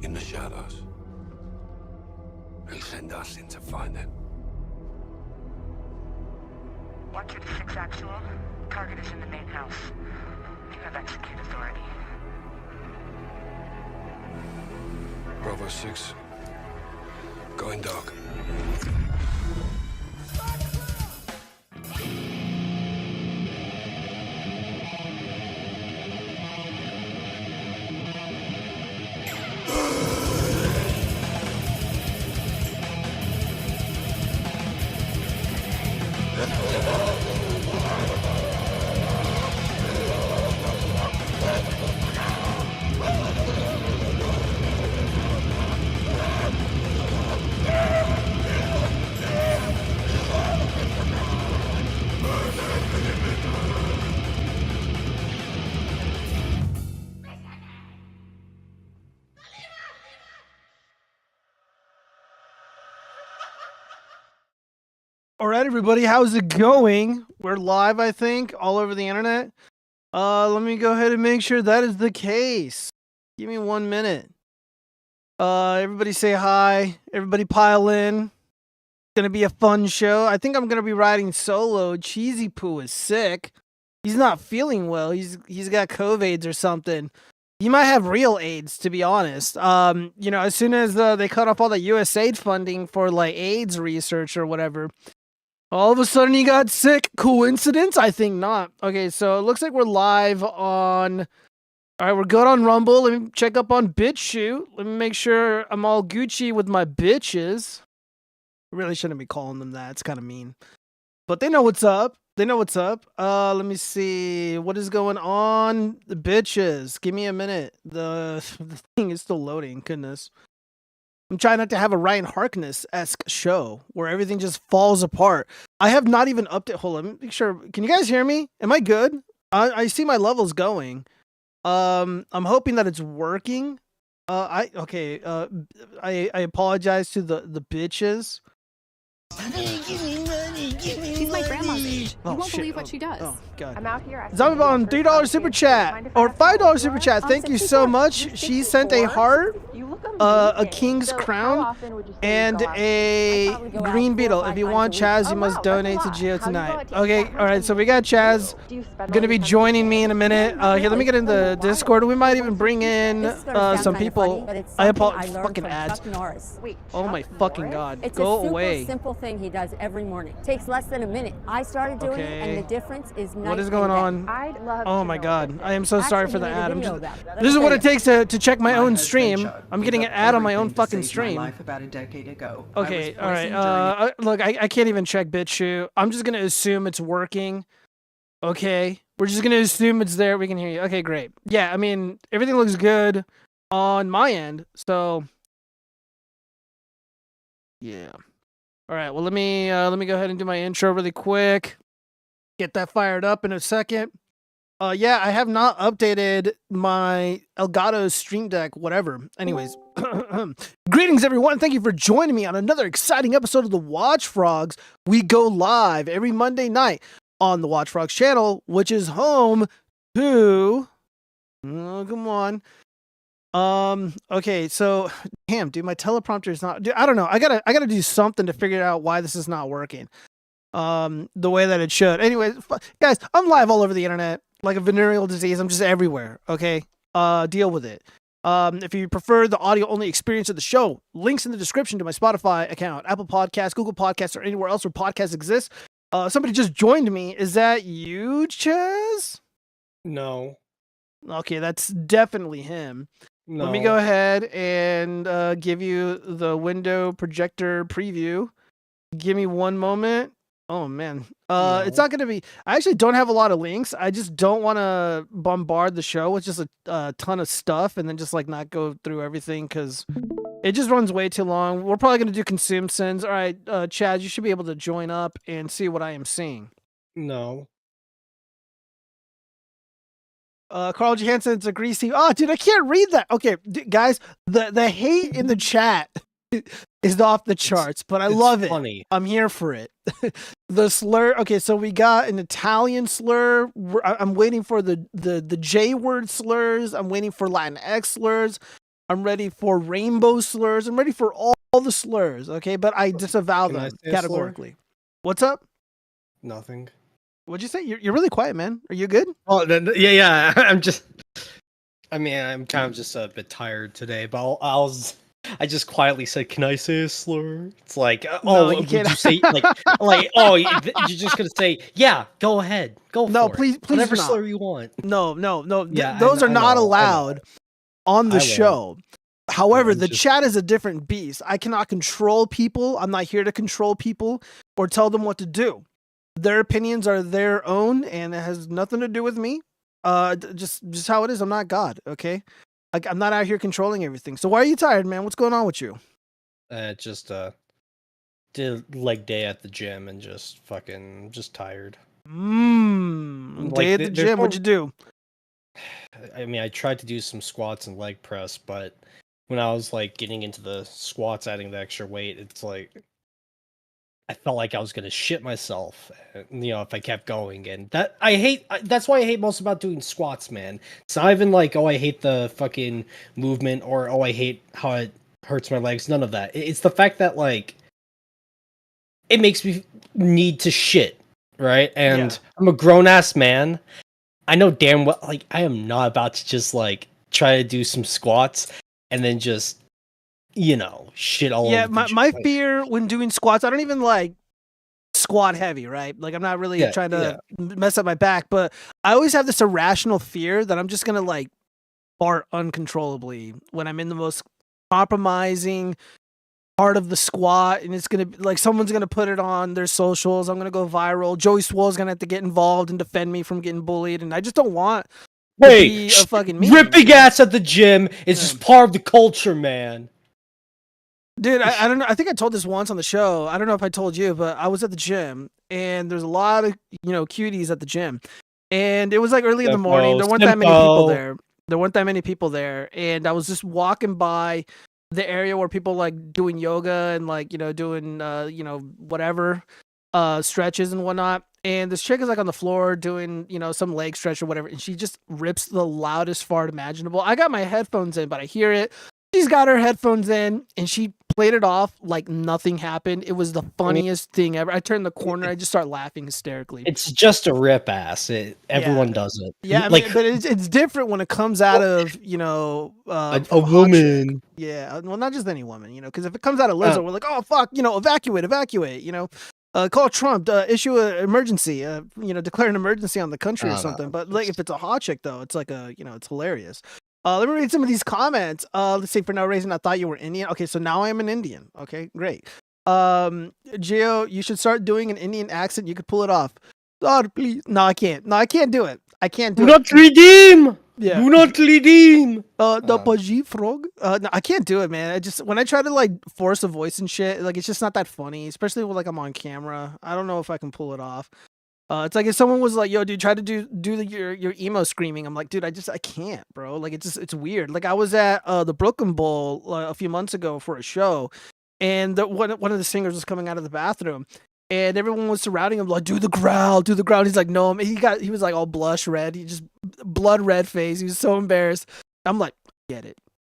in the shadows. He'll send us in to find them. 126 actual. Target is in the main house. You have execute authority. Bravo 6. Going dark. All right, everybody, how's it going? We're live, I think, all over the internet. Let me go ahead and make sure that is the case. Give me 1 minute. Everybody say hi. Everybody pile in. It's gonna be a fun show. I think I'm gonna be riding solo. Cheesy Poo is sick. He's not feeling well. He's got COVIDs or something. He might have real AIDS, to be honest. You know, as soon as they cut off all the USAID funding for like AIDS research or whatever, all of a sudden he got sick. Coincidence? I think not. Okay, so it looks like we're live on... All right, we're good on Rumble. Let me check up on BitChute. Let me make sure I'm all Gucci with my bitches. I really shouldn't be calling them that. It's kind of mean. But they know what's up. They know what's up. Let me see. What is going on? The bitches. Give me a minute. The thing is still loading. Goodness. I'm trying not to have a Ryan Harkness-esque show where everything just falls apart. I have not even updated. Hold on, let me make sure. Can you guys hear me? Am I good? I see my levels going. I'm hoping that it's working. I apologize to the bitches. She's my grandma's age. You won't believe what she does. Oh, God. I'm out here. Zombie on $3 super chat or $5 super chat. Thank you so much. She sent a heart, a king's crown, and a green beetle. If you want Chaz, you must donate to Geo tonight. Okay, all right. So we got Chaz gonna be joining me in a minute. Here, let me get in the Discord. We might even bring in some people. I apologize. Fucking ads. Oh my fucking God. Go away. Simple thing he does every morning. Takes less than a minute. I started doing it, and the difference is night. What is going on? I'd love Oh to my know God. I am so sorry for the ad. I'm just, about this is what it takes to check my own stream. I'm getting an ad on my own fucking stream. About a decade ago. Okay, all right. Look, I can't even check BitChute. I'm just gonna assume it's working. Okay, we're just gonna assume it's there. We can hear you. Okay, great. Yeah, I mean everything looks good on my end. So yeah. All right. Well, let me go ahead and do my intro really quick. Get that fired up in a second. Yeah, I have not updated my Elgato Stream Deck, whatever. Anyways, greetings everyone. Thank you for joining me on another exciting episode of the Watchfrogs. We go live every Monday night on the Watchfrogs channel, which is home to... Oh, come on. Okay, so damn, dude, my teleprompter is not... Dude, I don't know. I gotta do something to figure out why this is not working. The way that it should. Anyways, guys, I'm live all over the internet. Like a venereal disease, I'm just everywhere, okay? Deal with it. If you prefer the audio-only experience of the show, links in the description to my Spotify account, Apple Podcasts, Google Podcasts, or anywhere else where podcasts exist. Somebody just joined me. Is that you, Chaz? No. Okay, that's definitely him. No. Let me go ahead and give you the window projector preview. Give me 1 moment. Oh man, it's not gonna be. I actually don't have a lot of links. I just don't want to bombard the show with just a ton of stuff and then just like not go through everything because it just runs way too long. We're probably gonna do consume sins. All right, Chad, you should be able to join up and see what I am seeing. No. Carl Johansson's a greasy. Oh, dude, I can't read that. Okay, guys, the hate in the chat is off the charts, but I love it. Funny. I'm here for it. The slur. Okay, so we got an Italian slur. I'm waiting for the J word slurs. I'm waiting for Latinx slurs. I'm ready for rainbow slurs. I'm ready for all the slurs, okay? But I disavow Can I them say a slur? categorically. What's up? Nothing. What'd you say? You're really quiet, man. Are you good? Oh, yeah. I'm just. I mean, I'm kind of just a bit tired today, but I just quietly said, "Can I say a slur?" It's like, No, oh, you would can't. you say oh, you're just gonna say, "Yeah, go ahead, go No, for please it, do whatever not. slur you want." No. Yeah, Those are I not know, allowed on the I will. show. However, I'm the just chat is a different beast. I cannot control people. I'm not here to control people or tell them what to do. Their opinions are their own, and it has nothing to do with me. Just how it is. I'm not God, okay? Like, I'm not out here controlling everything. So why are you tired, man? What's going on with you? just did leg day at the gym and just tired. Day at the There's gym. no. What'd you do? I mean, I tried to do some squats and leg press, but when I was like getting into the squats, adding the extra weight, it's like I felt like I was gonna shit myself, if I kept going. And that I hate. That's why I hate most about doing squats, man. It's not even like, oh, I hate the fucking movement, or oh, I hate how it hurts my legs. None of that. It's the fact that like it makes me need to shit, right? And Yeah. I'm a grown ass man. I know damn well, like, I am not about to just like try to do some squats and then just, shit all Yeah, over the my like, fear when doing squats, I don't even like squat heavy, right? Like, I'm not really yeah, trying yeah. to mess up my back, but I always have this irrational fear that I'm just gonna like fart uncontrollably when I'm in the most compromising part of the squat, and it's gonna be like someone's gonna put it on their socials. I'm gonna go viral. Joey Swole's gonna have to get involved and defend me from getting bullied, and I just don't want to Hey, be a fucking meme. ripping ass at the gym is just part of the culture, man. Dude, I don't know. I think I told this once on the show. I don't know if I told you, but I was at the gym, and there's a lot of cuties at the gym, and it was like early in the morning. There weren't that many people there. And I was just walking by the area where people like doing yoga and like doing whatever stretches and whatnot. And this chick is like on the floor doing some leg stretch or whatever, and she just rips the loudest fart imaginable. I got my headphones in, but I hear it. She's got her headphones in, and she played it off like nothing happened. It was the funniest thing ever. I turned the corner, I just start laughing hysterically. It's just a rip ass. Everyone does it. Yeah, but it's different when it comes out of a from a hot woman. chick. Yeah, well, not just any woman, because if it comes out of Lizzo, we're like, oh fuck, evacuate, call Trump, issue an emergency, declare an emergency on the country or something. But like, if it's a hot chick though, it's like it's hilarious. Let me read some of these comments. Let's see. For no reason, I thought you were Indian. Okay, so now I am an Indian. Okay, great. Gio, you should start doing an Indian accent. You could pull it off. God, please. No, I can't. No, I can't do it. I can't do it. Do not redeem. Yeah. Do not redeem. The Paji frog. No, I can't do it, man. When I try to like force a voice and shit, like it's just not that funny. Especially when like I'm on camera. I don't know if I can pull it off. It's like if someone was like, "Yo, dude, try to do your emo screaming." I'm like, dude, I can't, bro. Like it's weird. Like I was at the Brooklyn Bowl a few months ago for a show, and one of the singers was coming out of the bathroom, and everyone was surrounding him like, do the growl. He's like, no, he was like all blush red. He just blood red face. He was so embarrassed. I'm like,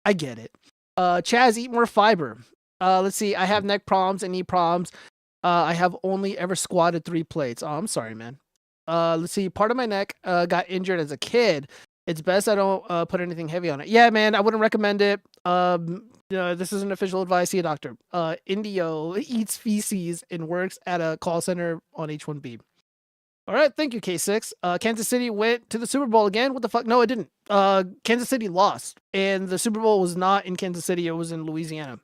I get it. Chaz, eat more fiber. Let's see. I have neck problems and knee problems. I have only ever squatted 3 plates. Oh, I'm sorry, man. Let's see. Part of my neck got injured as a kid. It's best I don't put anything heavy on it. Yeah, man, I wouldn't recommend it. This isn't official advice. See a doctor. Indio eats feces and works at a call center on H1B. All right, thank you, K6. Kansas City went to the Super Bowl again. What the fuck? No, it didn't. Kansas City lost, and the Super Bowl was not in Kansas City. It was in Louisiana.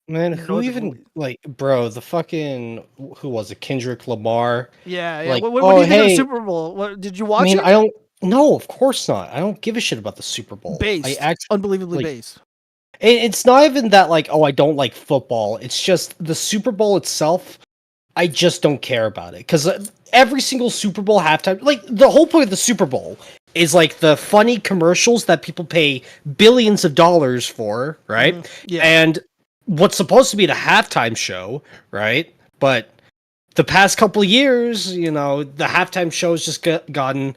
Man, who even bro? The fucking who was it? Kendrick Lamar. Yeah. Like, what do you think of the Super Bowl? What did you watch? I mean, I don't. No, of course not. I don't give a shit about the Super Bowl. Unbelievably based. It's not even that like, oh, I don't like football. It's just the Super Bowl itself. I just don't care about it because every single Super Bowl halftime, like the whole point of the Super Bowl is like the funny commercials that people pay billions of dollars for, right? Mm-hmm. Yeah. And what's supposed to be the halftime show, right? But the past couple of years, the halftime show has just gotten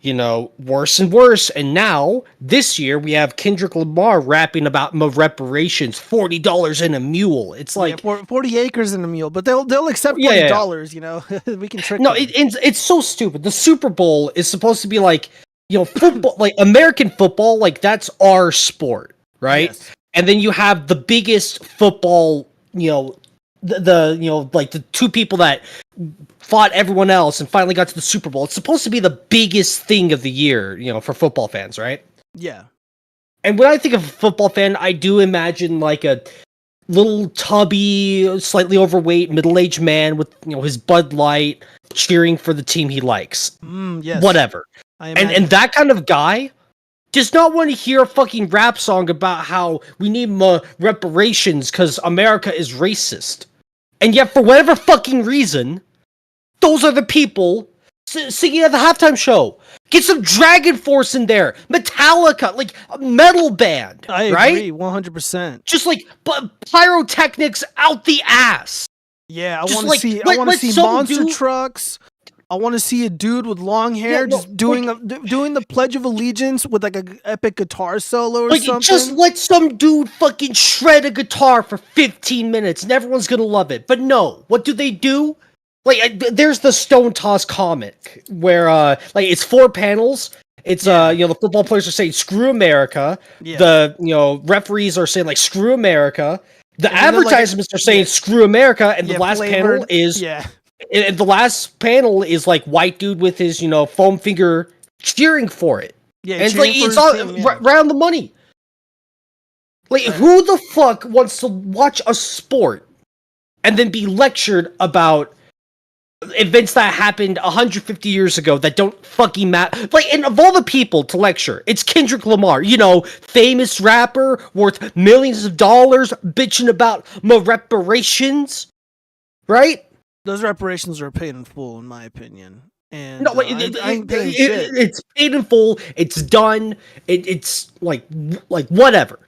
you know, worse and worse. And now this year we have Kendrick Lamar rapping about reparations, $40 in a mule. It's like 40 acres in a mule, but they'll accept $40. You know, we can trick. No, them. it's so stupid. The Super Bowl is supposed to be like, you know, football, like American football, like that's our sport, right? Yes. And then you have the biggest football, you know, the you know, like the two people that fought everyone else and finally got to the Super Bowl. It's supposed to be the biggest thing of the year, you know, for football fans, right? Yeah. And when I think of a football fan, I do imagine like a little tubby, slightly overweight, middle-aged man with, you know, his Bud Light cheering for the team he likes. Yes. Whatever. And that kind of guy does not want to hear a fucking rap song about how we need more reparations because America is racist. And yet, for whatever fucking reason, those are the people singing at the halftime show. Get some Dragon Force in there. Metallica, like a metal band. I agree, 100%. Just like pyrotechnics out the ass. Yeah, I want to see. I want to see monster trucks. I want to see a dude with long hair doing the Pledge of Allegiance with like an epic guitar solo or something. Just let some dude fucking shred a guitar for 15 minutes and everyone's gonna love it. But no, what do? Like, there's the Stone Toss comic where like it's 4 panels. It's you know, the football players are saying screw America. Yeah. The, you know, referees are saying like screw America. The advertisements are saying screw America, and the last panel is and the last panel is like white dude with his, you know, foam finger cheering for it. Yeah, and it's like it's all round the money. Like, who the fuck wants to watch a sport and then be lectured about events that happened 150 years ago that don't fucking matter? Like, and of all the people to lecture, it's Kendrick Lamar, you know, famous rapper worth millions of dollars, bitching about more reparations, right? Those reparations are paid in full, in my opinion. And no, I ain't paying shit. It's paid in full. It's done. It's like whatever.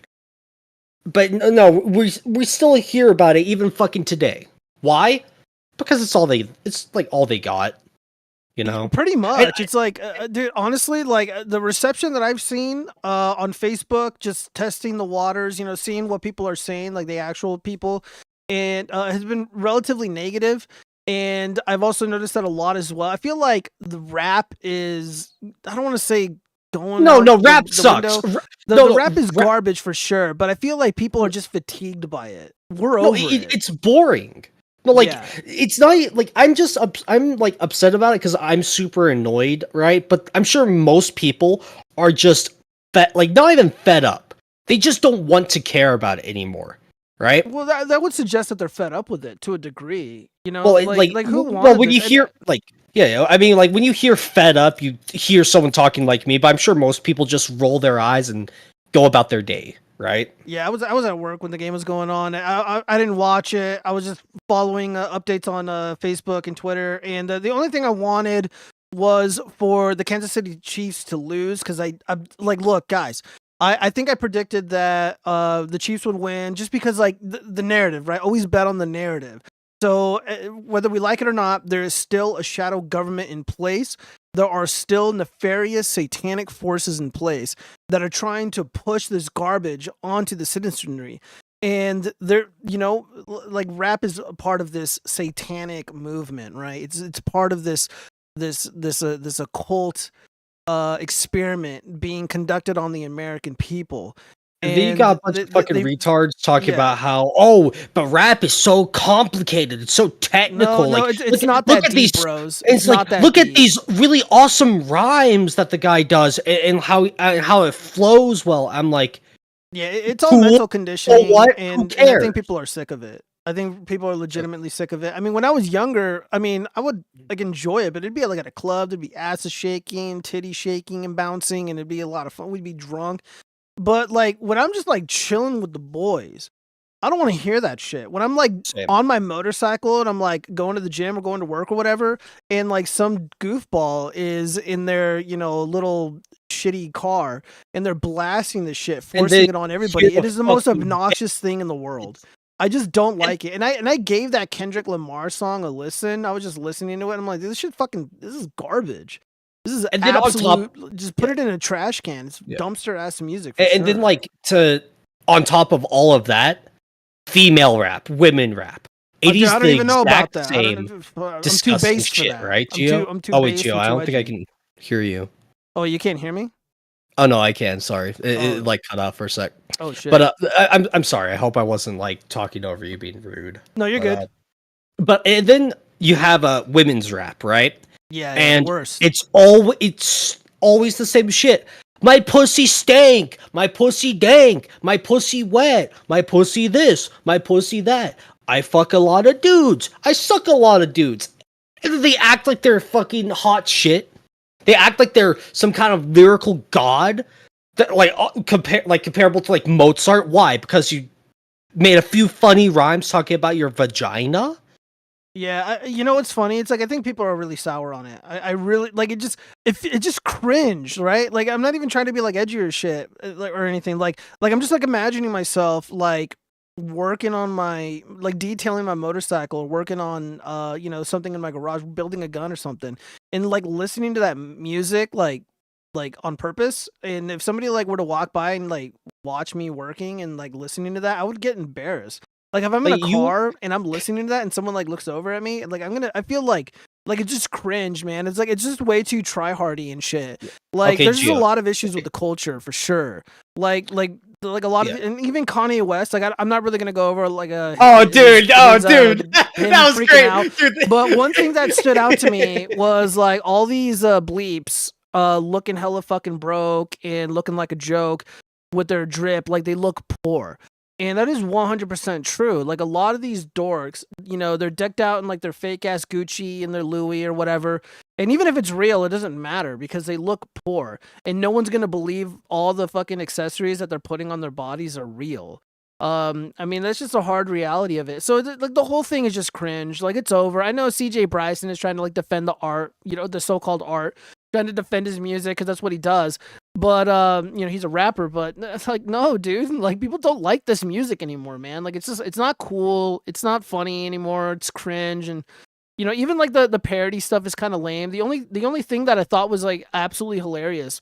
But no, we still hear about it even fucking today. Why? Because it's all they got. You know, pretty much. It's like, dude, honestly, like the reception that I've seen on Facebook, just testing the waters, you know, seeing what people are saying, like the actual people, and has been relatively negative. And I've also noticed that a lot as well. I feel like the rap is, I don't want to say going. No, rap sucks. The rap is garbage for sure, but I feel like people are just fatigued by it. We're over it. It's boring. No, like, it's not, like, I'm like upset about it because I'm super annoyed, right? But I'm sure most people are just like not even fed up. They just don't want to care about it anymore. Right. Well, that would suggest that they're fed up with it to a degree, you know. Well, like who? Well, when you hear like, I mean, like when you hear fed up, you hear someone talking like me. But I'm sure most people just roll their eyes and go about their day, right? Yeah, I was at work when the game was going on. I didn't watch it. I was just following updates on Facebook and Twitter, and the only thing I wanted was for the Kansas City Chiefs to lose because I like, look, guys. I think I predicted that the Chiefs would win just because, like, the narrative, right? Always bet on the narrative. So whether we like it or not, there is still a shadow government in place. There are still nefarious satanic forces in place that are trying to push this garbage onto the citizenry. And they're, you know, like rap is a part of this satanic movement, right? It's part of this occult experiment being conducted on the American people. And then you got a bunch of fucking retards talking about how, but rap is so complicated, it's so technical. No, it's not that deep, bros. It's like, look at these really awesome rhymes that the guy does and how it flows well. I'm like, yeah, it's all mental conditioning, and I think people are sick of it. I think people are legitimately sick of it. I mean, when I was younger, I mean, I would like enjoy it, but it'd be like at a club, there'd be asses shaking, titty shaking and bouncing, and it'd be a lot of fun. We'd be drunk. But like when I'm just like chilling with the boys, I don't want to hear that shit. When I'm like on my motorcycle and I'm like going to the gym or going to work or whatever, and like some goofball is in their, you know, little shitty car and they're blasting the shit, forcing it on everybody. It is the most obnoxious thing in the world. I just don't like it. And I gave that Kendrick Lamar song a listen. I was just listening to it. And I'm like, this is garbage. This is And then on top- absolute. Just put it in a trash can. It's Yeah. dumpster ass music. For And sure. then like on top of all of that, female rap, women rap. Oh, dude, 80s I don't the even know about exact that. I same don't, I'm too disgusting based for shit, that. right, I'm Gio? too Oh wait, based Gio, and I too don't think I edgy. can hear you. Oh, you can't hear me? Oh no, I can. Sorry, it Oh. like cut off for a sec. Oh shit. But I'm sorry. I hope I wasn't like talking over you, being rude. no, you're good. But and then you have a women's rap, right? Yeah, And worse. it's always the same shit. My pussy stank. My pussy dank. My pussy wet. My pussy this. My pussy that. I fuck a lot of dudes. I suck a lot of dudes. And they act like they're fucking hot shit. They act like they're some kind of lyrical god that comparable to like Mozart. Why? Because you made a few funny rhymes talking about your vagina. Yeah, you know what's funny? It's like I think people are really sour on it. I really like it. It just cringe, right? Like I'm not even trying to be like edgy or shit, like or anything. Like I'm just like imagining myself like working on my like detailing my motorcycle, or working on something in my garage, building a gun or something, and like listening to that music like on purpose. And if somebody like were to walk by and like watch me working and like listening to that, I would get embarrassed. Like if I'm in a car and I'm listening to that and someone like looks over at me, like I feel like it's just cringe, man. It's like it's just way too try hardy and shit. Like Okay, there's just a Gio. lot of issues with the culture for sure. Like a lot of, and even Kanye West. Like I'm not really gonna go over like a. Dude, him that was freaking great. out. Dude. But one thing that stood out to me was like all these bleeps looking hella fucking broke and looking like a joke with their drip, like they look poor. And that is 100% true. Like a lot of these dorks, they're decked out in like their fake ass Gucci and their Louis or whatever. And even if it's real, it doesn't matter because they look poor. And no one's going to believe all the fucking accessories that they're putting on their bodies are real. I mean, that's just a hard reality of it. So like the whole thing is just cringe. Like it's over. I know CJ Bryson is trying to like defend the art, the so-called art, trying to defend his music because that's what he does. But he's a rapper. But it's like, no, dude. Like people don't like this music anymore, man. Like it's not cool. It's not funny anymore. It's cringe, and even like the parody stuff is kind of lame. The only thing that I thought was like absolutely hilarious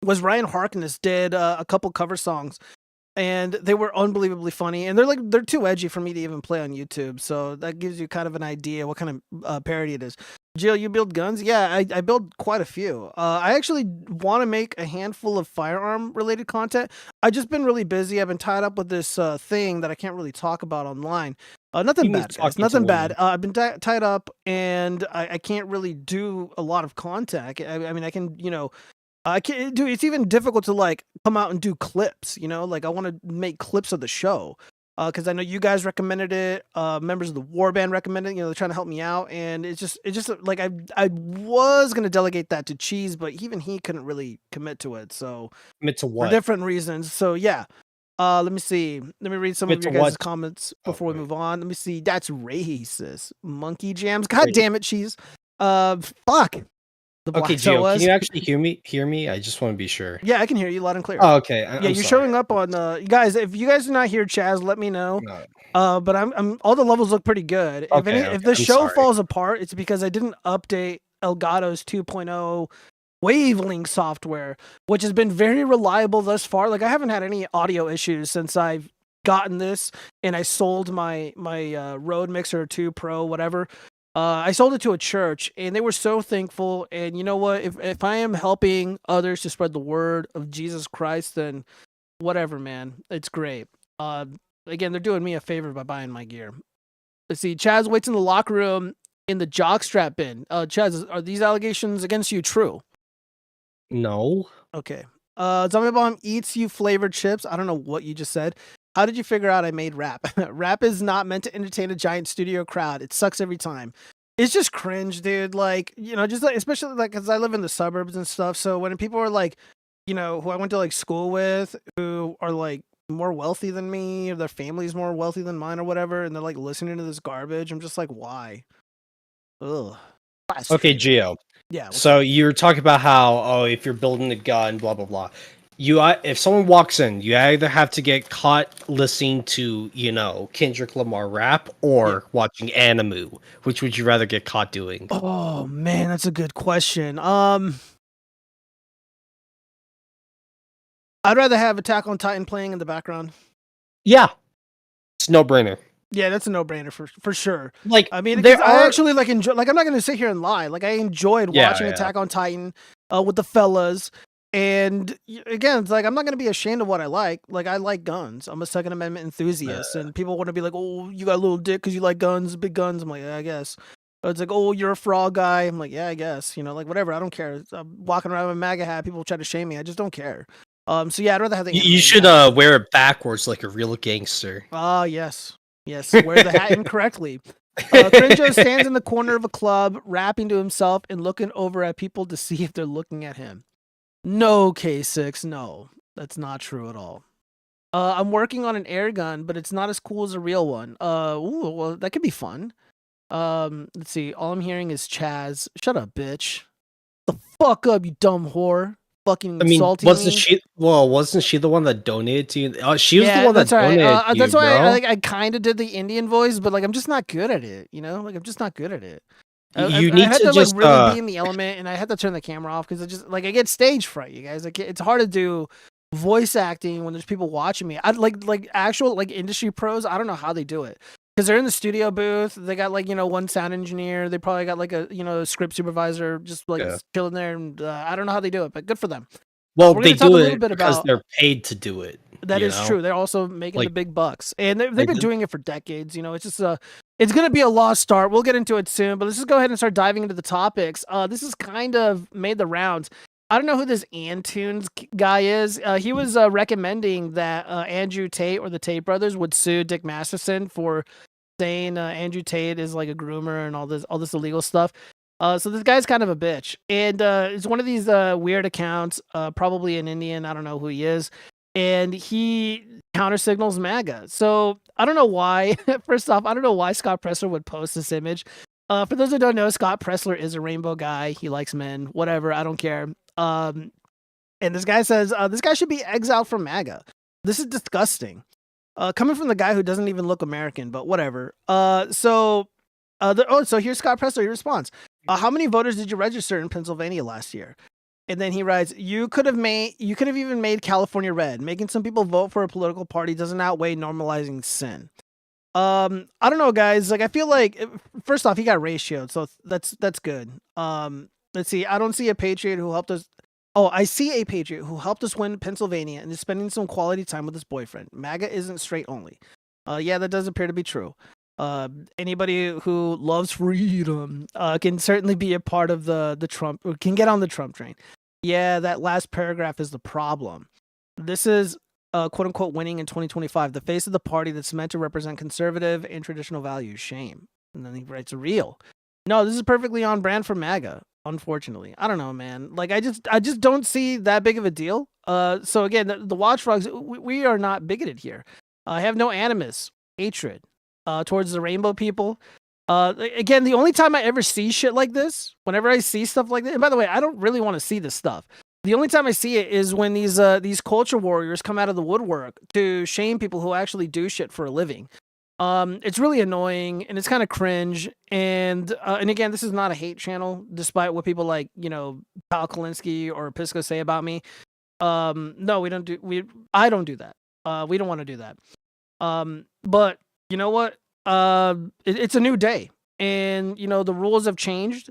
was Ryan Harkness did a couple cover songs. And they were unbelievably funny, and they're too edgy for me to even play on YouTube. So that gives you kind of an idea what kind of parody it is. Jill, you build guns? Yeah, I build quite a few. I actually want to make a handful of firearm related content. I've just been really busy. I've been tied up with this thing that I can't really talk about online. Nothing bad, guys. Nothing bad. I've been tied up, and I can't really do a lot of content. I mean, I can, I can't do. It's even difficult to like come out and do clips. Like I want to make clips of the show because I know you guys recommended it. Members of the War Band recommended it. They're trying to help me out, and it's just like I was gonna delegate that to Cheese, but even he couldn't really commit to it. So Commit to what? for different reasons. So yeah. Let me see. Let me read some of your guys' comments before we move on. Let me see. That's racist. Monkey jams. God damn it, Cheese. Fuck. Okay, Gio, can you actually hear me? I just want to be sure. Yeah, I can hear you loud and clear. Oh, okay. I'm you're showing up on you guys. If you guys do not hear Chaz, let me know. No. But I'm all the levels look pretty good. If the show falls apart, it's because I didn't update Elgato's 2.0 wavelength software, which has been very reliable thus far. Like I haven't had any audio issues since I've gotten this, and I sold my Rode Mixer 2 Pro, whatever. I sold it to a church, and they were so thankful. And you know what? If I am helping others to spread the word of Jesus Christ, then whatever, man. It's great. Again, they're doing me a favor by buying my gear. Let's see. Chaz waits in the locker room in the jockstrap bin. Chaz, are these allegations against you true? No. Okay. Zombie Bomb eats you flavored chips. I don't know what you just said. How did you figure out I made rap? Rap is not meant to entertain a giant studio crowd. It sucks every time. It's just cringe, dude. Like, just like, especially like, cause I live in the suburbs and stuff. So when people are like, who I went to like school with, who are like more wealthy than me, or their family's more wealthy than mine or whatever, and they're like listening to this garbage, I'm just like, why? Ugh. Okay, Gio. Yeah. So you're talking about how, if you're building a gun, blah, blah, blah. If someone walks in, you either have to get caught listening to, Kendrick Lamar rap or watching anime. Which would you rather get caught doing? Oh man, that's a good question. I'd rather have Attack on Titan playing in the background. Yeah, it's no brainer. Yeah, that's a no-brainer for sure. Like, I mean, there I are actually like enjoy. Like, I'm not gonna sit here and lie. Like, I enjoyed watching Attack on Titan with the fellas. And again, it's like I'm not gonna be ashamed of what I like. Like, I like guns. I'm a Second Amendment enthusiast, and people want to be like, "Oh, you got a little dick because you like guns, big guns." I'm like, yeah, I guess. Or it's like, "Oh, you're a frog guy." I'm like, yeah, I guess. You know, like whatever. I don't care. I'm walking around with a MAGA hat. People try to shame me. I just don't care. So yeah, I'd rather have the. You should wear it backwards like a real gangster. Ah, yes. Yes, wear the hat incorrectly. Crinjo stands in the corner of a club, rapping to himself and looking over at people to see if they're looking at him. No, K6, no. That's not true at all. I'm working on an air gun, but it's not as cool as a real one. Ooh, well, that could be fun. Let's see. All I'm hearing is Chaz. Shut up, bitch. The fuck up, you dumb whore. Fucking insulting me. Wasn't she the one that donated to you? She was the one that donated to you, that's why bro. I kind of did the Indian voice, but like I'm just not good at it, you know? Like I'm just not good at it. You I need had to just like really be in the element, and I had to turn the camera off because I just like I get stage fright, you guys. Like it's hard to do voice acting when there's people watching me. I like actual like industry pros. I don't know how they do it because they're in the studio booth. They got like one sound engineer. They probably got like a script supervisor just like chilling there, and I don't know how they do it, but good for them. Well, they do it because they're paid to do it. That is true. They're also making the big bucks, and they've been doing it for decades. You know, it's just it's gonna be a lost start. We'll get into it soon, but let's just go ahead and start diving into the topics. This has kind of made the rounds. I don't know who this Antunes guy is. He was recommending that Andrew Tate or the Tate brothers would sue Dick Masterson for saying Andrew Tate is like a groomer and all this illegal stuff. So this guy's kind of a bitch, and it's one of these weird accounts, probably an Indian. I don't know who he is, and he counter signals MAGA. So I don't know why. First off, I don't know why Scott Presler would post this image. For those who don't know, Scott Presler is a rainbow guy. He likes men. Whatever. I don't care. And this guy says this guy should be exiled from MAGA. This is disgusting. Coming from the guy who doesn't even look American, but whatever. So here's Scott Presler. He responds. How many voters did you register in Pennsylvania last year? And then he writes, you could have even made California red. Making some people vote for a political party doesn't outweigh normalizing sin. I don't know, guys. Like, I feel like, first off, he got ratioed, so that's good. Let's see. I don't see a patriot who helped us. Oh, I see a patriot who helped us win Pennsylvania and is spending some quality time with his boyfriend. MAGA isn't straight only. Yeah, that does appear to be true. Anybody who loves freedom can certainly be a part of the Trump, or can get on the Trump train. Yeah, that last paragraph is the problem. This is quote unquote winning in 2025, the face of the party that's meant to represent conservative and traditional values. Shame. And then he writes a real. No, this is perfectly on brand for MAGA. Unfortunately, I don't know, man. Like I just don't see that big of a deal. So again, the watchfrogs, we are not bigoted here. I have no animus, hatred towards the rainbow people. Again, the only time I ever see shit like this, whenever I see stuff like that, and by the way, I don't really want to see this stuff. The only time I see it is when these culture warriors come out of the woodwork to shame people who actually do shit for a living. It's really annoying and it's kind of cringe. And again, this is not a hate channel, despite what people like, Kyle Kalinske or Pisco say about me. No, I don't do that. We don't want to do that. But you know what? It's a new day, and the rules have changed.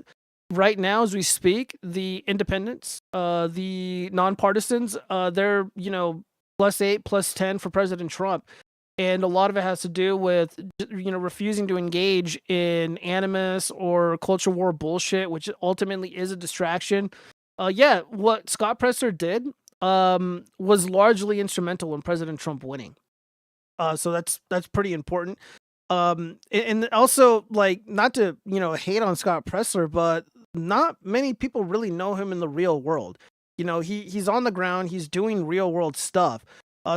Right now, as we speak, the independents, the nonpartisans, they're +8, +10 for President Trump, and a lot of it has to do with refusing to engage in animus or culture war bullshit, which ultimately is a distraction. Yeah, what Scott Presler did was largely instrumental in President Trump winning. So that's pretty important. And also, like, not to hate on Scott Presler, but not many people really know him in the real world. He's on the ground, he's doing real world stuff.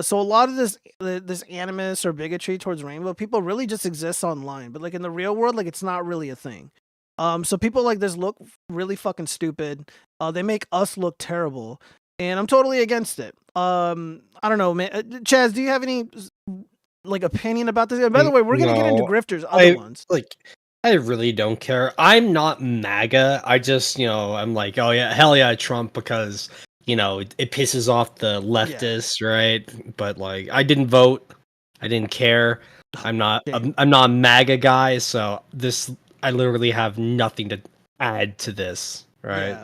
So a lot of this animus or bigotry towards rainbow people really just exists online, but like in the real world, like it's not really a thing. So people like this look really fucking stupid. They make us look terrible, and I'm totally against it. I don't know, man. Chaz, do you have any opinion about this? And by the way, we're gonna get into grifters, other ones. I really don't care. I'm not MAGA. I just, I'm like, oh yeah, hell yeah, Trump, because it pisses off the leftists, right? But like, I didn't vote. I didn't care. I'm not a MAGA guy, so I literally have nothing to add to this, right?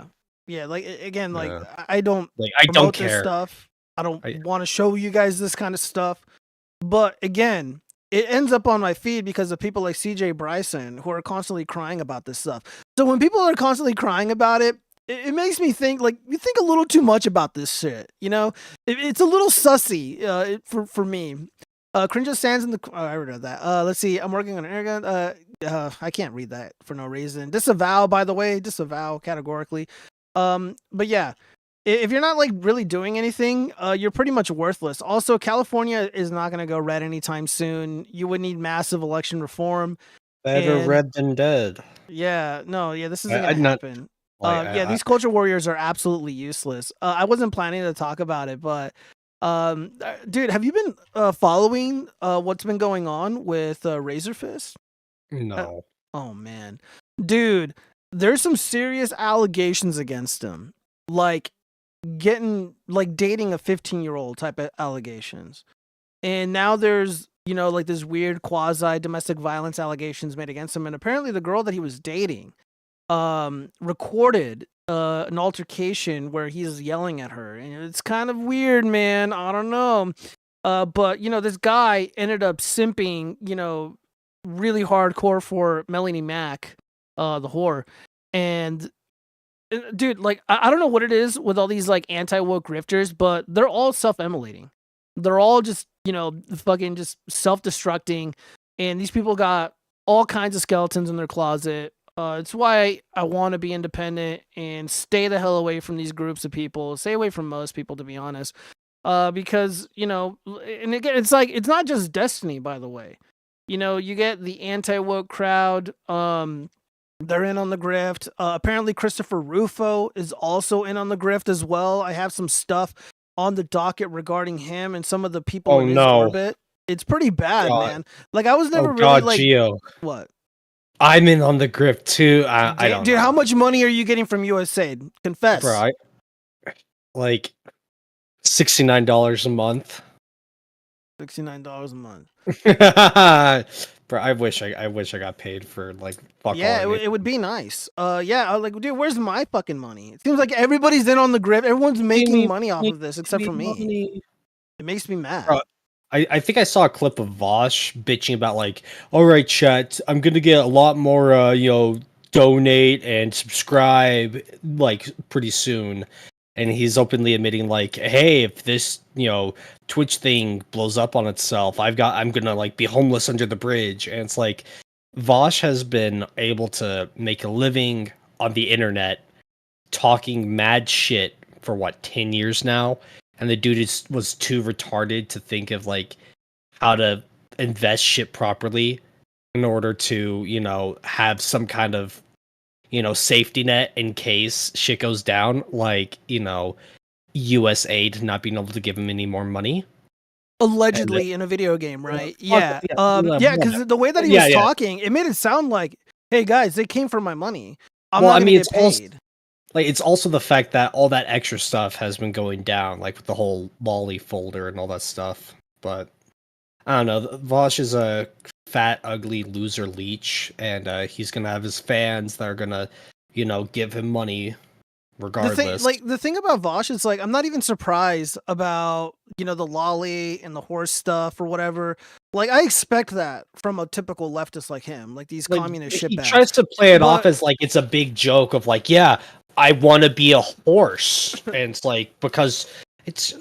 Yeah. Like again, like Yeah. I don't I don't promote this care. stuff. I don't want to show you guys this kind of stuff. But again, it ends up on my feed because of people like CJ Bryson who are constantly crying about this stuff. So when people are constantly crying about it, it makes me think like you think a little too much about this shit. It's a little sussy for me. Cringe stands in the. Oh, I read that. Let's see. I'm working on arrogant. I can't read that for no reason. Disavow, by the way. Disavow categorically. But yeah, if you're not like really doing anything, you're pretty much worthless. Also, California is not going to go red anytime soon. You would need massive election reform. Better red than dead. Yeah, this isn't going to happen. These culture warriors are absolutely useless. I wasn't planning to talk about it, but dude, have you been following what's been going on with Razor Fist? No. Oh man, dude, there's some serious allegations against him, like dating a 15-year-old type of allegations, and now there's like this weird quasi domestic violence allegations made against him, and apparently the girl that he was dating recorded an altercation where he's yelling at her, and it's kind of weird, man. I don't know. But this guy ended up simping, really hardcore for Melanie Mack, the whore. And dude, like I don't know what it is with all these like anti-woke grifters, but they're all self-immolating. They're all just, fucking just self-destructing, and these people got all kinds of skeletons in their closet. It's why I want to be independent and stay the hell away from these groups of people. Stay away from most people, to be honest. Because, and again, it's like, it's not just Destiny, by the way. You get the anti-woke crowd. They're in on the grift. Apparently Christopher Rufo is also in on the grift as well. I have some stuff on the docket regarding him and some of the people in his orbit. It's pretty bad, man. Like, I was never really like... Gio. What? I'm in on the grift too. I don't know. How much money are you getting from USAID? Confess. Bro, like $69 a month. $69 a month. Bro, I wish I got paid for like fuck. Yeah, it would be nice. Like, dude, where's my fucking money? It seems like everybody's in on the grift. Everyone's making money off of this except for me. It makes me mad. Bro, I think I saw a clip of Vosh bitching about like, all right, chat, I'm gonna get a lot more donate and subscribe like pretty soon. And he's openly admitting like, hey, if this, Twitch thing blows up on itself, I'm gonna like be homeless under the bridge. And it's like Vosh has been able to make a living on the internet talking mad shit for 10 years now. And the dude was too retarded to think of like how to invest shit properly in order to, have some kind of, safety net in case shit goes down. Like, USAID not being able to give him any more money. Allegedly in a video game, right? Yeah. Because the way that he was talking, it made it sound like, hey guys, they came for my money. I'm not gonna get paid. It's also the fact that all that extra stuff has been going down, like with the whole Lolly folder and all that stuff. But I don't know. Vosh is a fat, ugly loser leech, and he's gonna have his fans that are gonna, give him money regardless. The thing about Vosh is like, I'm not even surprised about, the Lolly and the horse stuff or whatever. Like, I expect that from a typical leftist like him, like these communist shitbags. He tries to play it off as like it's a big joke of like, yeah, I want to be a horse, and it's like because it's.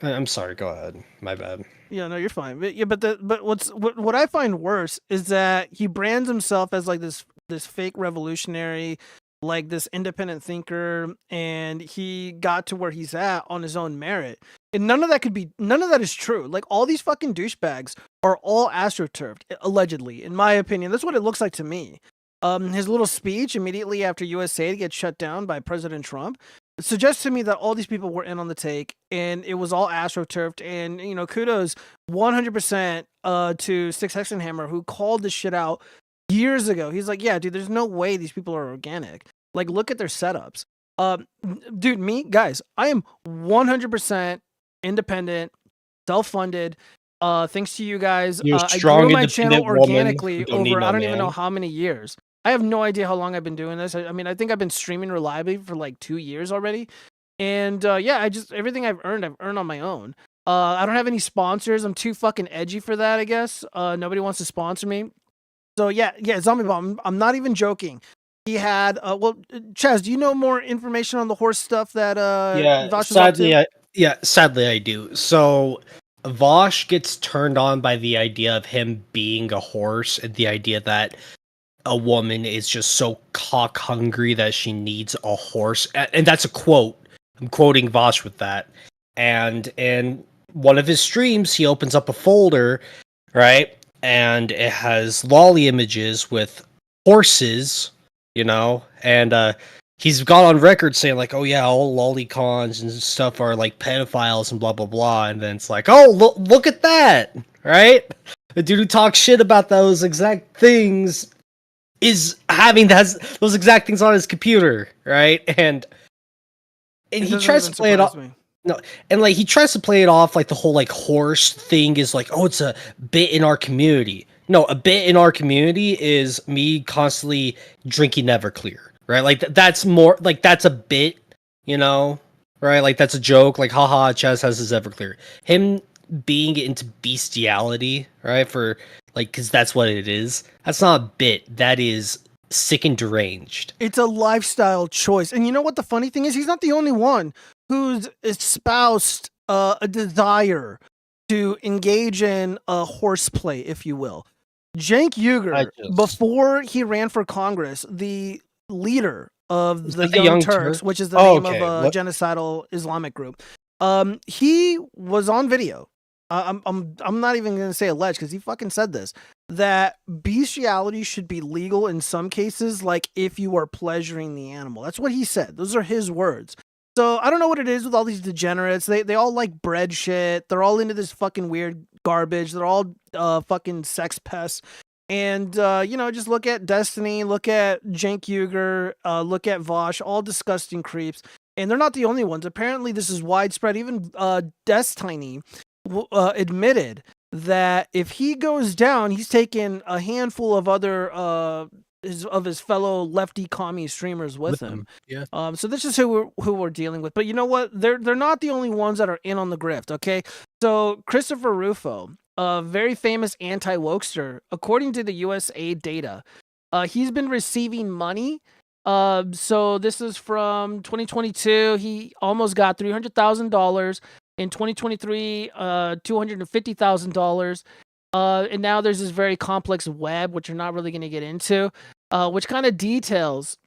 I'm sorry. Go ahead. My bad. Yeah, no, you're fine. But what I find worse is that he brands himself as like this fake revolutionary, like this independent thinker, and he got to where he's at on his own merit. And none of that is true. Like, all these fucking douchebags are all astroturfed, allegedly, in my opinion. That's what it looks like to me. His little speech immediately after USAID gets shut down by President Trump suggests to me that all these people were in on the take, and it was all astroturfed. And kudos 100% to Six Hexenhammer, who called this shit out years ago. He's like, yeah, dude, there's no way these people are organic. Like, look at their setups. Dude, guys, I am 100% independent, self-funded. Thanks to you guys. You're a I strong, grew my channel independent woman organically who don't need over no I don't even know man. how many years. I have no idea how long I've been doing this. I mean, I think I've been streaming reliably for like 2 years already. And yeah, everything I've earned on my own. I don't have any sponsors. I'm too fucking edgy for that, I guess. Nobody wants to sponsor me. So yeah, Zombie Bomb. I'm not even joking. He had Chaz, do you know more information on the horse stuff that Vosh was up to? Sadly I do. So Vosh gets turned on by the idea of him being a horse and the idea that a woman is just so cock hungry that she needs a horse. And that's a quote. I'm quoting Vosh with that. And in one of his streams, he opens up a folder, right? And it has lolly images with horses, and he's got on record saying like, oh yeah, all lolicons and stuff are like pedophiles and blah blah blah. And then it's like, oh look at that, right? The dude who talks shit about those exact things is having those exact things on his computer, right? And he tries to play it off. No, and like he tries to play it off like the whole like horse thing is like, oh, it's a bit in our community. No, a bit in our community is me constantly drinking Everclear, right? Like that's more like that's a bit, right? Like that's a joke. Like, haha, Chaz has his Everclear. Him being into bestiality, right? For like, because that's what it is. That's not a bit. That is sick and deranged. It's a lifestyle choice. And you know what the funny thing is? He's not the only one who's espoused a desire to engage in a horseplay, if you will. Cenk Uygur, before he ran for Congress, the leader of the Young Turks, which is the name of a genocidal Islamic group, he was on video. I'm not even going to say alleged because he fucking said this, that bestiality should be legal in some cases, like if you are pleasuring the animal. That's what he said. Those are his words. So I don't know what it is with all these degenerates. They all like bread shit. They're all into this fucking weird garbage. They're all fucking sex pests. And, just look at Destiny, look at Cenk Uygur, look at Vosh, all disgusting creeps. And they're not the only ones. Apparently this is widespread. Even Destiny admitted that if he goes down, he's taken a handful of other his fellow lefty commie streamers with him. Yeah. So this is who we're dealing with. But you know what? They're not the only ones that are in on the grift. Okay. So Christopher Rufo, a very famous anti-wokester, according to the USAID data, he's been receiving money. So this is from 2022. He almost got $300,000. In 2023, $250,000. And now there's this very complex web, which you're not really going to get into, which kind of details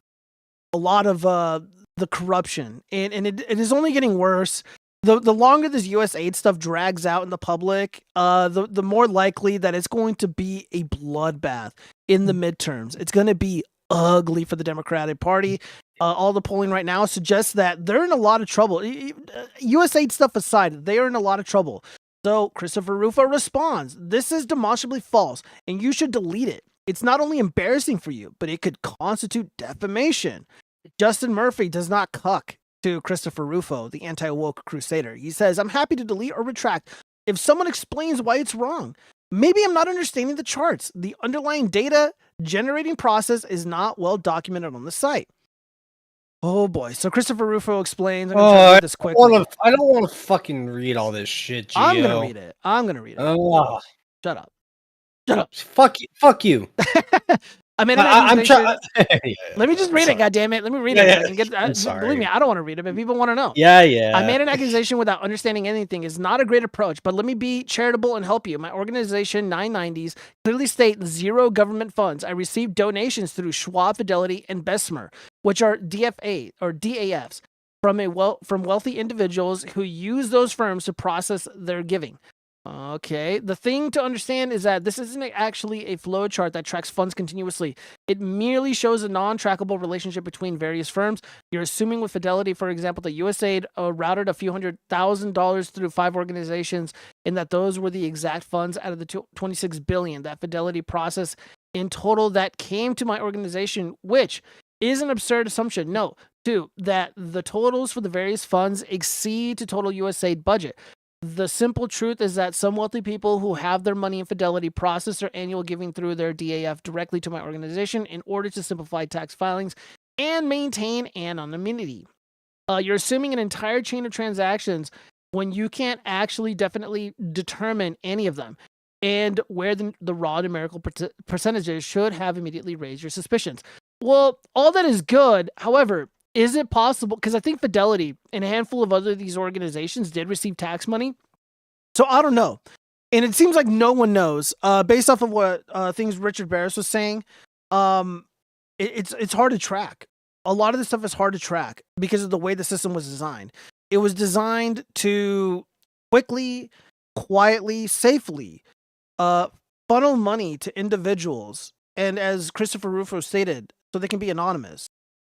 a lot of the corruption. And it is only getting worse. The longer this USAID stuff drags out in the public, the more likely that it's going to be a bloodbath in the midterms. It's going to be ugly for the Democratic Party. All the polling right now suggests that they're in a lot of trouble. USAID stuff aside, they are in a lot of trouble. So Christopher Rufo responds, "This is demonstrably false, and you should delete it. It's not only embarrassing for you, but it could constitute defamation." Justin Murphy does not cuck to Christopher Rufo, the anti-woke crusader. He says, "I'm happy to delete or retract if someone explains why it's wrong. Maybe I'm not understanding the charts. The underlying data generating process is not well documented on the site." Oh boy. So Christopher Rufo explains. I'm going to read this quickly. I don't want to fucking read all this shit, Gio. I'm going to read it. Oh. Shut up. Shut up. Fuck you. I mean, I'm trying. Let me just read it, goddammit. Let me read it. I'm sorry. Believe me, I don't want to read it, but people want to know. Yeah. I made an accusation without understanding anything is not a great approach, but let me be charitable and help you. My organization, 990s, clearly state 0 government funds. I received donations through Schwab, Fidelity, and Bessemer, which are DFA or DAFs from wealthy individuals who use those firms to process their giving. Okay, the thing to understand is that this isn't actually a flow chart that tracks funds continuously. It merely shows a non-trackable relationship between various firms. You're assuming with Fidelity, for example, that USAID routed a few $100,000 through 5 organizations, and that those were the exact funds out of the $26 billion that Fidelity processed in total that came to my organization, which is an absurd assumption. No, Two, that the totals for the various funds exceed to total USAID budget. The simple truth is that some wealthy people who have their money in Fidelity process their annual giving through their DAF directly to my organization in order to simplify tax filings and maintain anonymity. You're assuming an entire chain of transactions when you can't actually definitely determine any of them, and where the raw numerical percentages should have immediately raised your suspicions. Well, all that is good. However, is it possible? Because I think Fidelity and a handful of other these organizations did receive tax money. So I don't know. And it seems like no one knows. Based off of what things Richard Barris was saying, it's hard to track. A lot of this stuff is hard to track because of the way the system was designed. It was designed to quickly, quietly, safely funnel money to individuals. And as Christopher Rufo stated, so they can be anonymous.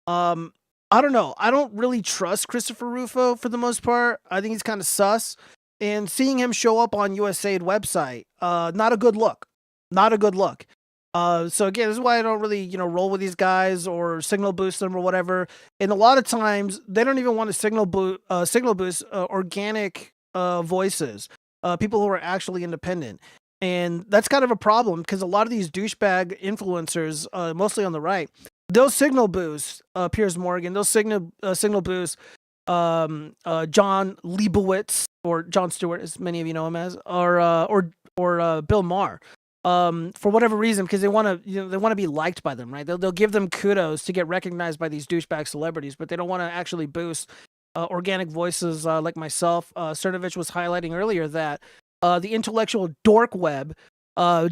I don't know. I don't really trust Christopher Rufo for the most part. I think he's kind of sus. And seeing him show up on USAID website, not a good look. Not a good look. So again, this is why I don't really, roll with these guys or signal boost them or whatever. And a lot of times they don't even want to signal boost organic voices, people who are actually independent. And that's kind of a problem because a lot of these douchebag influencers, mostly on the right, they'll signal boost Piers Morgan. They'll signal boost John Leibowitz, or John Stewart, as many of you know him as, or Bill Maher. For whatever reason, because they want to be liked by them, right? They'll give them kudos to get recognized by these douchebag celebrities, but they don't want to actually boost organic voices like myself. Cernovich was highlighting earlier that the intellectual dork web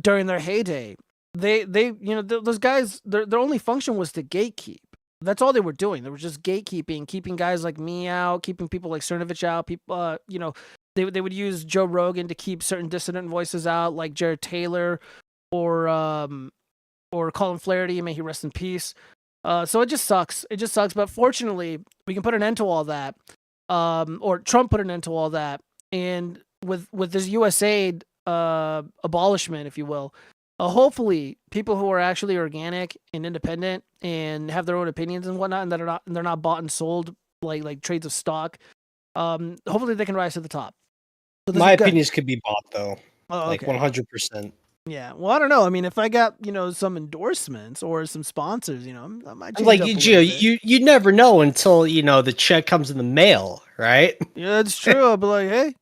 during their heyday, those guys, their only function was to gatekeep. That's all they were doing. They were just gatekeeping, keeping guys like me out, keeping people like Cernovich out. People, they would use Joe Rogan to keep certain dissident voices out, like Jared Taylor or Colin Flaherty. May he rest in peace. So it just sucks. It just sucks. But fortunately, we can put an end to all that. Or Trump put an end to all that. And with this USAID abolishment, if you will, hopefully people who are actually organic and independent and have their own opinions and whatnot, and that they're not bought and sold like trades of stock. Hopefully they can rise to the top. So my opinions could be bought though. Oh, okay. Like 100%. Yeah. Well, I don't know. I mean, if I got, some endorsements or some sponsors, I might change like up you never know until, the check comes in the mail, right? Yeah, it's true. I'll be like, hey,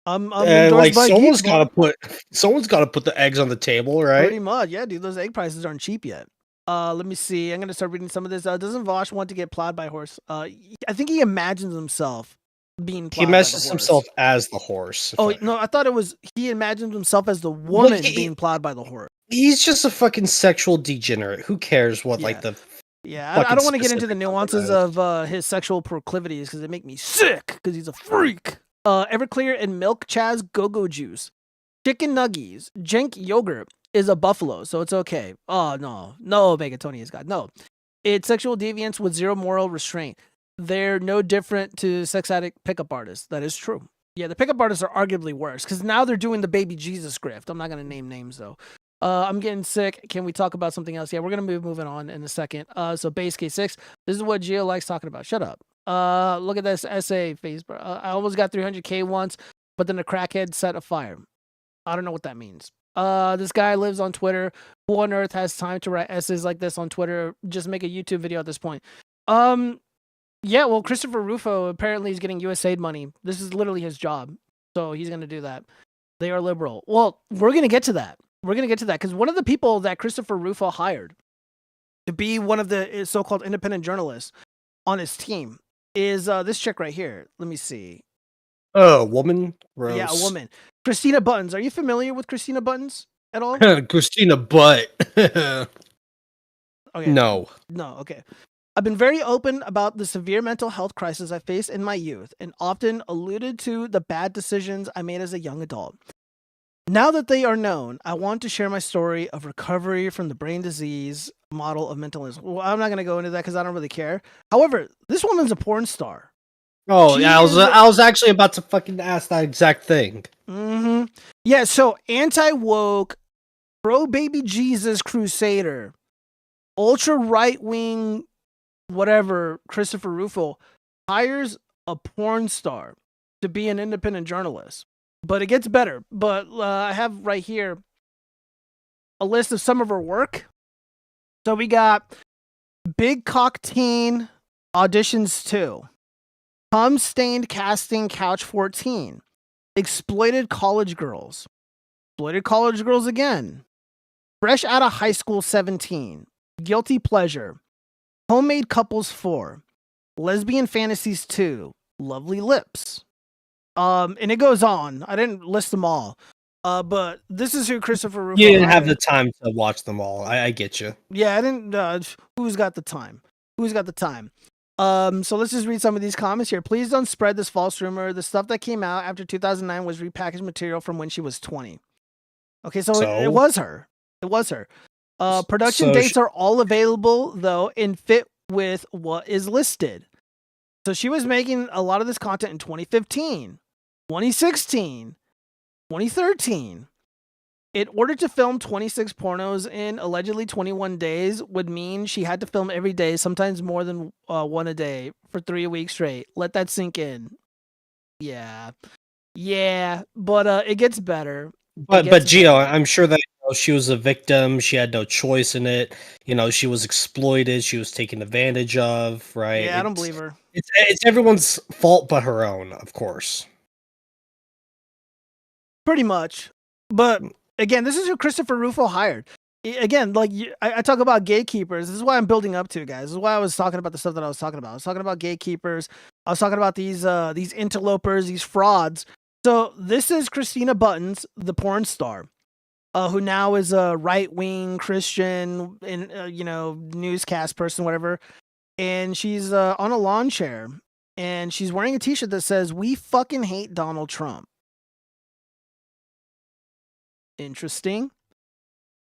I'm endorsed by someone's got to put the eggs on the table, right? Pretty much. Yeah, dude, those egg prices aren't cheap yet. Let me see. I'm going to start reading some of this. Doesn't Vosh want to get plowed by a horse? I think he imagines himself being plowed by the horse. He imagines himself as the horse. No, I thought it was he imagined himself as the woman being plowed by the horse. He's just a fucking sexual degenerate. Who cares what the Yeah, I don't want to get into the nuances of his sexual proclivities because they make me sick because he's a freak. Everclear and milk Chaz go-go juice. Chicken nuggies. Jenk yogurt is a buffalo, so it's okay. Oh, no, Megatoni is God. No. It's sexual deviance with zero moral restraint. They're no different to sex addict pickup artists. That is true. Yeah, the pickup artists are arguably worse because now they're doing the baby Jesus grift. I'm not going to name names, though. I'm getting sick. Can we talk about something else? Yeah, we're going to be moving on in a second. So base case 6. This is what Gio likes talking about. Shut up. Look at this essay phase, bro. I almost got 300K once, but then a crackhead set a fire. I don't know what that means. This guy lives on Twitter. Who on earth has time to write essays like this on Twitter? Just make a YouTube video at this point. Yeah, well, Christopher Rufo apparently is getting USAID money. This is literally his job. So he's going to do that. They are liberal. Well, we're going to get to that. We're going to get to that because one of the people that Christopher Rufo hired to be one of the so-called independent journalists on his team is this chick right here. Let me see. Oh, woman? Gross. Yeah, a woman. Christina Buttons. Are you familiar with Christina Buttons at all? Christina Butt. Okay. No. Okay. I've been very open about the severe mental health crisis I faced in my youth and often alluded to the bad decisions I made as a young adult. Now that they are known, I want to share my story of recovery from the brain disease model of mental illness. Well, I'm not going to go into that because I don't really care. However, this woman's a porn star. Oh, yeah, I was actually about to fucking ask that exact thing. Mm-hmm. Yeah, so anti-woke, pro-baby Jesus crusader, ultra right-wing whatever, Christopher Rufo, hires a porn star to be an independent journalist. But it gets better. But I have right here a list of some of her work. So we got Big Cock Teen Auditions 2, Cum Stained Casting Couch 14, Exploited College Girls, Exploited College Girls again, Fresh Out of High School 17, Guilty Pleasure, Homemade Couples 4, Lesbian Fantasies 2, Lovely Lips. And it goes on. I didn't list them all. But this is who Christopher Rufo You didn't have hired. the time to watch them all. I get you. Yeah, I didn't. Who's got the time? Who's got the time? So let's just read some of these comments here. Please don't spread this false rumor. The stuff that came out after 2009 was repackaged material from when she was 20. Okay, so it was her. It was her. Production dates are all available, though, and fit with what is listed. So she was making a lot of this content in 2015, 2016, 2013. In order to film 26 pornos in allegedly 21 days would mean she had to film every day, sometimes more than one a day, for 3 weeks straight. Let that sink in. Yeah. But it gets better. But Gio, I'm sure that she was a victim. She had no choice in it. She was exploited. She was taken advantage of. Right? Yeah, I don't believe her. It's everyone's fault but her own, of course. Pretty much. But again, this is who Christopher Rufo hired. Again, like I talk about gatekeepers. This is why I'm building up to, guys. This is why I was talking about the stuff that I was talking about. I was talking about gatekeepers. I was talking about these interlopers, these frauds. So this is Christina Buttons, the porn star, who now is a right-wing Christian, newscast person, whatever. And she's on a lawn chair, and she's wearing a T-shirt that says, "We fucking hate Donald Trump." Interesting.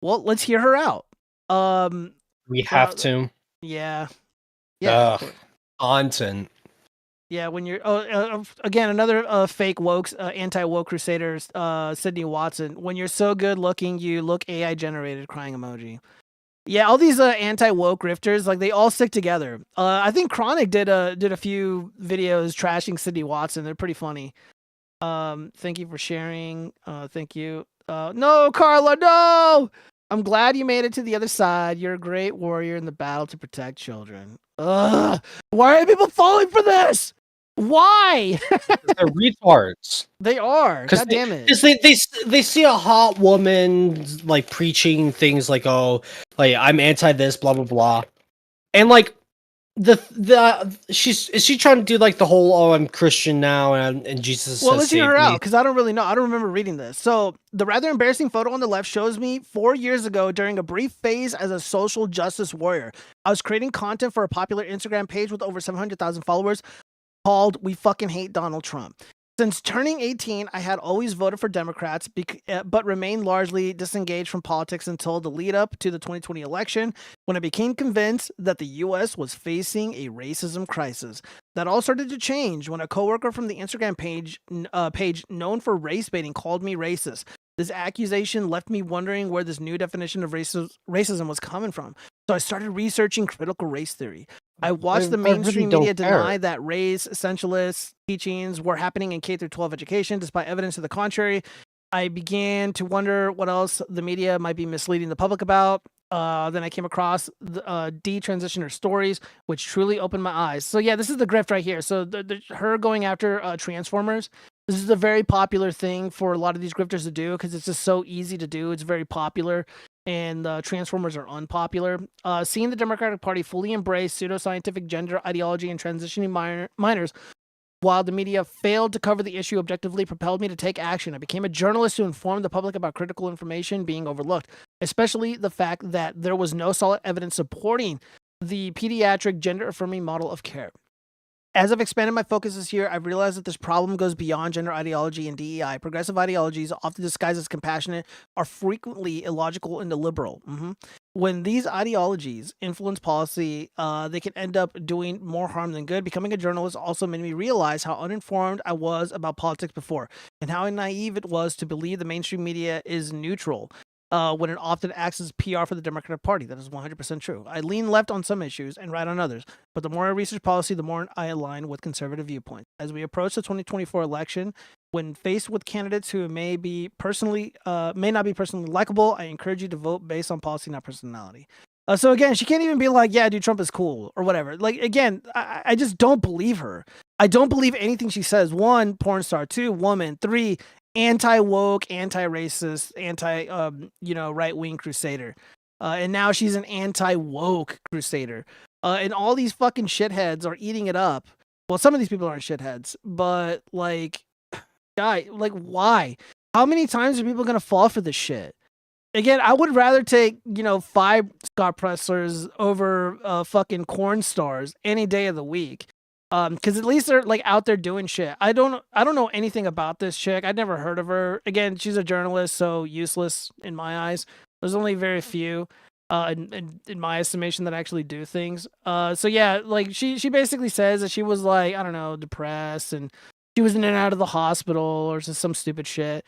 Well, let's hear her out. We have to. Yeah. Content. Yeah, when you're again another fake woke anti-woke crusader, Sydney Watson. When you're so good looking, you look AI generated crying emoji. Yeah, all these anti-woke grifters, like, they all stick together. I think Chronic did a few videos trashing Sydney Watson. They're pretty funny. Thank you for sharing. Thank you. No, Carla, no! I'm glad you made it to the other side. You're a great warrior in the battle to protect children. Ugh! Why are people falling for this? Why? They're retards. They are. God damn it. Because they see a hot woman like preaching things like, oh, like, I'm anti this, blah blah blah, and like is she trying to do like the whole, oh, I'm Christian now and Jesus? Well, let's hear her out, because I don't really know. I don't remember reading this. So the rather embarrassing photo on the left shows me 4 years ago during a brief phase as a social justice warrior. I was creating content for a popular Instagram page with over 700,000 followers called "We Fucking Hate Donald Trump." Since turning 18, I had always voted for Democrats, but remained largely disengaged from politics until the lead up to the 2020 election, when I became convinced that the U.S. was facing a racism crisis. That all started to change when a coworker from the Instagram page known for race baiting called me racist. This accusation left me wondering where this new definition of racism was coming from. So I started researching critical race theory. I watched the mainstream media deny that race essentialist teachings were happening in K-12 education, despite evidence to the contrary. I began to wonder what else the media might be misleading the public about. Then I came across the detransitioner stories, which truly opened my eyes. So yeah, this is the grift right here. So her going after Transformers. This is a very popular thing for a lot of these grifters to do, because it's just so easy to do. It's very popular. And Transformers are unpopular. Seeing the Democratic Party fully embrace pseudoscientific gender ideology and transitioning minors, while the media failed to cover the issue objectively, propelled me to take action. I became a journalist to inform the public about critical information being overlooked, especially the fact that there was no solid evidence supporting the pediatric gender-affirming model of care. As I've expanded my focus this year, I've realized that this problem goes beyond gender ideology and DEI. Progressive ideologies, often disguised as compassionate, are frequently illogical and illiberal. When these ideologies influence policy, they can end up doing more harm than good. Becoming a journalist also made me realize how uninformed I was about politics before, and how naive it was to believe the mainstream media is neutral. when it often acts as PR for the Democratic Party. That is 100% true. I lean left on some issues and right on others, but the more I research policy, the more I align with conservative viewpoints. As we approach the 2024 election, when faced with candidates who may not be personally likable, I encourage you to vote based on policy, not personality. So again, she can't even be like, yeah, dude, Trump is cool or whatever. Like, again, I just don't believe her. I don't believe anything she says. 1, porn star. 2, woman. 3, anti-woke, anti-racist, right-wing crusader. And now she's an anti-woke crusader. And all these fucking shitheads are eating it up. Well, some of these people aren't shitheads, but like, guy, like, why? How many times are people going to fall for this shit? Again, I would rather take, 5 Scott Presslers over fucking corn stars any day of the week. Because at least they're like out there doing shit. I don't know anything about this chick. I'd never heard of her. Again, she's a journalist, so useless in my eyes. There's only very few, in my estimation, that actually do things. So yeah, like she basically says that she was like, I don't know, depressed, and she was in and out of the hospital or just some stupid shit.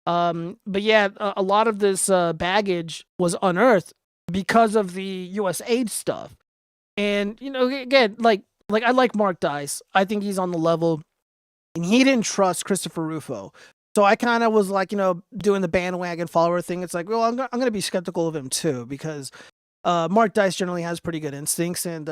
But yeah, a lot of this baggage was unearthed because of the USAID stuff. And, again, like I like Mark Dice. I think he's on the level, and he didn't trust Christopher Rufo. So I kind of was like, doing the bandwagon follower thing. It's like, well, I'm going to be skeptical of him too, because Mark Dice generally has pretty good instincts. And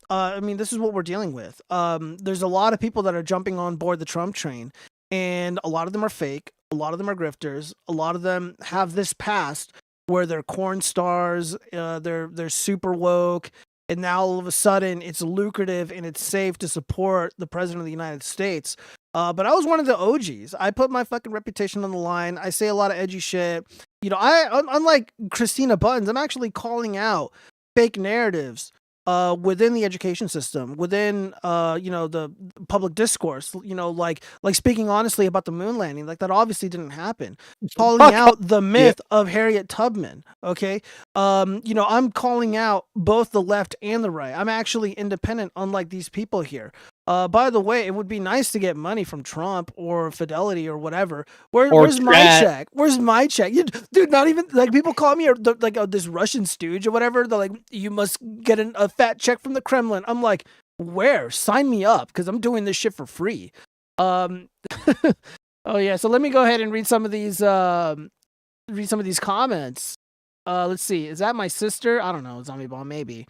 I mean, this is what we're dealing with. There's a lot of people that are jumping on board the Trump train, and a lot of them are fake. A lot of them are grifters. A lot of them have this past where they're corn stars. They're super woke. And now all of a sudden it's lucrative and it's safe to support the president of the United States. But I was one of the OGs. I put my fucking reputation on the line. I say a lot of edgy shit. Unlike Christina Buttons, I'm actually calling out fake narratives within the education system, within the public discourse, like speaking honestly about the moon landing, like that obviously didn't happen. Calling out the myth of Harriet Tubman. Okay. I'm calling out both the left and the right. I'm actually independent, unlike these people here. By the way, it would be nice to get money from Trump or Fidelity or whatever. Where's my check? Where's my check? Dude, not even like people call me this Russian stooge or whatever. They're like, you must get a fat check from the Kremlin. I'm like, where? Sign me up, because I'm doing this shit for free. Oh yeah. So let me go ahead and read some of these comments. Let's see. Is that my sister? I don't know. Zombie Bomb, maybe.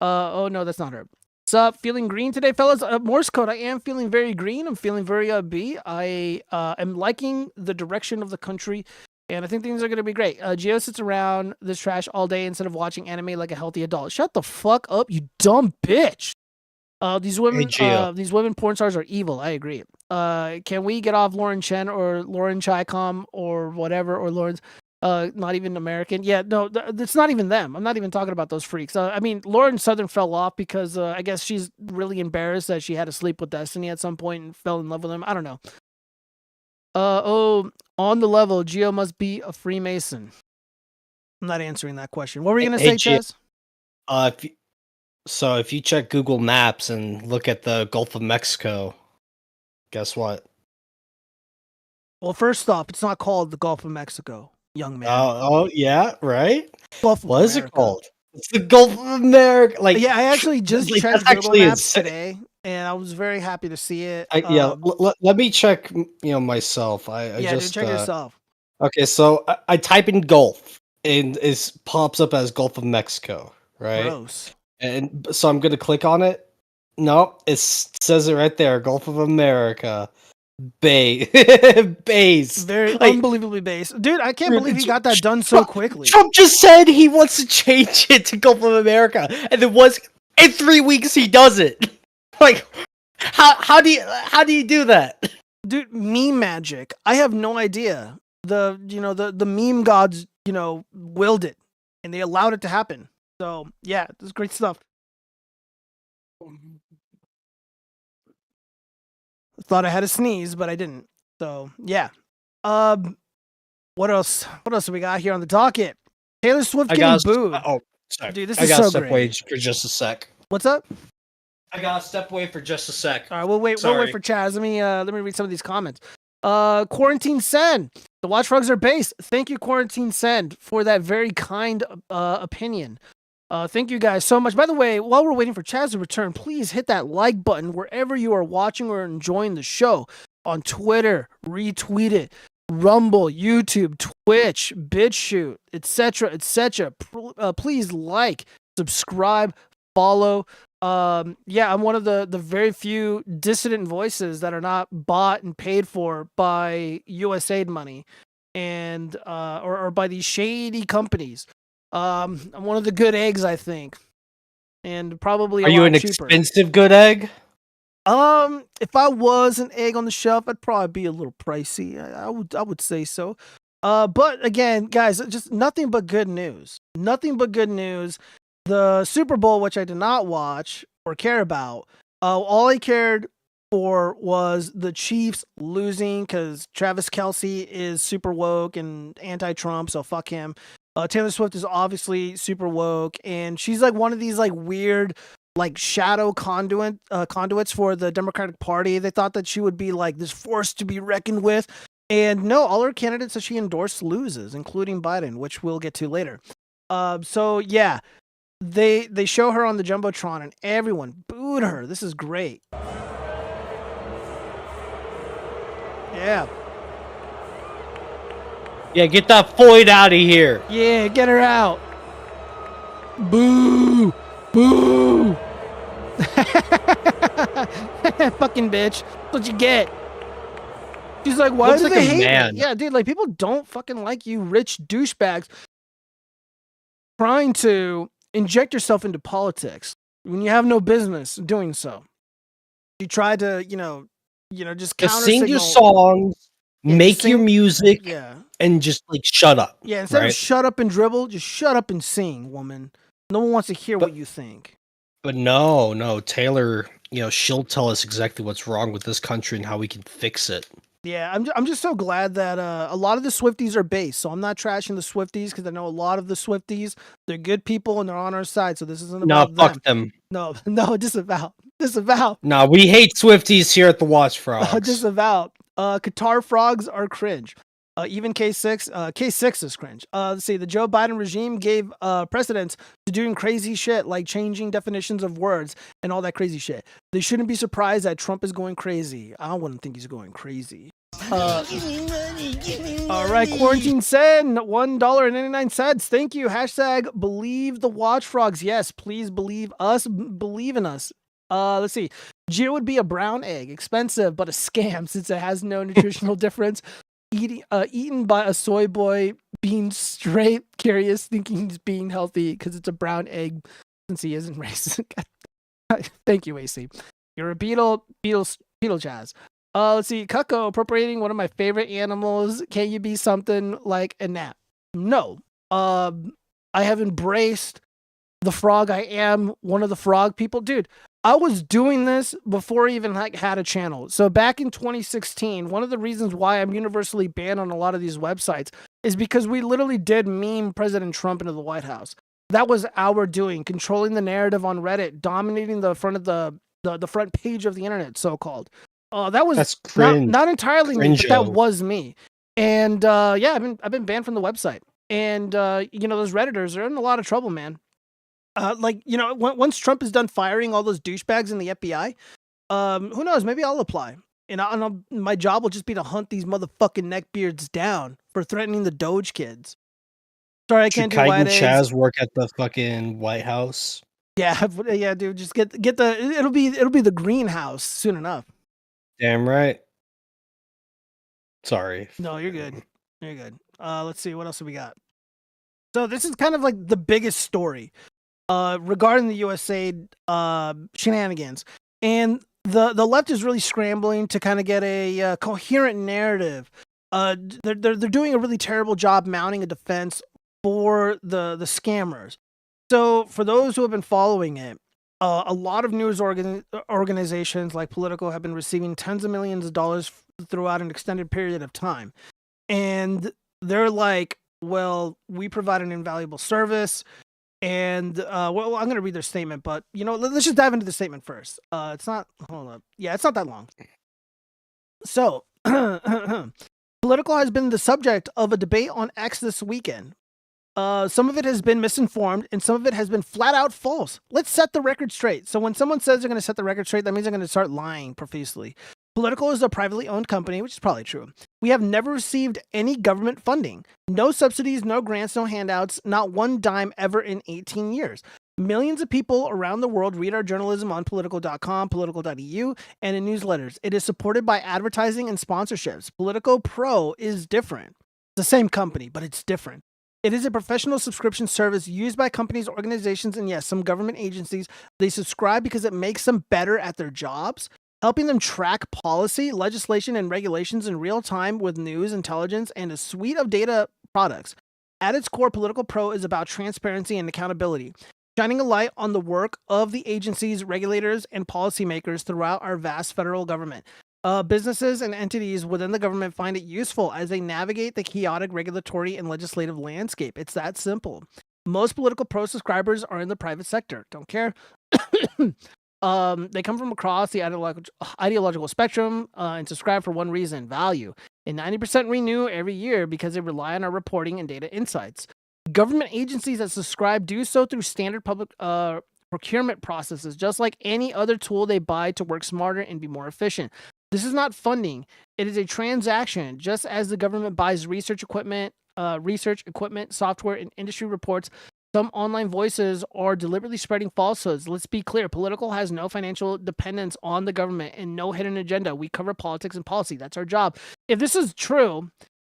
Oh no, that's not her. What's up? Feeling green today, fellas? Morse code. I am feeling very green. I'm feeling very upbeat. I am liking the direction of the country, and I think things are going to be great. Gio sits around this trash all day instead of watching anime like a healthy adult. Shut the fuck up, you dumb bitch. These women porn stars are evil. I agree. Can we get off Lauren Chen or Lauren Chicom or whatever, or Lauren's not even American? Yeah, no, it's not even them. I'm not even talking about those freaks. I mean, Lauren Southern fell off because I guess she's really embarrassed that she had to sleep with Destiny at some point and fell in love with him. I don't know. On the level, Gio must be a Freemason. I'm not answering that question. What were you going to say, Chaz? If you check Google Maps and look at the Gulf of Mexico, guess what? Well, first off, it's not called the Gulf of Mexico, young man. Oh yeah, right? Gulf of what America. Is it called? It's the Gulf of America. Like, yeah, I actually just checked Google Maps today, and I was very happy to see it. Let me check. Myself. I just check yourself. Okay, so I type in Gulf, and it pops up as Gulf of Mexico, right? Gross. And so I'm gonna click on it. No, it says it right there. Gulf of America. Base. Very unbelievably base. Dude, I can't believe he got that done so quickly. Trump just said he wants to change it to Gulf of America, and then in 3 weeks he does it. Like, how do you do that? Dude, meme magic. I have no idea. The meme gods, willed it, and they allowed it to happen. So yeah, this is great stuff. Thought I had a sneeze, but I didn't. So yeah. What else? What else do we got here on the docket? Taylor Swift getting booed. Sorry. Dude, this is so great. I gotta step away for just a sec. What's up? I gotta step away for just a sec. All right, we'll wait for Chaz. Let me read some of these comments. Quarantine Sen. The watchfrogs are based. Thank you, Quarantine Send, for that very kind opinion. Thank you guys so much. By the way, while we're waiting for Chaz to return, please hit that like button wherever you are watching or enjoying the show. On Twitter, retweet it. Rumble, YouTube, Twitch, BitChute, etc., etc. Please like, subscribe, follow. Yeah, I'm one of the very few dissident voices that are not bought and paid for by USAID money and or by these shady companies. I'm one of the good eggs, I think, and probably Are you an cheaper. expensive good egg? If I was an egg on the shelf, I'd probably be a little pricey. I would say so. But again, guys, just nothing but good news. Nothing but good news. The Super Bowl, which I did not watch or care about, all I cared for was the Chiefs losing because Travis Kelce is super woke and anti-Trump, so fuck him. Taylor Swift is obviously super woke, and she's like one of these like weird like shadow conduits for the Democratic Party. They thought that she would be like this force to be reckoned with. And no, all her candidates that she endorsed loses, including Biden, which we'll get to later. So yeah, they show her on the Jumbotron and everyone booed her. This is great. Yeah. Yeah, get that Floyd out of here. Yeah, get her out. Boo! Boo! Fucking bitch. That's what you get. She's like, why do they hate me? Yeah, dude, like people don't fucking like you rich douchebags trying to inject yourself into politics when you have no business doing so. You try to, just sing your songs, make your music, and just like shut up. Yeah, instead of shut up and dribble, just shut up and sing, woman. No one wants to hear what you think. But no, Taylor, she'll tell us exactly what's wrong with this country and how we can fix it. Yeah, I'm just so glad that a lot of the Swifties are based. So I'm not trashing the Swifties because I know a lot of the Swifties, they're good people and they're on our side. So this isn't about fuck them. No, disavow. No, we hate Swifties here at the Watchfrogs. Disavow. Qatar frogs are cringe. Even K6 is cringe. Let's see. The Joe Biden regime gave precedence to doing crazy shit like changing definitions of words and all that crazy shit. They shouldn't be surprised that Trump is going crazy. I wouldn't think he's going crazy. All right, Quarantine Send, $1.99. Thank you. Hashtag believe the Watchfrogs. Yes, please believe us. Believe in us. Let's see. Geo would be a brown egg. Expensive, but a scam since it has no nutritional difference. Eaten by a soy boy being straight curious, thinking he's being healthy because it's a brown egg since he isn't racist. Thank you, AC. You're a beetle jazz. Let's see. Cucko appropriating one of my favorite animals. Can you be something like a gnat? No. I have embraced the frog. I am one of the frog people. Dude, I was doing this before I even had a channel. So back in 2016, one of the reasons why I'm universally banned on a lot of these websites is because we literally did meme President Trump into the White House. That was our doing, controlling the narrative on Reddit, dominating the front of the front page of the internet, so-called. That's not entirely me, but that was me. And yeah, I've been banned from the website. And those Redditors are in a lot of trouble, man. Once Trump is done firing all those douchebags in the FBI, who knows? Maybe I'll apply. And my job will just be to hunt these motherfucking neckbeards down for threatening the Doge kids. Sorry, I can't do white eggs. Chaz work at the fucking White House? Yeah, dude. Just get the. It'll be the greenhouse soon enough. Damn right. Sorry. No, you're good. You're good. Let's see what else have we got. So this is kind of like the biggest story. Regarding the USAID shenanigans, and the left is really scrambling to kind of get a coherent narrative. They're doing a really terrible job mounting a defense for the scammers. So for those who have been following it, a lot of news organizations like Politico have been receiving tens of millions of dollars throughout an extended period of time, and they're like, well, we provide an invaluable service. And, I'm going to read their statement, but, let's just dive into the statement first. It's not, hold up. Yeah, it's not that long. So, Political has been the subject of a debate on X this weekend. Some of it has been misinformed and some of it has been flat out false. Let's set the record straight. So when someone says they're going to set the record straight, that means they're going to start lying profusely. Political is a privately owned company, which is probably true. We have never received any government funding. No subsidies, no grants, no handouts, not one dime ever in 18 years. Millions of people around the world read our journalism on political.com, political.eu, and in newsletters. It is supported by advertising and sponsorships. Politico Pro is different. It's the same company, but it's different. It is a professional subscription service used by companies, organizations, and yes, some government agencies. They subscribe because it makes them better at their jobs, helping them track policy, legislation, and regulations in real time with news, intelligence, and a suite of data products. At its core, Political Pro is about transparency and accountability, shining a light on the work of the agencies, regulators, and policymakers throughout our vast federal government. Businesses and entities within the government find it useful as they navigate the chaotic regulatory and legislative landscape. It's that simple. Most Political Pro subscribers are in the private sector. Don't care. They come from across the ideological spectrum and subscribe for one reason: value. And 90% renew every year because they rely on our reporting and data insights. Government agencies that subscribe do so through standard public procurement processes, just like any other tool they buy to work smarter and be more efficient. This is not funding. It is a transaction, just as the government buys research equipment, software, and industry reports. Some online voices are deliberately spreading falsehoods. Let's be clear. Political has no financial dependence on the government and no hidden agenda. We cover politics and policy. That's our job. If this is true,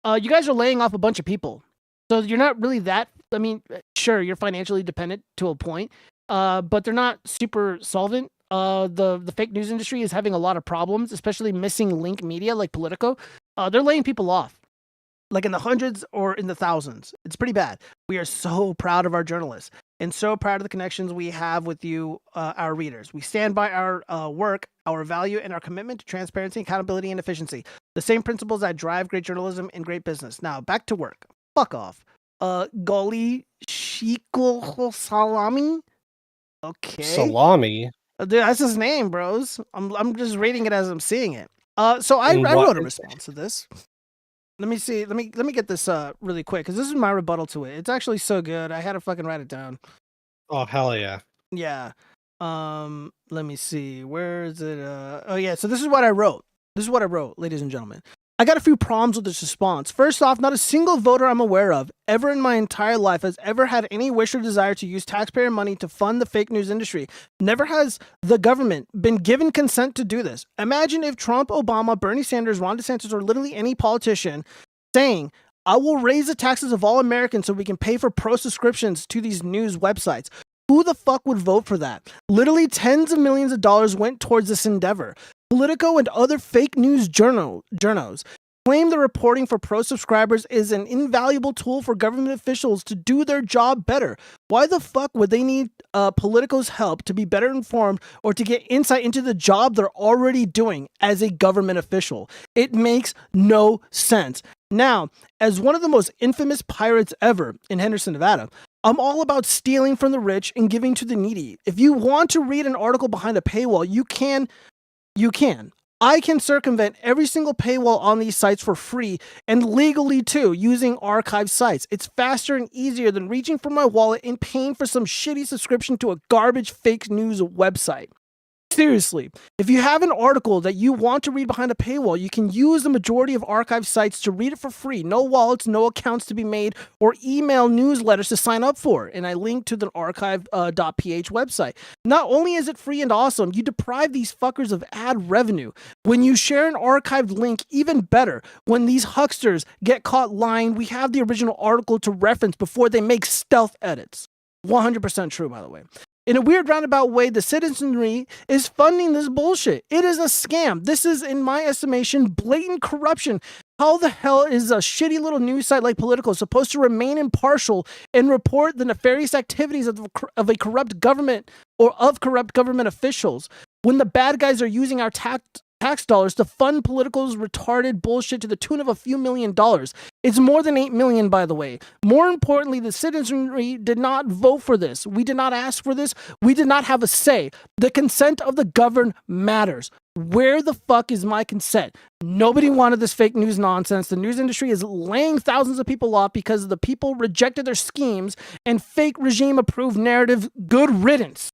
you guys are laying off a bunch of people. So you're not really that, I mean, sure, you're financially dependent to a point, but they're not super solvent. The fake news industry is having a lot of problems, especially missing link media like Politico. They're laying people off, like in the hundreds or in the thousands. It's pretty bad. We are so proud of our journalists and so proud of the connections we have with you, our readers. We stand by our work, our value, and our commitment to transparency, accountability, and efficiency. The same principles that drive great journalism and great business. Now, back to work. Fuck off. Goli Shiko Salami? Okay. Salami? Dude, that's his name, bros. I'm just reading it as I'm seeing it. So I wrote a response to this. Let me see. Let me get this really quick, because this is my rebuttal to it. It's actually so good. I had to fucking write it down. Oh, hell yeah. Yeah. Let me see. Where is it? Oh yeah. So this is what I wrote. Ladies and gentlemen. I got a few problems with this response. First off, not a single voter I'm aware of ever in my entire life has ever had any wish or desire to use taxpayer money to fund the fake news industry. Never has the government been given consent to do this. Imagine if Trump, Obama, Bernie Sanders, Ron DeSantis, or literally any politician saying, I will raise the taxes of all Americans so we can pay for pro subscriptions to these news websites. Who the fuck would vote for that? Literally tens of millions of dollars went towards this endeavor. Politico and other fake news journos claim the reporting for pro subscribers is an invaluable tool for government officials to do their job better. Why the fuck would they need Politico's help to be better informed or to get insight into the job they're already doing as a government official? It makes no sense. Now, as one of the most infamous pirates ever in Henderson, Nevada, I'm all about stealing from the rich and giving to the needy. If you want to read an article behind a paywall, you can. I can circumvent every single paywall on these sites for free and legally too, using archive sites. It's faster and easier than reaching for my wallet and paying for some shitty subscription to a garbage fake news website. Seriously, if you have an article that you want to read behind a paywall, you can use the majority of archive sites to read it for free. No wallets, no accounts to be made, or email newsletters to sign up for. And I link to the archive.ph website. Not only is it free and awesome, you deprive these fuckers of ad revenue. When you share an archived link, even better. When these hucksters get caught lying, we have the original article to reference before they make stealth edits. 100% true, by the way. In a weird roundabout way, the citizenry is funding this bullshit. It is a scam. This is, in my estimation, blatant corruption. How the hell is a shitty little news site like Politico supposed to remain impartial and report the nefarious activities of a corrupt government or of corrupt government officials when the bad guys are using our tax dollars to fund politicals' retarded bullshit to the tune of a few $1,000,000. It's more than 8 million, by the way. More importantly, the citizenry did not vote for this. We did not ask for this. We did not have a say. The consent of the governed matters. Where the fuck is my consent? Nobody wanted this fake news nonsense. The news industry is laying thousands of people off because the people rejected their schemes and fake regime approved narrative. Good riddance.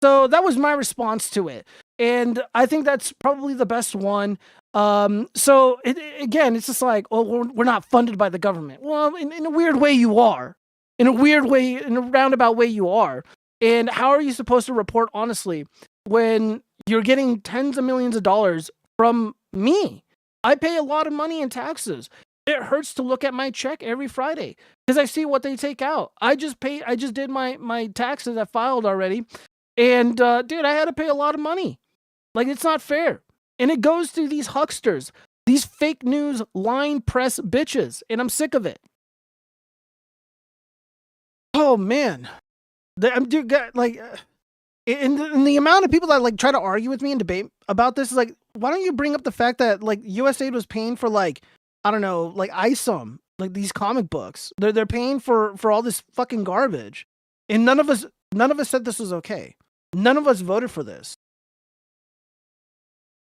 So that was my response to it. And I think that's probably the best one. So again, it's just like, oh, we're not funded by the government. Well, in a weird way you are. In a weird way, in a roundabout way you are. And how are you supposed to report honestly when you're getting tens of millions of dollars from me? I pay a lot of money in taxes. It hurts to look at my check every Friday because I see what they take out. I just did my taxes. I filed already. And dude, I had to pay a lot of money. Like, it's not fair. And it goes to these hucksters, these fake news line press bitches. And I'm sick of it. Oh, man. Dude, like, and the amount of people that, like, try to argue with me and debate about this is like, why don't you bring up the fact that, like, USAID was paying for, like, I don't know, like, ISOM, like, these comic books. They're paying for all this fucking garbage. And none of us said this was okay. None of us voted for this.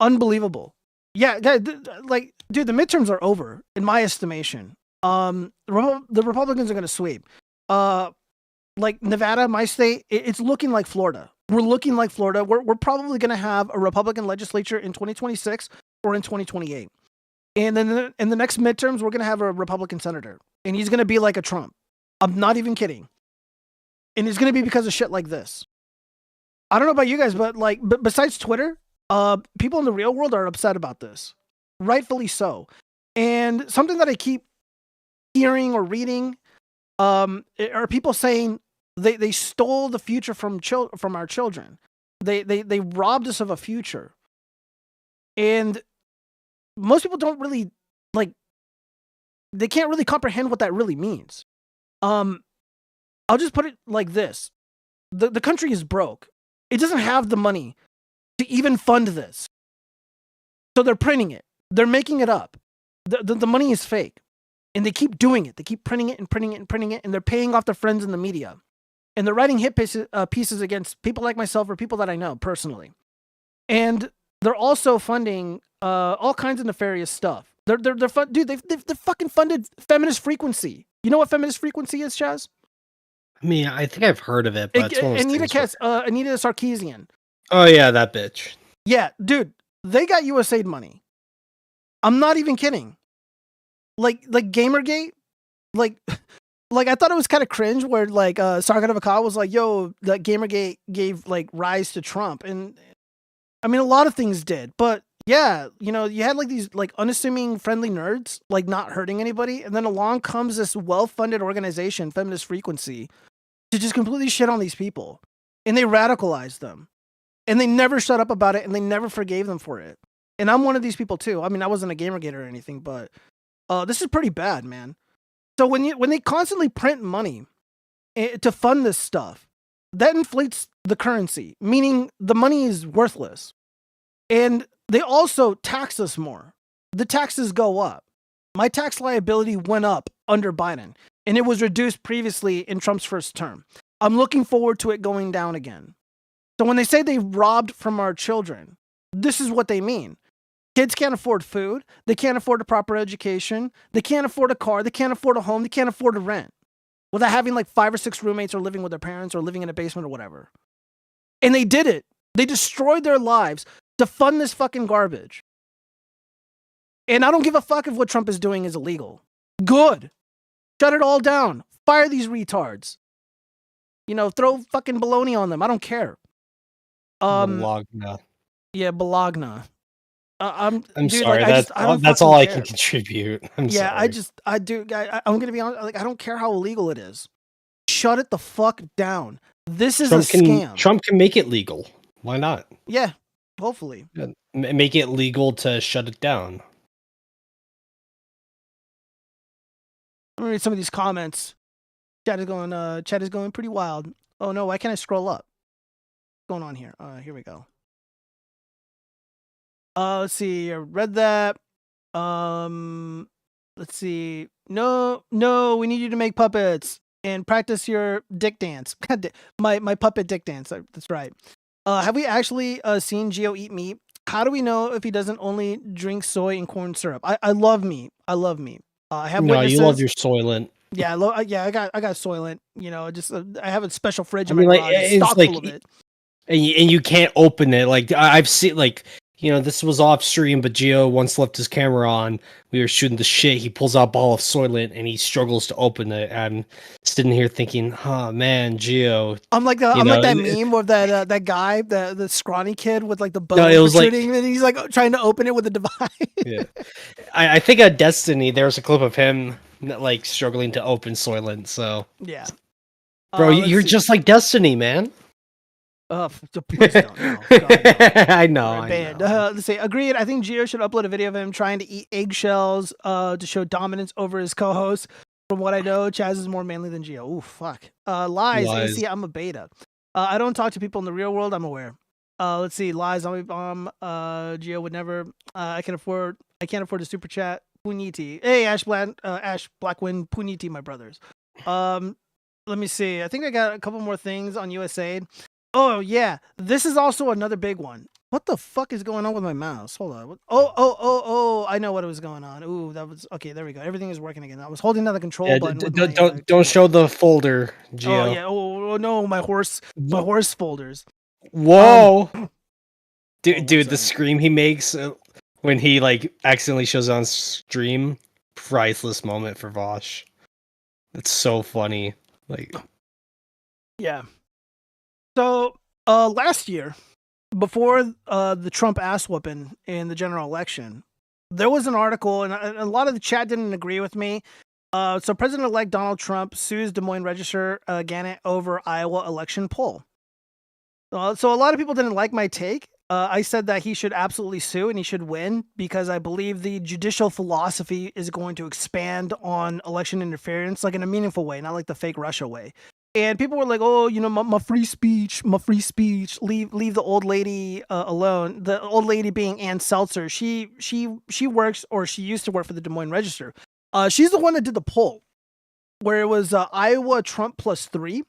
Unbelievable. Yeah, like, dude, the midterms are over, in my estimation. The Republicans are going to sweep. Like, Nevada, my state, it's looking like Florida. We're looking like Florida. We're probably going to have a Republican legislature in 2026 or in 2028. And then in the next midterms, we're going to have a Republican senator. And he's going to be like a Trump. I'm not even kidding. And it's going to be because of shit like this. I don't know about you guys, but like, besides Twitter, people in the real world are upset about this. Rightfully so. And something that I keep hearing or reading are people saying they stole the future from our children. They robbed us of a future. And most people don't really, like, they can't really comprehend what that really means. I'll just put it like this. The country is broke. It doesn't have the money to even fund this. So they're printing it. They're making it up. The money is fake. And they keep doing it. They keep printing it and printing it and printing it. And they're paying off their friends in the media. And they're writing hit pieces against people like myself or people that I know personally. And they're also funding all kinds of nefarious stuff. They're fucking funded feminist frequency. You know what feminist frequency is, Chaz? I mean, I think I've heard of it, but it's one of those things Anita Sarkeesian. Oh yeah, that bitch. Yeah, dude, they got USAID money. I'm not even kidding. Like Gamergate, like I thought it was kind of cringe where like Sargon of Akkad was like, yo, that Gamergate gave like rise to Trump, and I mean a lot of things did, but yeah, you know, you had like these like unassuming friendly nerds like not hurting anybody, and then along comes this well-funded organization, Feminist Frequency, to just completely shit on these people, and they radicalized them, and they never shut up about it, and they never forgave them for it. And I'm one of these people too. I mean, I wasn't a Gamergate or anything, but this is pretty bad, man. So when they constantly print money to fund this stuff, that inflates the currency, meaning the money is worthless. And they also tax us more. The taxes go up. My tax liability went up under Biden, and it was reduced previously in Trump's first term. I'm looking forward to it going down again. So when they say they robbed from our children, this is what they mean. Kids can't afford food. They can't afford a proper education. They can't afford a car. They can't afford a home. They can't afford a rent without having like 5 or 6 roommates or living with their parents or living in a basement or whatever. And they did it. They destroyed their lives to fund this fucking garbage. And I don't give a fuck if what Trump is doing is illegal. Good. Shut it all down. Fire these retards. You know, throw fucking baloney on them. I don't care. Bologna. Yeah, Bologna. I'm dude, sorry. Like, that's all I can contribute. I'm sorry. I'm gonna be honest. Like, I don't care how illegal it is. Shut it the fuck down. This is Trump a scam. Trump can make it legal. Why not? Yeah, hopefully. Yeah, make it legal to shut it down. Let me read some of these comments. Chat is going pretty wild. Oh no, why can't I scroll up? What's going on here? Here we go. Let's see. I read that. Let's see. No, we need you to make puppets and practice your dick dance. my puppet dick dance. That's right. Have we actually seen Geo eat meat? How do we know if he doesn't only drink soy and corn syrup? I love meat. I love meat. I have No, witnesses. you love your Soylent. Yeah, I got Soylent. You know, just I have a special fridge I in mean, my like, garage, it's stock like, full of it. and you can't open it. Like I've seen, like, you know, this was off stream, but Geo once left his camera on. We were shooting the shit. He pulls out a ball of Soylent and he struggles to open it. I'm sitting here thinking, oh man, Geo. I'm like that meme of that guy, the scrawny kid with like the bone protruding, and he's like trying to open it with a device. Yeah, I think at Destiny there's a clip of him like struggling to open Soylent. So yeah, bro, you're just like Destiny, man. Please don't. No. God, no. I know. Let's see. Agreed. I think Gio should upload a video of him trying to eat eggshells to show dominance over his co-host. From what I know, Chaz is more manly than Gio. Ooh, fuck. Lies. AC, I'm a beta. I don't talk to people in the real world. I'm aware. Let's see. Lies. Zombie bomb. Gio would never. I can't afford a super chat. Puniti. Hey, Ash Blackwind. Puniti, my brothers. Let me see. I think I got a couple more things on USAID. Oh, yeah. This is also another big one. What the fuck is going on with my mouse? Hold on. Oh. I know what was going on. Ooh, that was... Okay, there we go. Everything is working again. I was holding down the control button. Don't show the folder, Gio. Oh, yeah. Oh, no. My horse folders. Whoa. Dude, the scream he makes when he, like, accidentally shows on stream. Priceless moment for Vosh. It's so funny. Like... Yeah. So, last year, before the Trump ass whooping in the general election, there was an article, and a lot of the chat didn't agree with me. So, President-elect Donald Trump sues Des Moines Register Gannett over Iowa election poll. So, a lot of people didn't like my take. I said that he should absolutely sue and he should win because I believe the judicial philosophy is going to expand on election interference, like in a meaningful way, not like the fake Russia way. And people were like, "Oh, you know, my free speech, leave the old lady alone." The old lady being Ann Seltzer. She works, or she used to work for the Des Moines Register. She's the one that did the poll, where it was Iowa Trump +3.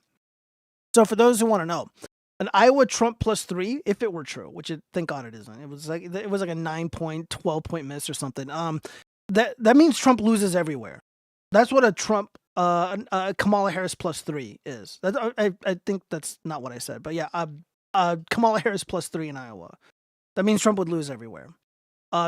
So for those who want to know, an Iowa Trump +3, if it were true, which thank God it isn't. It was like a 9-point, 12-point miss or something. That means Trump loses everywhere. That's what a Trump. Kamala Harris +3 is. I think that's not what I said, but yeah, Kamala Harris +3 in Iowa. That means Trump would lose everywhere.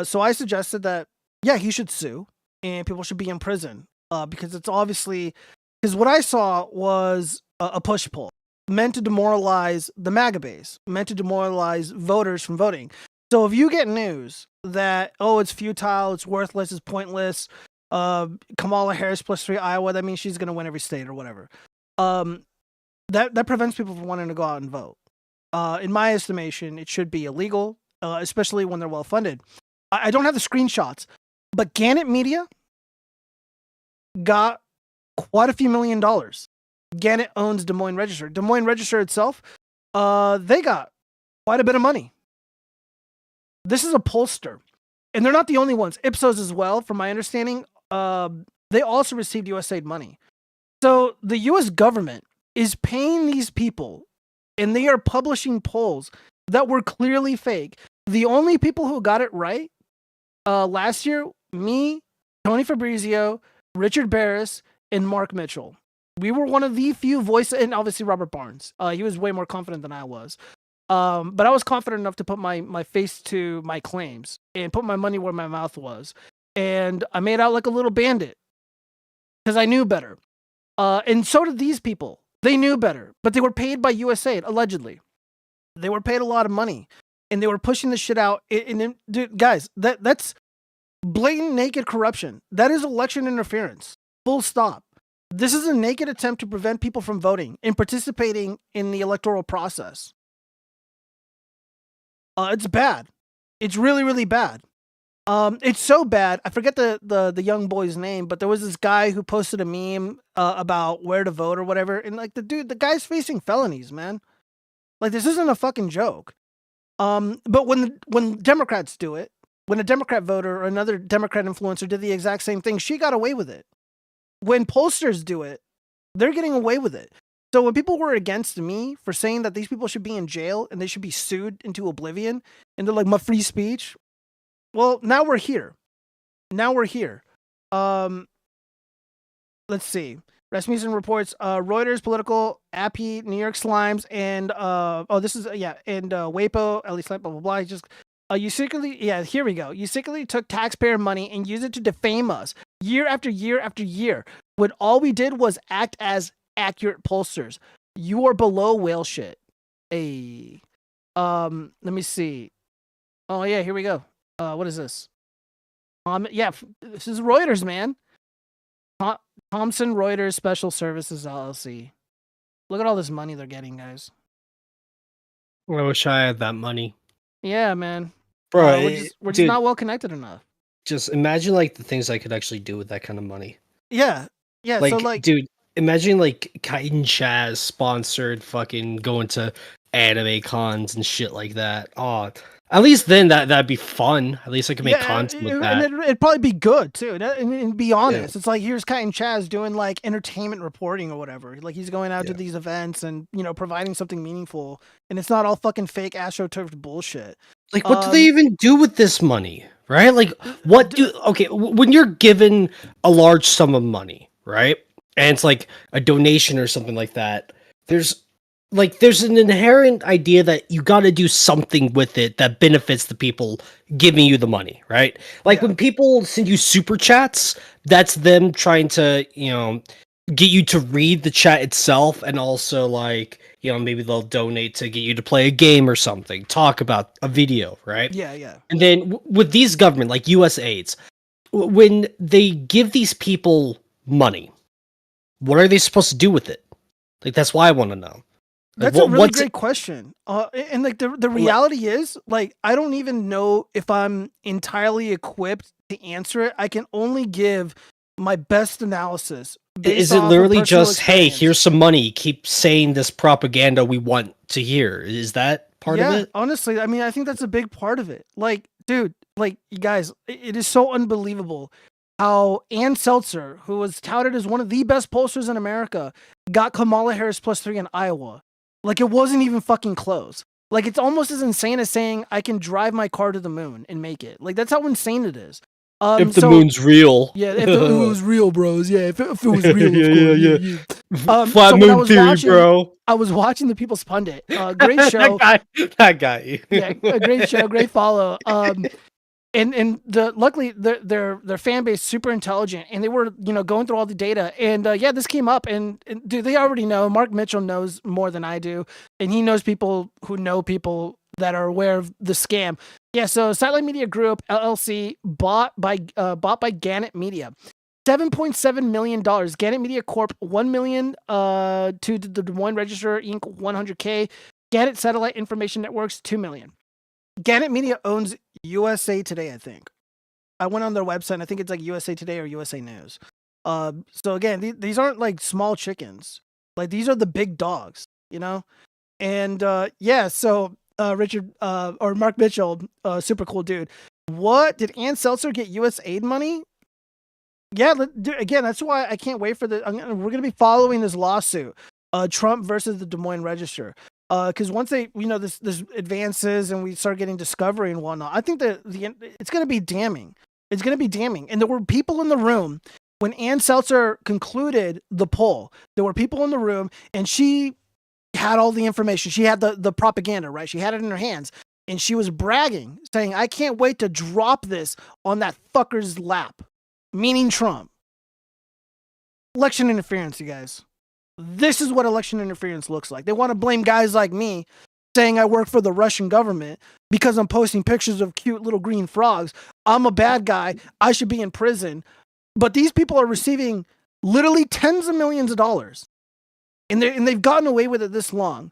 So I suggested that, yeah, he should sue and people should be in prison because it's obviously, because what I saw was a push pull meant to demoralize the MAGA base, meant to demoralize voters from voting. So if you get news that, oh, it's futile, it's worthless, it's pointless, Kamala Harris +3 Iowa, that means she's going to win every state or whatever. That prevents people from wanting to go out and vote. In my estimation, it should be illegal, especially when they're well funded. I don't have the screenshots, but Gannett Media got quite a few $1 million. Gannett owns Des Moines Register. Des Moines Register itself, they got quite a bit of money. This is a pollster. And they're not the only ones. Ipsos as well, from my understanding. They also received USAID money. So the US government is paying these people and they are publishing polls that were clearly fake. The only people who got it right last year, me, Tony Fabrizio, Richard Barris, and Mark Mitchell. We were one of the few voices, and obviously Robert Barnes. He was way more confident than I was. But I was confident enough to put my face to my claims and put my money where my mouth was. And I made out like a little bandit because I knew better. And so did these people. They knew better, but they were paid by USAID, allegedly. They were paid a lot of money and they were pushing this shit out. And dude, guys, that's blatant naked corruption. That is election interference. Full stop. This is a naked attempt to prevent people from voting and participating in the electoral process. It's bad. It's really, really bad. It's so bad. I forget the young boy's name, but there was this guy who posted a meme about where to vote or whatever. And like the guy's facing felonies, man. Like this isn't a fucking joke. But when Democrats do it, when a Democrat voter or another Democrat influencer did the exact same thing, she got away with it. When pollsters do it, they're getting away with it. So when people were against me for saying that these people should be in jail and they should be sued into oblivion, and they're like, my free speech. Well, now we're here. Let's see. Rasmussen reports Reuters, Political, Appy, New York Slimes, and WAPO, at least blah blah blah. You secretly, here we go. You secretly took taxpayer money and used it to defame us year after year after year, when all we did was act as accurate pollsters. You are below whale shit. Hey, let me see. Oh yeah, here we go. What is this? This is Reuters, man. Thomson Reuters Special Services LLC. Look at all this money they're getting, guys. I wish I had that money. Yeah, man. Bro, we're just not well connected enough. Just imagine like the things I could actually do with that kind of money. Yeah. Like, so like, dude, imagine like Kite and Chaz sponsored fucking going to anime cons and shit like that. Oh, at least then that'd be fun. At least I could make content with that. And it'd probably be good too. And be honest, it's like here's Kite and Chaz doing like entertainment reporting or whatever. Like he's going out to these events and providing something meaningful, and it's not all fucking fake astroturfed bullshit. Like, what do they even do with this money, right? Like, when you're given a large sum of money, right, and it's like a donation or something like that, there's an inherent idea that you got to do something with it that benefits the people giving you the money, right? Like when people send you super chats, that's them trying to, get you to read the chat itself, and also like, maybe they'll donate to get you to play a game or something, talk about a video, right? Yeah. And then with these government, like USAIDs, when they give these people money, what are they supposed to do with it? Like, that's why I want to know. That's a really great question. And like the reality is, like, I don't even know if I'm entirely equipped to answer it. I can only give my best analysis. Is it literally just, hey, here's some money, keep saying this propaganda we want to hear? Is that part of it? Honestly, I mean, I think that's a big part of it. Like, dude, like, you guys, it is so unbelievable how Ann Seltzer, who was touted as one of the best pollsters in America, got Kamala Harris +3 in Iowa. Like, it wasn't even fucking close. Like, it's almost as insane as saying I can drive my car to the moon and make it. Like, that's how insane it is. If the moon's real. Yeah, if it was real, bros. Yeah, if it was real. Yeah. Flat moon theory, bro. I was watching the People's Pundit. Great show. that guy. Yeah, a great show, great follow. And luckily their fan base super intelligent, and they were going through all the data, and this came up, and dude, they already know. Mark Mitchell knows more than I do, and he knows people who know people that are aware of the scam. Yeah, so Satellite Media Group LLC bought by Gannett Media, $7.7 million. Gannett Media Corp $1 million to the Des Moines Register Inc. $100K. Gannett Satellite Information Networks $2 million. Gannett Media owns USA Today, I think. I went on their website, and I think it's like USA Today or USA News. So again, these aren't like small chickens. Like, these are the big dogs, And so Richard or Mark Mitchell, super cool dude. What did Ann Seltzer get USAID money? Yeah, again, that's why I can't wait for we're gonna be following this lawsuit, Trump versus the Des Moines Register. Because once they, this advances and we start getting discovery and whatnot, I think that it's going to be damning. It's going to be damning. And there were people in the room when Ann Seltzer concluded the poll. There were people in the room, and she had all the information. She had the propaganda, right? She had it in her hands, and she was bragging, saying, "I can't wait to drop this on that fucker's lap," meaning Trump. Election interference, you guys. This is what election interference looks like. They want to blame guys like me saying I work for the Russian government because I'm posting pictures of cute little green frogs. I'm a bad guy. I should be in prison. But these people are receiving literally tens of millions of dollars. And they've gotten away with it this long.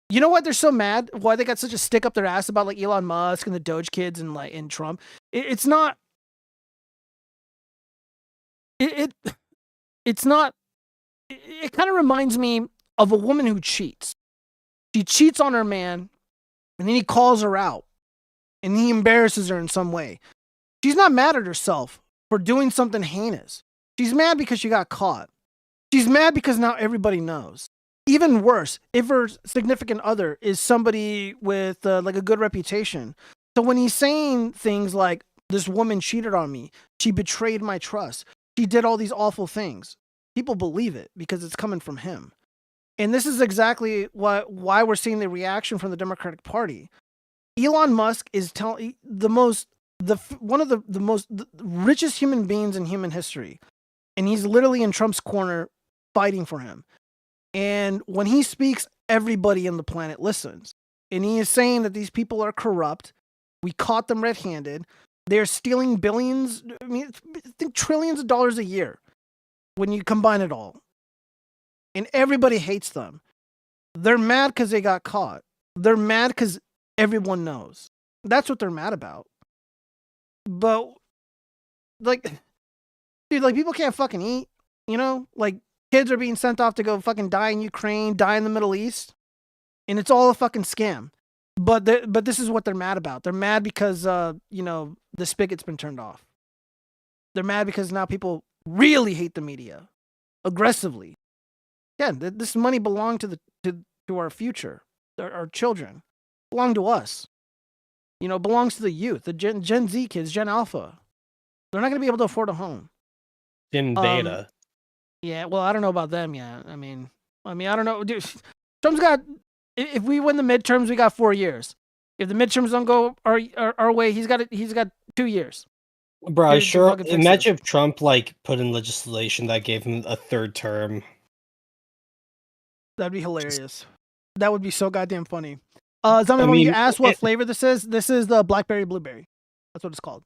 You know what? They're so mad. Why they got such a stick up their ass about like Elon Musk and the Doge kids and Trump. It's not. It's not. It kind of reminds me of a woman who cheats. She cheats on her man, And then he calls her out. And he embarrasses her in some way. She's not mad at herself for doing something heinous. She's mad because she got caught. She's mad because now everybody knows. Even worse, if her significant other is somebody with like a good reputation. So when he's saying things like, this woman cheated on me, she betrayed my trust, she did all these awful things, people believe it because it's coming from him. And this is exactly why we're seeing the reaction from the Democratic Party. Elon Musk is telling one of the most richest human beings in human history. And he's literally in Trump's corner fighting for him. And when he speaks, everybody on the planet listens. And he is saying that these people are corrupt. We caught them red-handed. They're stealing billions, I think trillions of dollars a year when you combine it all. And everybody hates them. They're mad because they got caught. They're mad because everyone knows. That's what they're mad about. But, like, dude, like, people can't fucking eat, you know? Like, kids are being sent off to go fucking die in Ukraine, die in the Middle East. And it's all a fucking scam. But this is what they're mad about. They're mad because, you know, the spigot's been turned off. They're mad because now people really hate the media. Aggressively. Again, this money belonged to our future. Our children. Belong to us. You know, belongs to the youth. The Gen Z kids, Gen Alpha. They're not going to be able to afford a home. Gen Beta. Yeah, well, I don't know about them yet. I mean, I don't know. Dude, Trump's got... If we win the midterms, we got 4 years. If the midterms don't go our way, he's got 2 years. Bro, I sure imagine if Trump like put in legislation that gave him a third term. That'd be hilarious. That would be so goddamn funny. When you asked what flavor this is the blackberry blueberry. That's what it's called.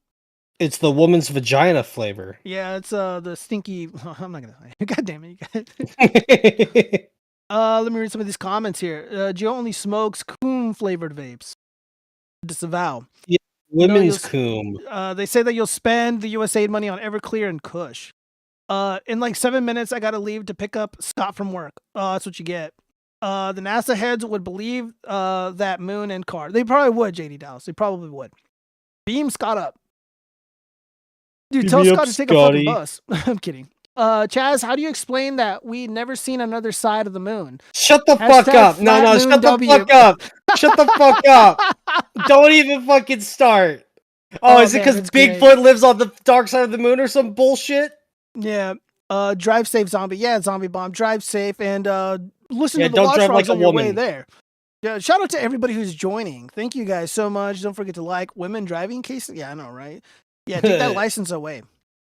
It's the woman's vagina flavor. Yeah, it's the stinky. I'm not gonna. God damn it! Let me read some of these comments here. Joe only smokes coon flavored vapes. Disavow. Yeah, women's coon. They say that you'll spend the USAID money on Everclear and Kush. In like 7 minutes, I gotta leave to pick up Scott from work. That's what you get. The NASA heads would believe that moon and car. They probably would, JD Dallas. They probably would. Beam Scott up. Dude, tell Scott to take a fucking bus. I'm kidding. Chaz, how do you explain that we never seen another side of the moon? Shut the fuck up. No, shut the fuck up. Shut the fuck up. Don't even fucking start. Oh, is it because Bigfoot lives on the dark side of the moon or some bullshit? Yeah. Drive safe, zombie. Yeah, zombie bomb. Drive safe and listen to the don't watch drive frogs like on your way there. Yeah, shout out to everybody who's joining. Thank you guys so much. Don't forget to like women driving cases. Yeah, I know, right? Yeah, take that license away.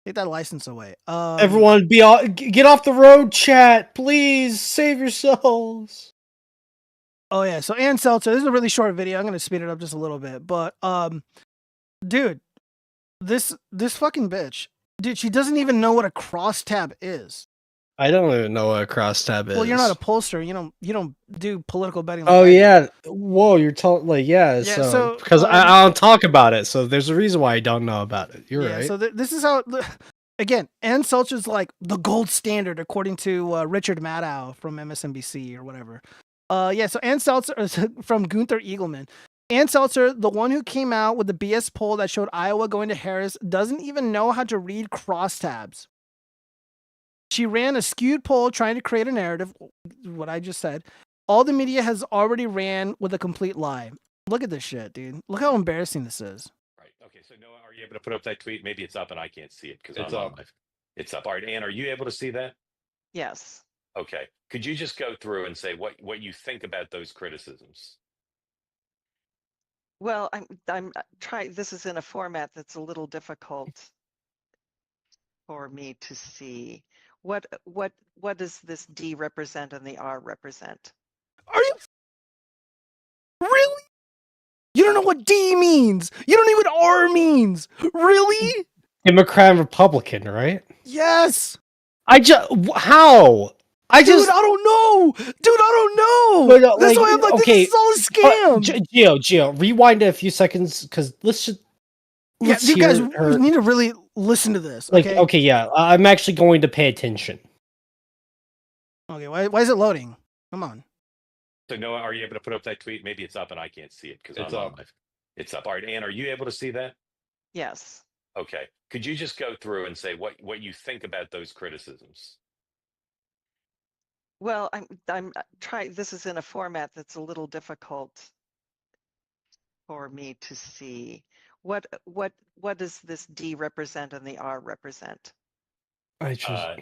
Take that license away. Everyone, get off the road, chat, please. Save yourselves. Oh yeah, so Ann Seltzer. This is a really short video. I'm gonna speed it up just a little bit, but dude, this fucking bitch, dude, she doesn't even know what a crosstab is. I don't even know what a crosstab is. Well, you're not a pollster. You don't do political betting. Like oh yeah. Whoa, you're so because I don't talk about it. So there's a reason why I don't know about it. You're right. So this is how. Again, Ann Seltzer's like the gold standard according to Richard Maddow from MSNBC or whatever. So Ann Seltzer from Gunther Eagleman. Ann Seltzer, the one who came out with the BS poll that showed Iowa going to Harris, doesn't even know how to read crosstabs. She ran a skewed poll trying to create a narrative, what I just said. All the media has already ran with a complete lie. Look at this shit, dude. Look how embarrassing this is. Right. Okay, so Noah, are you able to put up that tweet? Maybe it's up and I can't see it because it's up. It's up. All right, Ann, are you able to see that? Yes. Okay. Could you just go through and say what you think about those criticisms? Well, I'm trying. This is in a format that's a little difficult for me to see. What does this D represent and the R represent? Are you really? You don't know what D means. You don't know what R means. Really? Democrat and Republican, right? Yes. How? Dude, I don't know. Dude, I don't know. But, that's why I'm like, okay, this is all a scam. Gio, rewind it a few seconds because let's you guys need to really listen to this. Okay. Okay, yeah, I'm actually going to pay attention. Okay, why is it loading? Come on. So Noah, are you able to put up that tweet? Maybe it's up and I can't see it because It's I'm on up. my. It's up. All right, Ann, are you able to see that? Yes. Okay. Could you just go through and say what you think about those criticisms? Well, I'm trying. This is in a format that's a little difficult for me to see. What does this D represent and the R represent? I just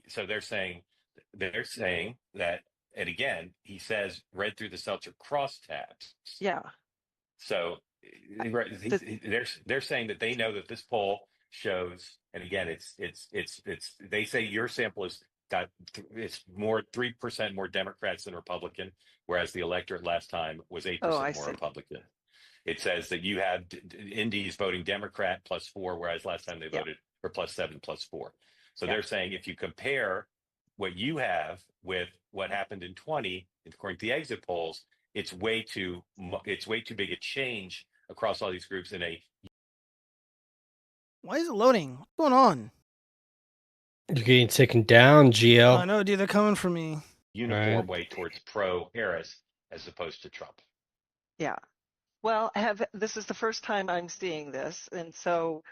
So they're saying that, and again, he says read through the Seltzer crosstabs. Yeah. So they're saying that they know that this poll shows, and again, it's they say your sample is got it's more 3% more Democrats than Republican, whereas the electorate last time was 8% Oh, I more see. Republican. It says that you have Indies voting Democrat +4, whereas last time they voted or +7 +4. So they're saying if you compare what you have with what happened in 20, according to the exit polls, it's way too big a change across all these groups in a. Why is it loading? What's going on? you're getting taken down, Geo. I know, dude. They're coming for me. Uniform way towards pro-Harris as opposed to Trump. Yeah. Well, this is the first time I'm seeing this, and so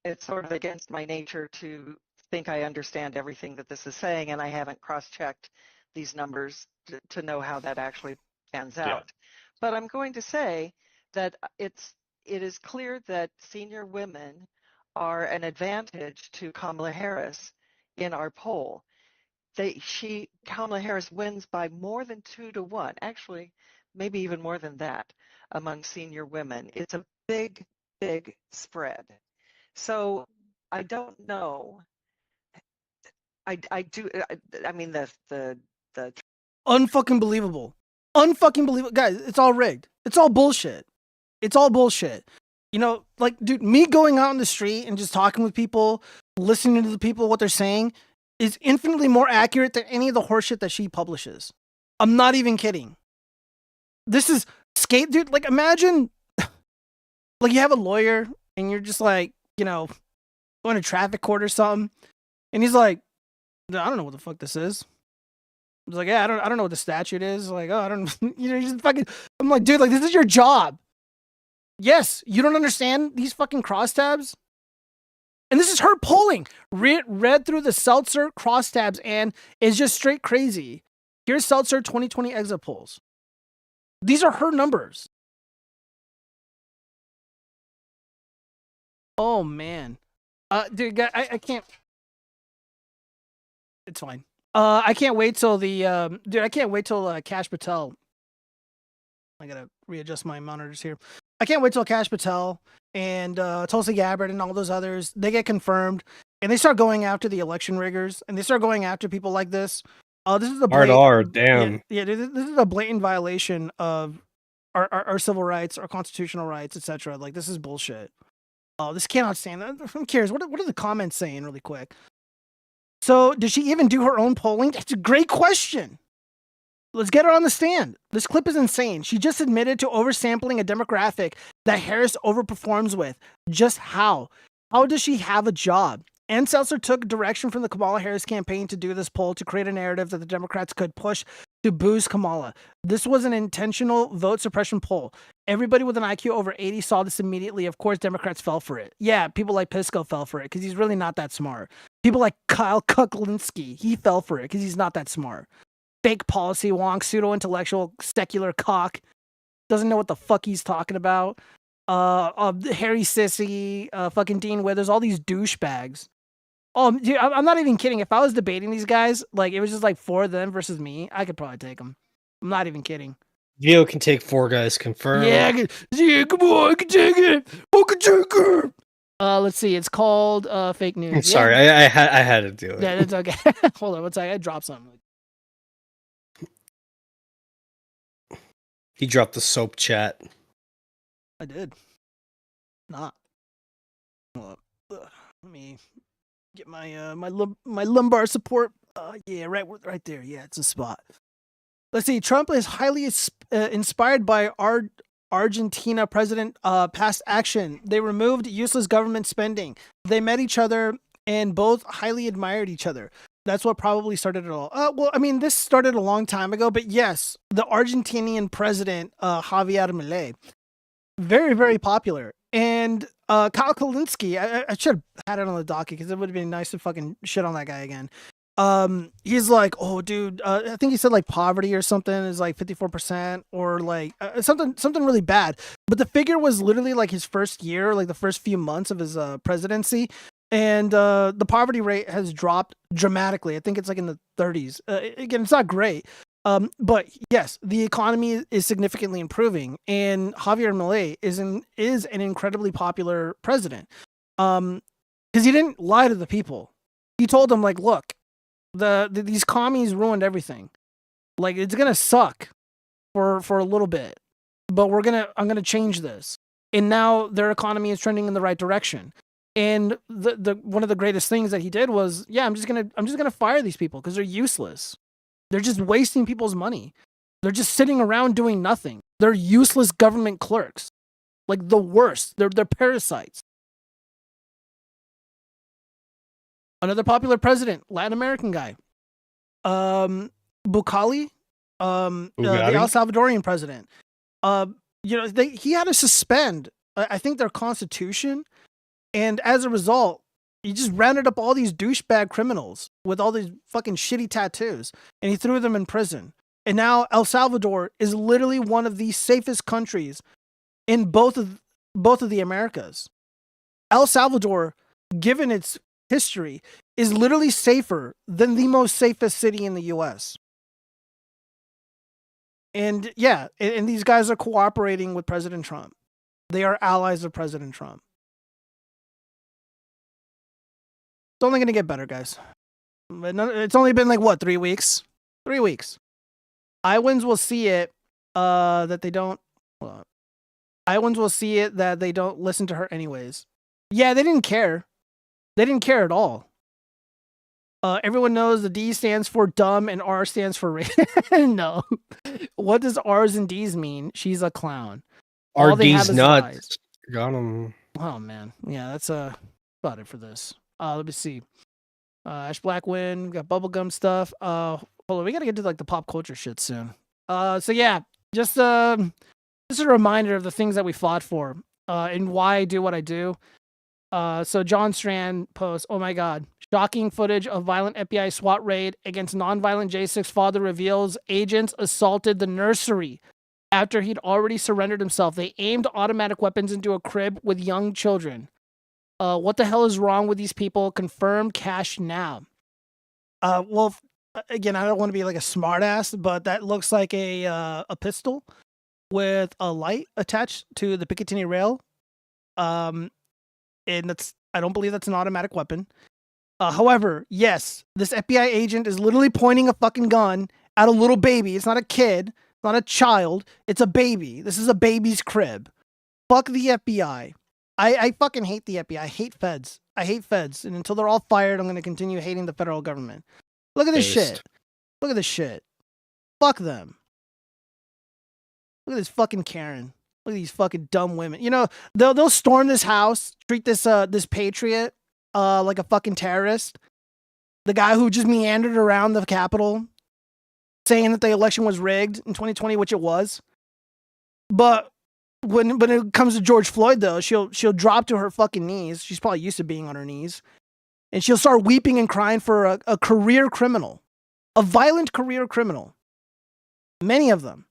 it's sort of against my nature to think I understand everything that this is saying, and I haven't cross-checked these numbers to know how that actually pans out. But I'm going to say that it is clear that senior women are an advantage to Kamala Harris in our poll. Kamala Harris wins by more than 2-1, actually, maybe even more than that among senior women. It's a big, big spread. So I don't know. I mean the Unfucking believable. Unfucking believable. Guys, it's all rigged. It's all bullshit. It's all bullshit. You know, like, dude, me going out in the street and just talking with people, listening to the people, what they're saying, is infinitely more accurate than any of the horseshit that she publishes. I'm not even kidding. This is dude. Like, imagine, like, you have a lawyer and you're just like, you know, going to traffic court or something, and he's like, I don't know what the fuck this is. I was like, yeah, I don't know what the statute is. Like, oh, I don't, you know, just fucking. I'm like, dude, like, this is your job. Yes, you don't understand these fucking crosstabs? And this is her polling. Read through the Seltzer crosstabs and is just straight crazy. Here's Seltzer 2020 exit polls. These are her numbers. Oh, man. Dude, I can't. It's fine. I can't wait till I can't wait till Kash Patel. I gotta readjust my monitors here. I can't wait till Kash Patel and Tulsi Gabbard and all those others, they get confirmed and they start going after the election riggers and they start going after people like this. This is a damn. Yeah, this is a blatant violation of our civil rights, our constitutional rights, etc. Like, this is bullshit. This cannot stand. Who cares? What are the comments saying really quick? So, did she even do her own polling? That's a great question. Let's get her on the stand. This clip is insane. She just admitted to oversampling a demographic that Harris overperforms with. Just how? How does she have a job? Ann Seltzer took direction from the Kamala Harris campaign to do this poll to create a narrative that the Democrats could push to boost Kamala. This was an intentional vote suppression poll. Everybody with an IQ over 80 saw this immediately. Of course, Democrats fell for it. Yeah, people like Pisco fell for it because he's really not that smart. People like Kyle Kuklinski, he fell for it because he's not that smart. Fake policy wonk, pseudo-intellectual, secular cock. Doesn't know what the fuck he's talking about. Harry Sissy, fucking Dean Withers, all these douchebags. Oh, dude, I'm not even kidding. If I was debating these guys, like, it was just like 4 of them versus me, I could probably take them. I'm not even kidding. Geo can take 4 guys, confirmed. Yeah, come on, I can take it. I can take it. Let's see. It's called fake news. I'm sorry, I had to do it. Yeah, it's okay. Hold on, one second. I dropped something. He dropped the soap chat. I did. Not. Hold up. Let me get my my lumbar support. Yeah, right there. Yeah, it's a spot. Let's see. Trump is highly inspired by Argentina president past action. They removed useless government spending. They met each other and both highly admired each other. That's what probably started it all. Well, I mean, this started a long time ago, but yes, the Argentinian president, Javier Milei, very, very popular. And Kyle Kalinske, I should have had it on the docket because it would have been nice to fucking shit on that guy again. He's like, oh, dude, I think he said like poverty or something is like 54% or like something really bad. But the figure was literally like his first year, like the first few months of his presidency. And the poverty rate has dropped dramatically. I think it's like in the 30s. Again, it's not great. But yes, the economy is significantly improving, and Javier Milei is an incredibly popular president. Because he didn't lie to the people. He told them like, look, these commies ruined everything. Like it's gonna suck for a little bit, but I'm gonna change this. And now their economy is trending in the right direction. And the one of the greatest things that he did was, yeah, I'm just gonna fire these people because they're useless. They're just wasting people's money. They're just sitting around doing nothing. They're useless government clerks, like the worst. They're parasites. Another popular president, Latin American guy, Bukele, the El Salvadorian president. He had to suspend, I think, their constitution. And as a result, he just rounded up all these douchebag criminals with all these fucking shitty tattoos, and he threw them in prison. And now El Salvador is literally one of the safest countries in both of the Americas. El Salvador, given its history, is literally safer than the most safest city in the U.S. And yeah, and these guys are cooperating with President Trump. They are allies of President Trump. It's only going to get better, guys. It's only been like, what, 3 weeks? 3 weeks. Iowans will see it that they don't... Hold on. Iowans will see it that they don't listen to her anyways. Yeah, they didn't care. They didn't care at all. Everyone knows the D stands for dumb and R stands for... No. What does R's and D's mean? She's a clown. RD's nuts. Got him. Oh, man. Yeah, that's about it for this. Let me see. Ash Blackwind, we got bubblegum stuff. Hold on, we gotta get to like the pop culture shit soon. So yeah, just a reminder of the things that we fought for, and why I do what I do. So John Strand posts, oh my god, shocking footage of violent FBI SWAT raid against nonviolent J6 father reveals agents assaulted the nursery after he'd already surrendered himself. They aimed automatic weapons into a crib with young children. What the hell is wrong with these people? Confirmed cash now. Well, again, I don't want to be like a smartass, but that looks like a pistol with a light attached to the Picatinny rail. And I don't believe that's an automatic weapon. However, yes, this FBI agent is literally pointing a fucking gun at a little baby. It's not a kid, it's not a child, it's a baby. This is a baby's crib. Fuck the FBI. I fucking hate the FBI. I hate feds. And until they're all fired, I'm going to continue hating the federal government. Look at this shit. Look at this shit. Fuck them. Look at this fucking Karen. Look at these fucking dumb women. You know, they'll storm this house, treat this patriot like a fucking terrorist. The guy who just meandered around the Capitol saying that the election was rigged in 2020, which it was. But when it comes to George Floyd, though, she'll drop to her fucking knees. She's probably used to being on her knees. And she'll start weeping and crying for a career criminal. A violent career criminal. Many of them.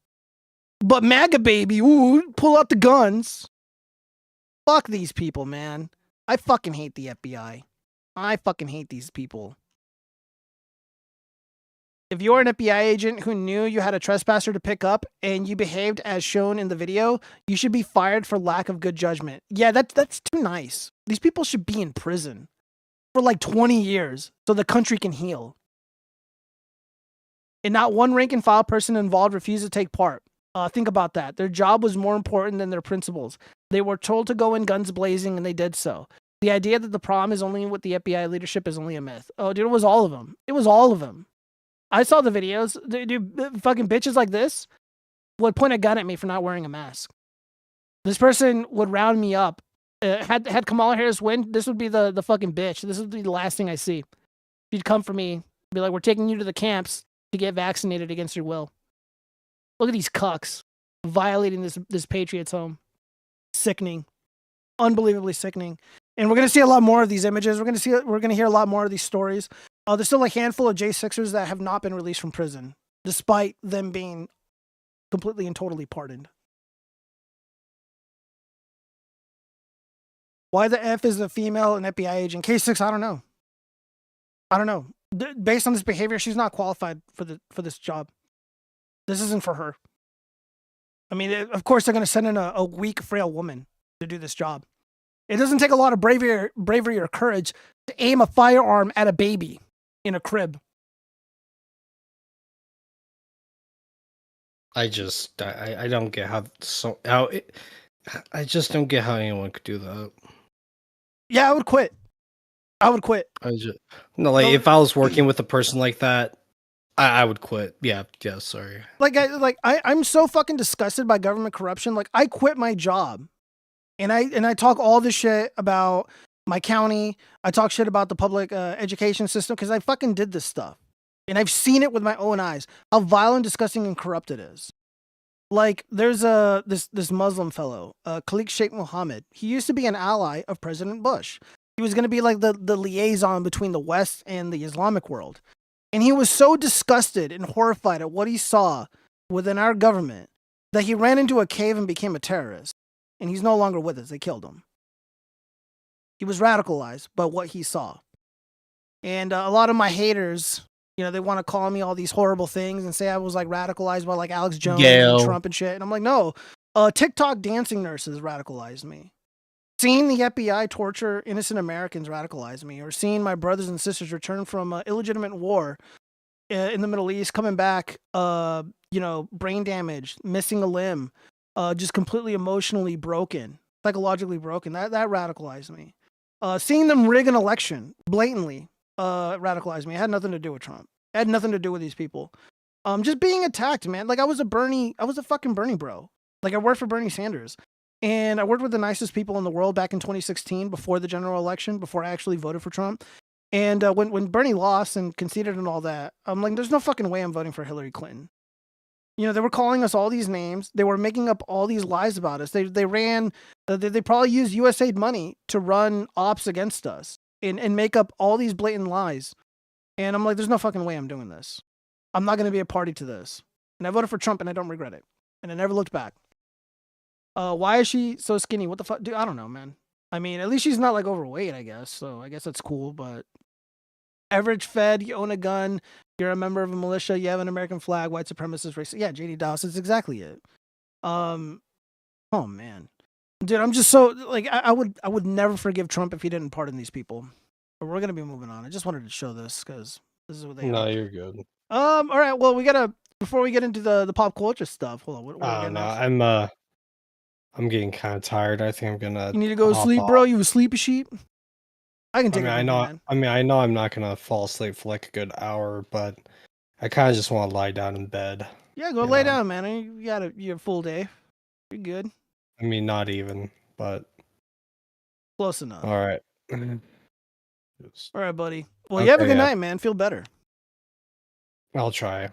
But MAGA baby, ooh, pull out the guns. Fuck these people, man. I fucking hate the FBI. I fucking hate these people. If you're an FBI agent who knew you had a trespasser to pick up and you behaved as shown in the video, you should be fired for lack of good judgment. Yeah, that's too nice. These people should be in prison for like 20 years so the country can heal. And not one rank and file person involved refused to take part. Think about that. Their job was more important than their principles. They were told to go in guns blazing and they did so. The idea that the problem is only with the FBI leadership is only a myth. Oh, dude, it was all of them. It was all of them. I saw the videos. Dude, fucking bitches like this would point a gun at me for not wearing a mask. This person would round me up. Had Kamala Harris win, this would be the fucking bitch. This would be the last thing I see. She'd come for me Be like, we're taking you to the camps to get vaccinated against your will. Look at these cucks violating this patriot's home. Sickening. Unbelievably sickening. And we're going to see a lot more of these images. We're going to hear a lot more of these stories. There's still a handful of J6ers that have not been released from prison, despite them being completely and totally pardoned. Why the F is a female an FBI agent? K6, I don't know. I don't know. Based on this behavior, she's not qualified for this job. This isn't for her. I mean, of course, they're going to send in a weak, frail woman to do this job. It doesn't take a lot of bravery or courage to aim a firearm at a baby in a crib. I don't get I just don't get how anyone could do that. Yeah, I would quit. If I was working with a person like that, I would quit. Yeah, sorry. I'm so fucking disgusted by government corruption. Like, I quit my job. And I talk all this shit about my county. I talk shit about the public education system because I fucking did this stuff. And I've seen it with my own eyes, how violent, disgusting, and corrupt it is. Like, there's this Muslim fellow, Khalik Sheikh Mohammed. He used to be an ally of President Bush. He was going to be like the liaison between the West and the Islamic world. And he was so disgusted and horrified at what he saw within our government that he ran into a cave and became a terrorist. And he's no longer with us. They killed him. He was radicalized by what he saw. And a lot of my haters, they want to call me all these horrible things and say I was like radicalized by like Alex Jones and Trump and shit. And I'm like, no, TikTok dancing nurses radicalized me. Seeing the FBI torture innocent Americans radicalized me. Or seeing my brothers and sisters return from illegitimate war in the Middle East, coming back, brain damaged, missing a limb. Just completely emotionally broken, psychologically broken. That radicalized me. Seeing them rig an election blatantly radicalized me. It had nothing to do with Trump. It had nothing to do with these people. Just being attacked, man. Like, I was a fucking Bernie bro. Like, I worked for Bernie Sanders. And I worked with the nicest people in the world back in 2016 before the general election, before I actually voted for Trump. And when Bernie lost and conceded and all that, I'm like, there's no fucking way I'm voting for Hillary Clinton. They were calling us all these names. They were making up all these lies about us. They probably used USAID money to run ops against us and make up all these blatant lies. And I'm like, there's no fucking way I'm doing this. I'm not going to be a party to this. And I voted for Trump and I don't regret it. And I never looked back. Why is she so skinny? What the fuck? Dude, I don't know, man. I mean, at least she's not like overweight, I guess. So I guess that's cool, but average Fed, you own a gun, you're a member of a militia, you have an American flag, white supremacist race. Yeah, JD Dawes, that's exactly it. Oh man. Dude, I'm just so like I would never forgive Trump if he didn't pardon these people. But we're gonna be moving on. I just wanted to show this because this is what they No, are. you're good. All right, well we gotta before we get into the pop culture stuff, hold on, what are we getting next? I'm getting kind of tired. I think I'm gonna. You need to go to sleep, bro. You a sleepy sheep? I can take it. I know I'm not gonna fall asleep for like a good hour, but I kind of just want to lie down in bed. Yeah, go lay down, man. You got your full day. You're good. I mean, not even, but close enough. All right. All right, buddy. Well, you have a good night, man. Feel better. I'll try.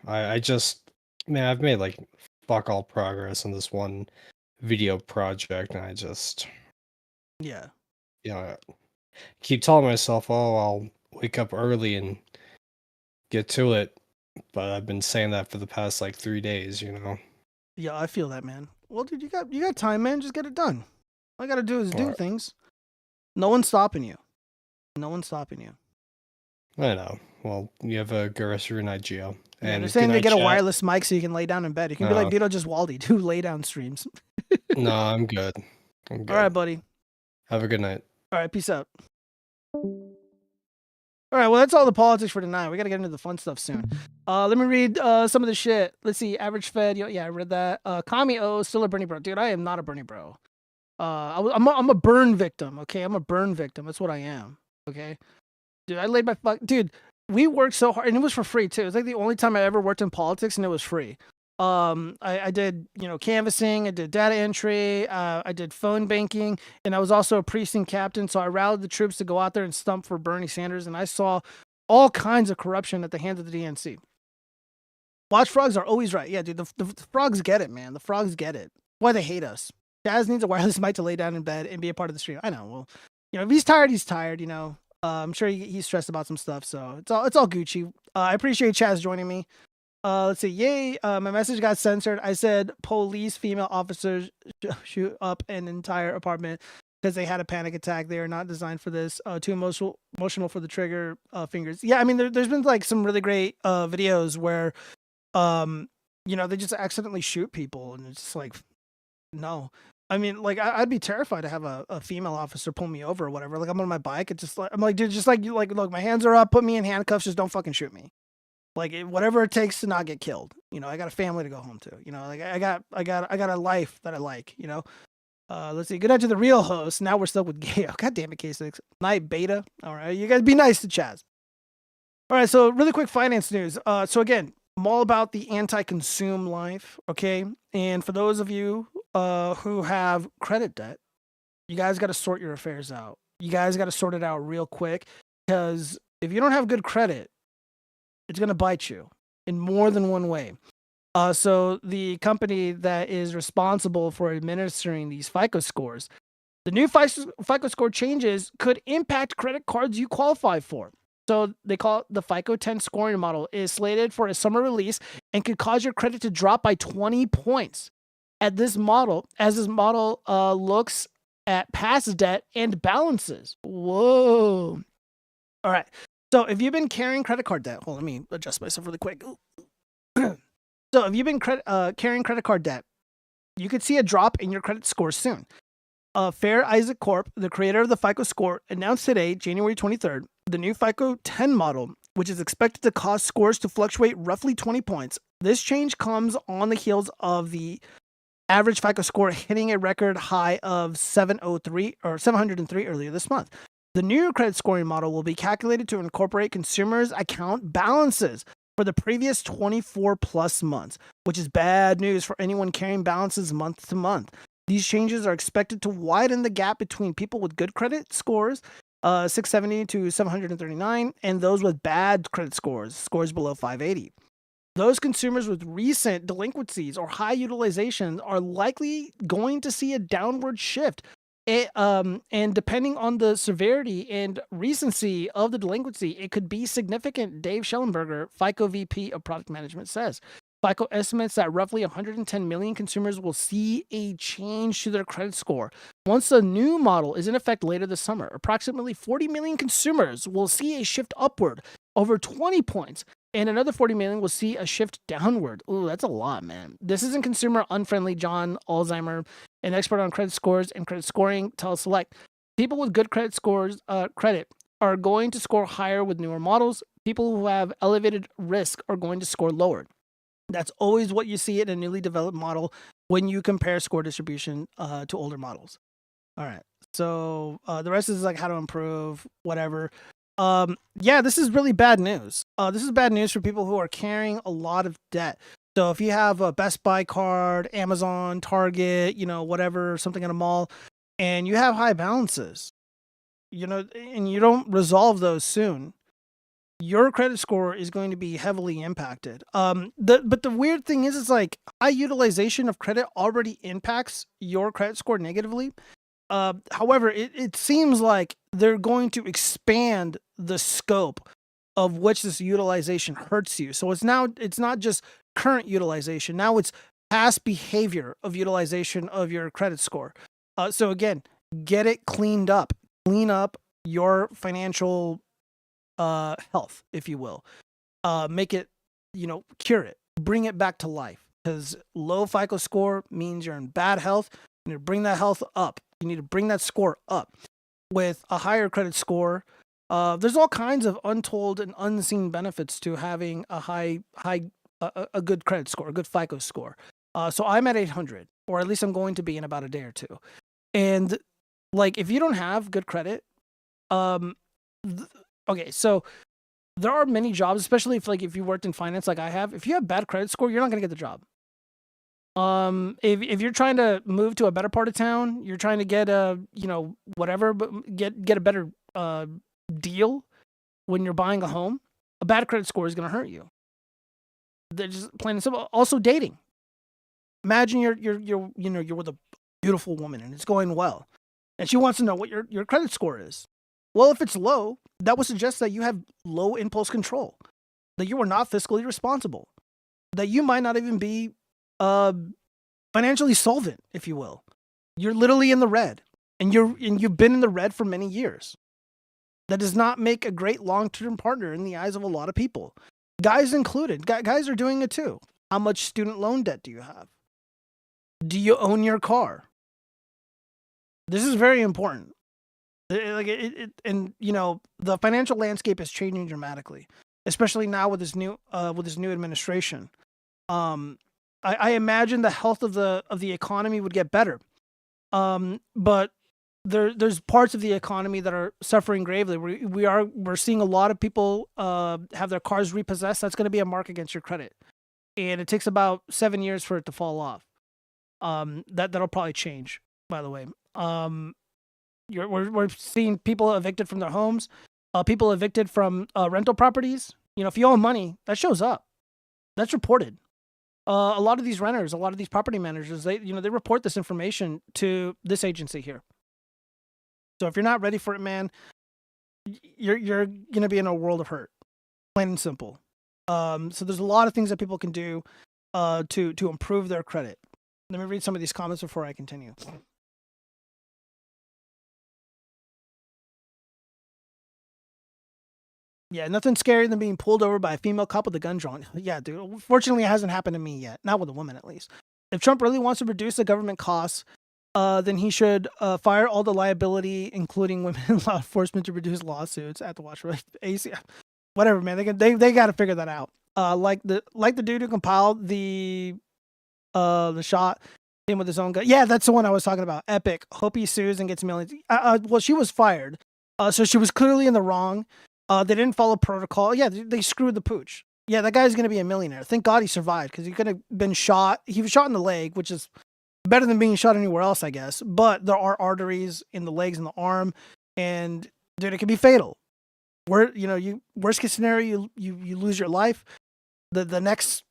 I just, man, I've made like fuck all progress on this one video project, and I just, keep telling myself, oh, I'll wake up early and get to it, but I've been saying that for the past like 3 days, Yeah, I feel that, man. Well, dude, you got time, man. Just get it done. All I gotta do is do things. No one's stopping you. I know. Well, you have a good rest of your night, Gio. And they're saying to get a wireless mic so you can lay down in bed. You can be like Beetle Just Waldy, do lay down streams. No, I'm good. All right, buddy. Have a good night. All right, peace out. All right, well, that's all the politics for tonight. We got to get into the fun stuff soon. Let me read some of the shit. Let's see. Average Fed. Yeah, I read that. Kami O, still a Bernie bro. Dude, I am not a Bernie bro. I'm a burn victim, okay? I'm a burn victim. That's what I am, okay? Dude, I laid my Dude, we worked so hard, and it was for free, too. It was like the only time I ever worked in politics, and it was free. I did, canvassing, I did data entry, I did phone banking, and I was also a precinct captain, so I rallied the troops to go out there and stump for Bernie Sanders, and I saw all kinds of corruption at the hands of the DNC. Watchfrogs are always right. Yeah, dude, the frogs get it, man. The frogs get it. Why they hate us. Jazz needs a wireless mic to lay down in bed and be a part of the stream. I know. Well, if he's tired, he's tired, I'm sure he's stressed about some stuff, so it's all Gucci. I appreciate Chaz joining me. Let's see. Yay. My message got censored. I said police female officers shoot up an entire apartment because they had a panic attack. They are not designed for this. Too emotional for the trigger fingers. Yeah, I mean, there's been like some really great videos where, they just accidentally shoot people, and it's just like, no. I mean, like, I'd be terrified to have a female officer pull me over or whatever. Like, I'm on my bike. It's just like, I'm like, dude, just like, look, my hands are up. Put me in handcuffs. Just don't fucking shoot me. Like, whatever it takes to not get killed. I got a family to go home to. Like, I got a life that I like. Let's see. Good night to the real host. Now we're stuck with Gayo. God damn it, K6. Night beta. All right, you guys be nice to Chaz. All right, so really quick finance news. So again, I'm all about the anti-consume life. Okay, and for those of you who have credit debt, you guys got to sort your affairs out. You guys got to sort it out real quick, because if you don't have good credit, it's going to bite you in more than one way. So the company that is responsible for administering these FICO scores, the new FICO score changes could impact credit cards you qualify for. So they call it the FICO 10 scoring model. It is slated for a summer release and could cause your credit to drop by 20 points. As this model looks at past debt and balances. Whoa. All right. So if you've been carrying credit card debt, let me adjust myself really quick. So if you've been carrying credit card debt, you could see a drop in your credit score soon. Fair Isaac Corp, the creator of the FICO score, announced today, January 23rd, the new FICO 10 model, which is expected to cause scores to fluctuate roughly 20 points. This change comes on the heels of the average FICO score hitting a record high of 703 earlier this month. The new credit scoring model will be calculated to incorporate consumers' account balances for the previous 24 plus months, which is bad news for anyone carrying balances month to month. These changes are expected to widen the gap between people with good credit scores, 670 to 739, and those with bad credit scores below 580. Those consumers with recent delinquencies or high utilization are likely going to see a downward shift. And depending on the severity and recency of the delinquency, it could be significant, Dave Schellenberger, FICO VP of Product Management, says. FICO estimates that roughly 110 million consumers will see a change to their credit score. Once the new model is in effect later this summer, approximately 40 million consumers will see a shift upward over 20 points, and another 40 million will see a shift downward. Ooh, that's a lot, man. This isn't consumer unfriendly. John Alzheimer, an expert on credit scores and credit scoring, tells Select. People with good credit scores, credit, are going to score higher with newer models. People who have elevated risk are going to score lower. That's always what you see in a newly developed model when you compare score distribution to older models. All right. So the rest is like how to improve, whatever. Yeah, this is really bad news. This is bad news for people who are carrying a lot of debt. So if you have a Best Buy card, Amazon, Target, whatever, something in a mall, and you have high balances, and you don't resolve those soon, your credit score is going to be heavily impacted. But the weird thing is like high utilization of credit already impacts your credit score negatively. However, it seems like they're going to expand the scope of which this utilization hurts you. So it's not just current utilization. Now it's past behavior of utilization of your credit score. So again, get it cleaned up. Clean up your financial health, if you will. Make it, cure it. Bring it back to life. Because low FICO score means you're in bad health. You need to bring that health up. You need to bring that score up. With a higher credit score, there's all kinds of untold and unseen benefits to having a good credit score, a good FICO score. So I'm at 800, or at least I'm going to be in about a day or two. And like, if you don't have good credit, okay, so there are many jobs, especially if you worked in finance like I have. If you have bad credit score, you're not going to get the job. If you're trying to move to a better part of town, you're trying to get a, whatever, but get a better deal, when you're buying a home, a bad credit score is going to hurt you. They're just plain and simple. Also, dating. Imagine you're with a beautiful woman and it's going well, and she wants to know what your credit score is. Well, if it's low, that would suggest that you have low impulse control, that you are not fiscally responsible, that you might not even be financially solvent, if you will. You're literally in the red, and you've been in the red for many years. That does not make a great long-term partner in the eyes of a lot of people, guys included. Guys are doing it too. How much student loan debt do you have? Do you own your car? This is very important. And you know, the financial landscape is changing dramatically, especially now with this new administration. I imagine the health of the economy would get better, but there's parts of the economy that are suffering gravely. We're seeing a lot of people have their cars repossessed. That's going to be a mark against your credit, and it takes about 7 years for it to fall off. That'll probably change, by the way. We're seeing people evicted from their homes, people evicted from rental properties. You know, if you owe money, that shows up. That's reported. A lot of these renters, a lot of these property managers, they report this information to this agency here. So if you're not ready for it, man, you're gonna be in a world of hurt, plain and simple. So there's a lot of things that people can do to improve their credit. Let me read some of these comments before I continue. Yeah, nothing scarier than being pulled over by a female cop with a gun drawn. Yeah, dude. Fortunately, it hasn't happened to me yet. Not with a woman, at least. If Trump really wants to reduce the government costs, then he should fire all the liability, including women in law enforcement, to reduce lawsuits at the watchfrogs. AC, whatever, man. They got to figure that out. Like the dude who compiled the shot him with his own gun. Yeah, that's the one I was talking about. Epic. Hope he sues and gets millions. Well, she was fired, so she was clearly in the wrong. They didn't follow protocol. Yeah, they screwed the pooch. Yeah, that guy's gonna be a millionaire. Thank God he survived, because he could have been shot. He was shot in the leg, which is better than being shot anywhere else, I guess. But there are arteries in the legs and the arm, and dude, it can be fatal. Worst case scenario, you lose your life. The next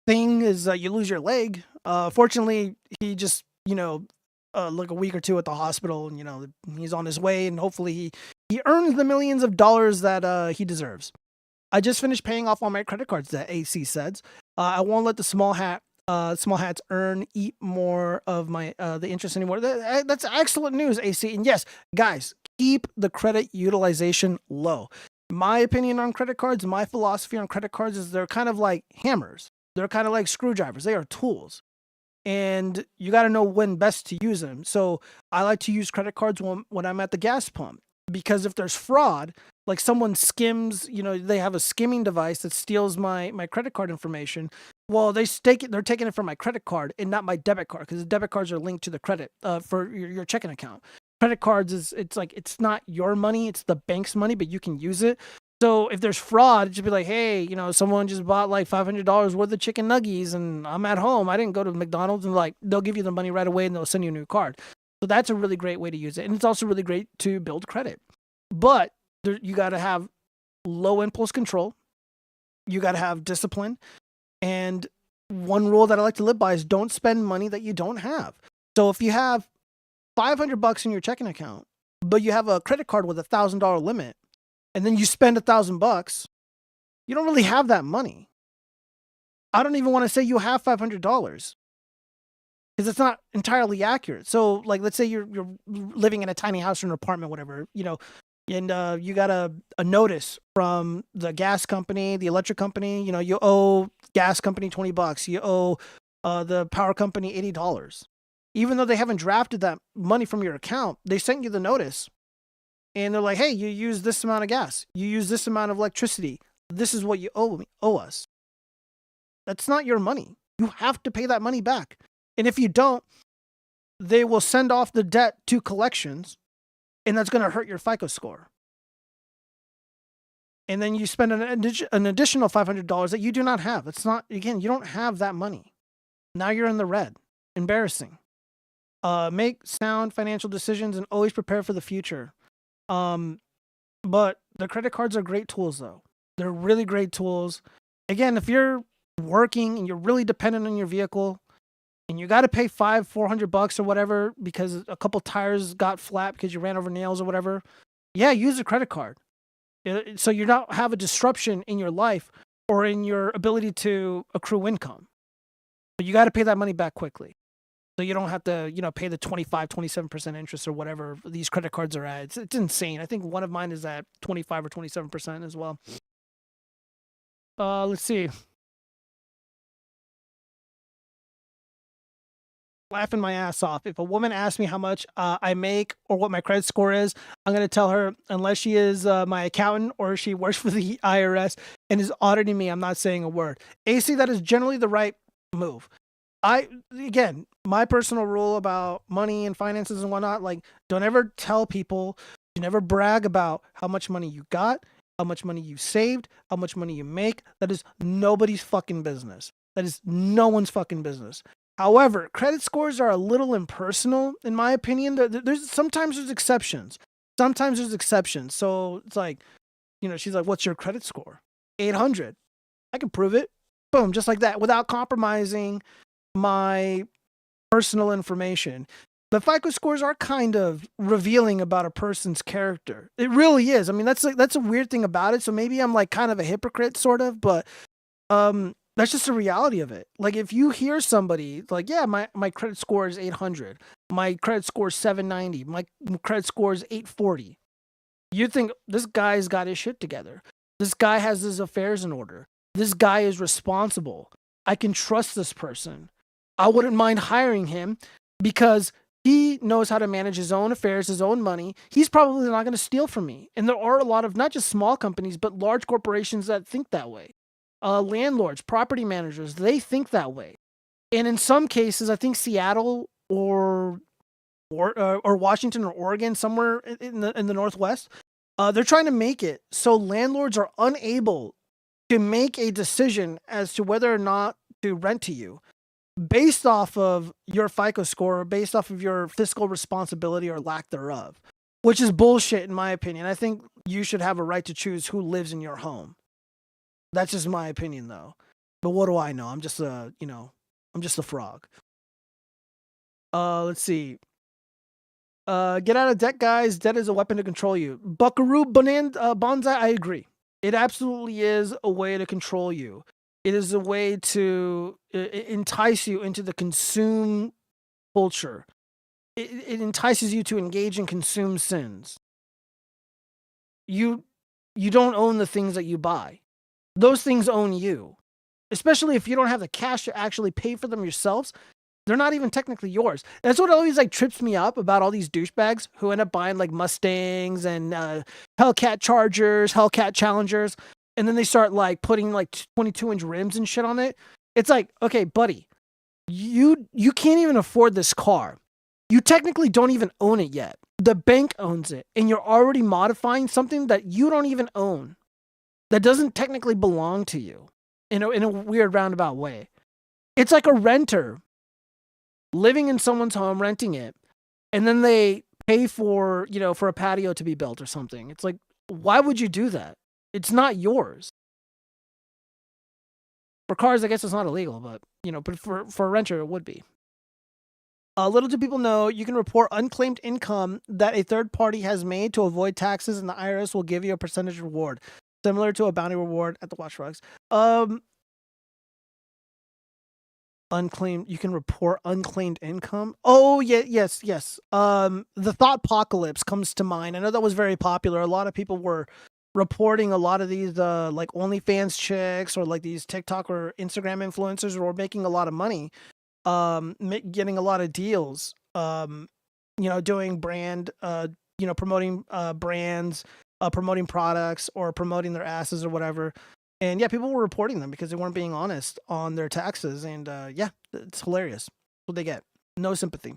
thing is you lose your leg. Fortunately, he just like a week or two at the hospital, and he's on his way, and hopefully he earns the millions of dollars that he deserves. I just finished paying off all my credit cards, that AC says. I won't let the small hats eat more of my the interest anymore. That's excellent news, AC. And yes, guys, keep the credit utilization low. My opinion on credit cards, my philosophy on credit cards is they're kind of like hammers. They're kind of like screwdrivers. They are tools. And you got to know when best to use them. So I like to use credit cards when I'm at the gas pump, because if there's fraud, like someone skims, they have a skimming device that steals my credit card information. Well, they're taking it from my credit card and not my debit card, because the debit cards are linked to the credit for your checking account. Credit cards it's not your money, it's the bank's money, but you can use it. So if there's fraud, it should be like, hey, someone just bought like $500 worth of chicken nuggets, and I'm at home. I didn't go to McDonald's, and like they'll give you the money right away, and they'll send you a new card. So that's a really great way to use it, and it's also really great to build credit. But you got to have low impulse control. You got to have discipline, and one rule that I like to live by is don't spend money that you don't have. So if you have $500 in your checking account, but you have a credit card with $1,000 limit, and then you spend $1,000, you don't really have that money. I don't even want to say you have $500, because it's not entirely accurate. So, like, let's say you're living in a tiny house or an apartment, whatever, and you got a notice from the gas company, the electric company. You owe gas company $20. You owe the power company $80. Even though they haven't drafted that money from your account, they sent you the notice. And they're like, hey, you use this amount of gas. You use this amount of electricity. This is what you owe us. That's not your money. You have to pay that money back. And if you don't, they will send off the debt to collections, and that's going to hurt your FICO score. And then you spend an additional $500 that you do not have. It's not, again, you don't have that money. Now you're in the red. Embarrassing. Make sound financial decisions and always prepare for the future. But The credit cards are great tools, though. They're really great tools. Again, if you're working and you're really dependent on your vehicle and you got to pay $400 or whatever because a couple tires got flat because you ran over nails or whatever, yeah, use a credit card. So you don't have a disruption in your life or in your ability to accrue income. But you got to pay that money back quickly. So you don't have to, pay the 25, 27% interest or whatever these credit cards are at. It's insane. I think one of mine is at 25 or 27% as well. Let's see. Laughing my ass off. If a woman asks me how much I make or what my credit score is, I'm going to tell her unless she is my accountant or she works for the IRS and is auditing me, I'm not saying a word. AC, that is generally the right move. Again, my personal rule about money and finances and whatnot, like, don't ever tell people, you never brag about how much money you got, how much money you saved, how much money you make. That is nobody's fucking business. That is no one's fucking business. However, credit scores are a little impersonal, in my opinion. Sometimes there's exceptions. So it's like, she's like, what's your credit score? 800. I can prove it. Boom, just like that, without compromising my personal information. But FICO scores are kind of revealing about a person's character. It really is. I mean, that's a weird thing about it. So maybe I'm like kind of a hypocrite, sort of, but that's just the reality of it. Like, if you hear somebody like, yeah, my credit score is 800, my credit score is 790, my credit score is 840, you think this guy's got his shit together. This guy has his affairs in order. This guy is responsible. I can trust this person. I wouldn't mind hiring him because he knows how to manage his own affairs, his own money. He's probably not going to steal from me. And there are a lot of not just small companies, but large corporations that think that way. Landlords, property managers, they think that way. And in some cases, I think Seattle or Washington or Oregon, somewhere in the Northwest, they're trying to make it so landlords are unable to make a decision as to whether or not to rent to you based off of your FICO score or based off of your fiscal responsibility or lack thereof, which is bullshit in my opinion. I think you should have a right to choose who lives in your home. That's just my opinion though. But what do I know? I'm just a frog. Let's see. Get out of debt, guys. Debt is a weapon to control you. Buckaroo Bonsai, I agree. It absolutely is a way to control you. It is a way to entice you into the consume culture. It entices you to engage in consume sins. You don't own the things that you buy. Those things own you. Especially if you don't have the cash to actually pay for them yourselves. They're not even technically yours. That's what always trips me up about all these douchebags who end up buying Mustangs and Hellcat Chargers, Hellcat Challengers, and then they start putting 22-inch rims and shit on it. It's like, okay, buddy, you can't even afford this car. You technically don't even own it yet. The bank owns it, and you're already modifying something that you don't even own, that doesn't technically belong to you in a weird roundabout way. It's like a renter living in someone's home, renting it, and then they pay for a patio to be built or something. It's like, why would you do that? It's not yours. For cars, I guess it's not illegal, but for a renter, it would be. Little do people know, you can report unclaimed income that a third party has made to avoid taxes, and the IRS will give you a percentage reward, similar to a bounty reward at the watchfrogs. You can report unclaimed income. Oh, yeah, yes. The Thoughtpocalypse comes to mind. I know that was very popular. A lot of people were reporting a lot of these OnlyFans chicks or these TikTok or Instagram influencers who were making a lot of money, getting a lot of deals, doing brand, promoting brands, promoting products or promoting their asses or whatever. And yeah, people were reporting them because they weren't being honest on their taxes. And yeah, it's hilarious. That's what they get. No sympathy.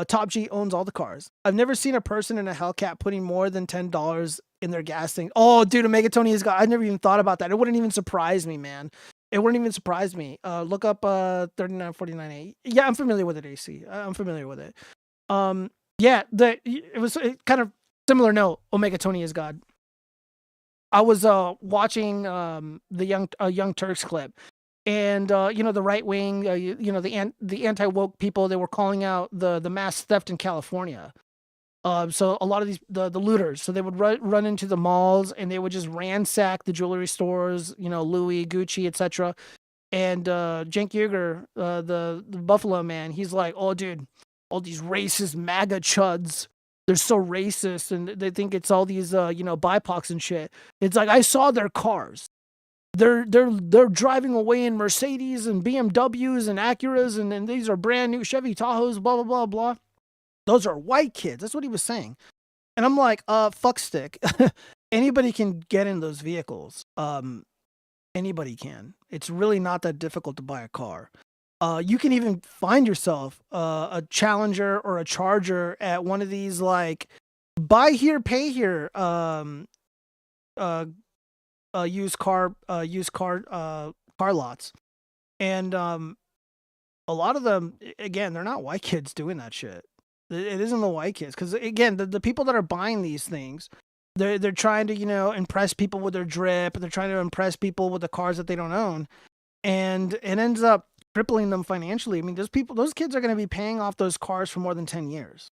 Top G owns all the cars. I've never seen a person in a Hellcat putting more than $10 in their gas tank. Oh, dude, Omega Tony has got. I never even thought about that. It wouldn't even surprise me, man. It wouldn't even surprise me. Look up 3949A. Yeah, I'm familiar with it, AC. I'm familiar with it. Yeah, it was kind of similar note. Omega Tony is God. I was watching the Young Turks clip, and the right wing, the anti woke people, they were calling out the mass theft in California. So a lot of these the looters, so they would run into the malls and they would just ransack the jewelry stores, Louis, Gucci, etc. And Cenk Uygur, the Buffalo man, he's like, "Oh, dude, all these racist MAGA chuds, they're so racist, and they think it's all these BIPOCs and shit." It's like, I saw their cars. They're driving away in Mercedes and BMWs and Acuras, and these are brand new Chevy Tahoes, blah blah blah blah. Those are white kids. That's what he was saying. And I'm like, fuck stick. Anybody can get in those vehicles. Anybody can. It's really not that difficult to buy a car. You can even find yourself a Challenger or a Charger at one of these like buy here, pay here used car lots. And a lot of them, again, they're not white kids doing that shit. It isn't the white kids, because again, the people that are buying these things, they're trying to impress people with their drip. They're trying to impress people with the cars that they don't own, and it ends up crippling them financially. I mean, those kids are going to be paying off those cars for more than 10 years.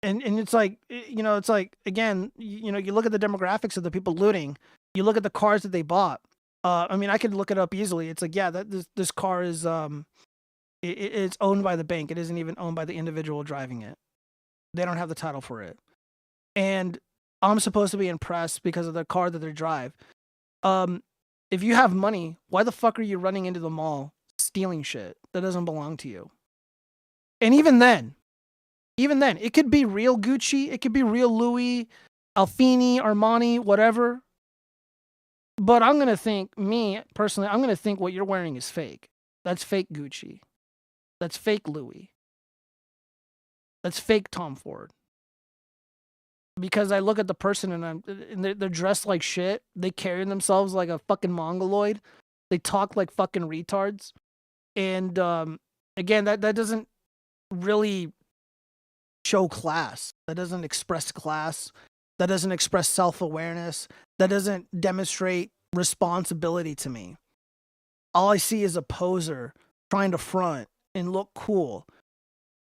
And it's like, it's like, again, you look at the demographics of the people looting. You look at the cars that they bought. I mean, I could look it up easily. It's like, yeah, this car is it's owned by the bank. It isn't even owned by the individual driving it. They don't have the title for it. And I'm supposed to be impressed because of the car that they drive. If you have money, why the fuck are you running into the mall stealing shit that doesn't belong to you? And even then, it could be real Gucci, it could be real Louis, Alfini, Armani, whatever. But I'm going to think, me personally, I'm going to think what you're wearing is fake. That's fake Gucci. That's fake Louis. That's fake Tom Ford. Because I look at the person and they're dressed like shit. They carry themselves like a fucking mongoloid. They talk like fucking retards. And again, that doesn't really show class. That doesn't express class. That doesn't express self-awareness. That doesn't demonstrate responsibility to me. All I see is a poser trying to front and look cool.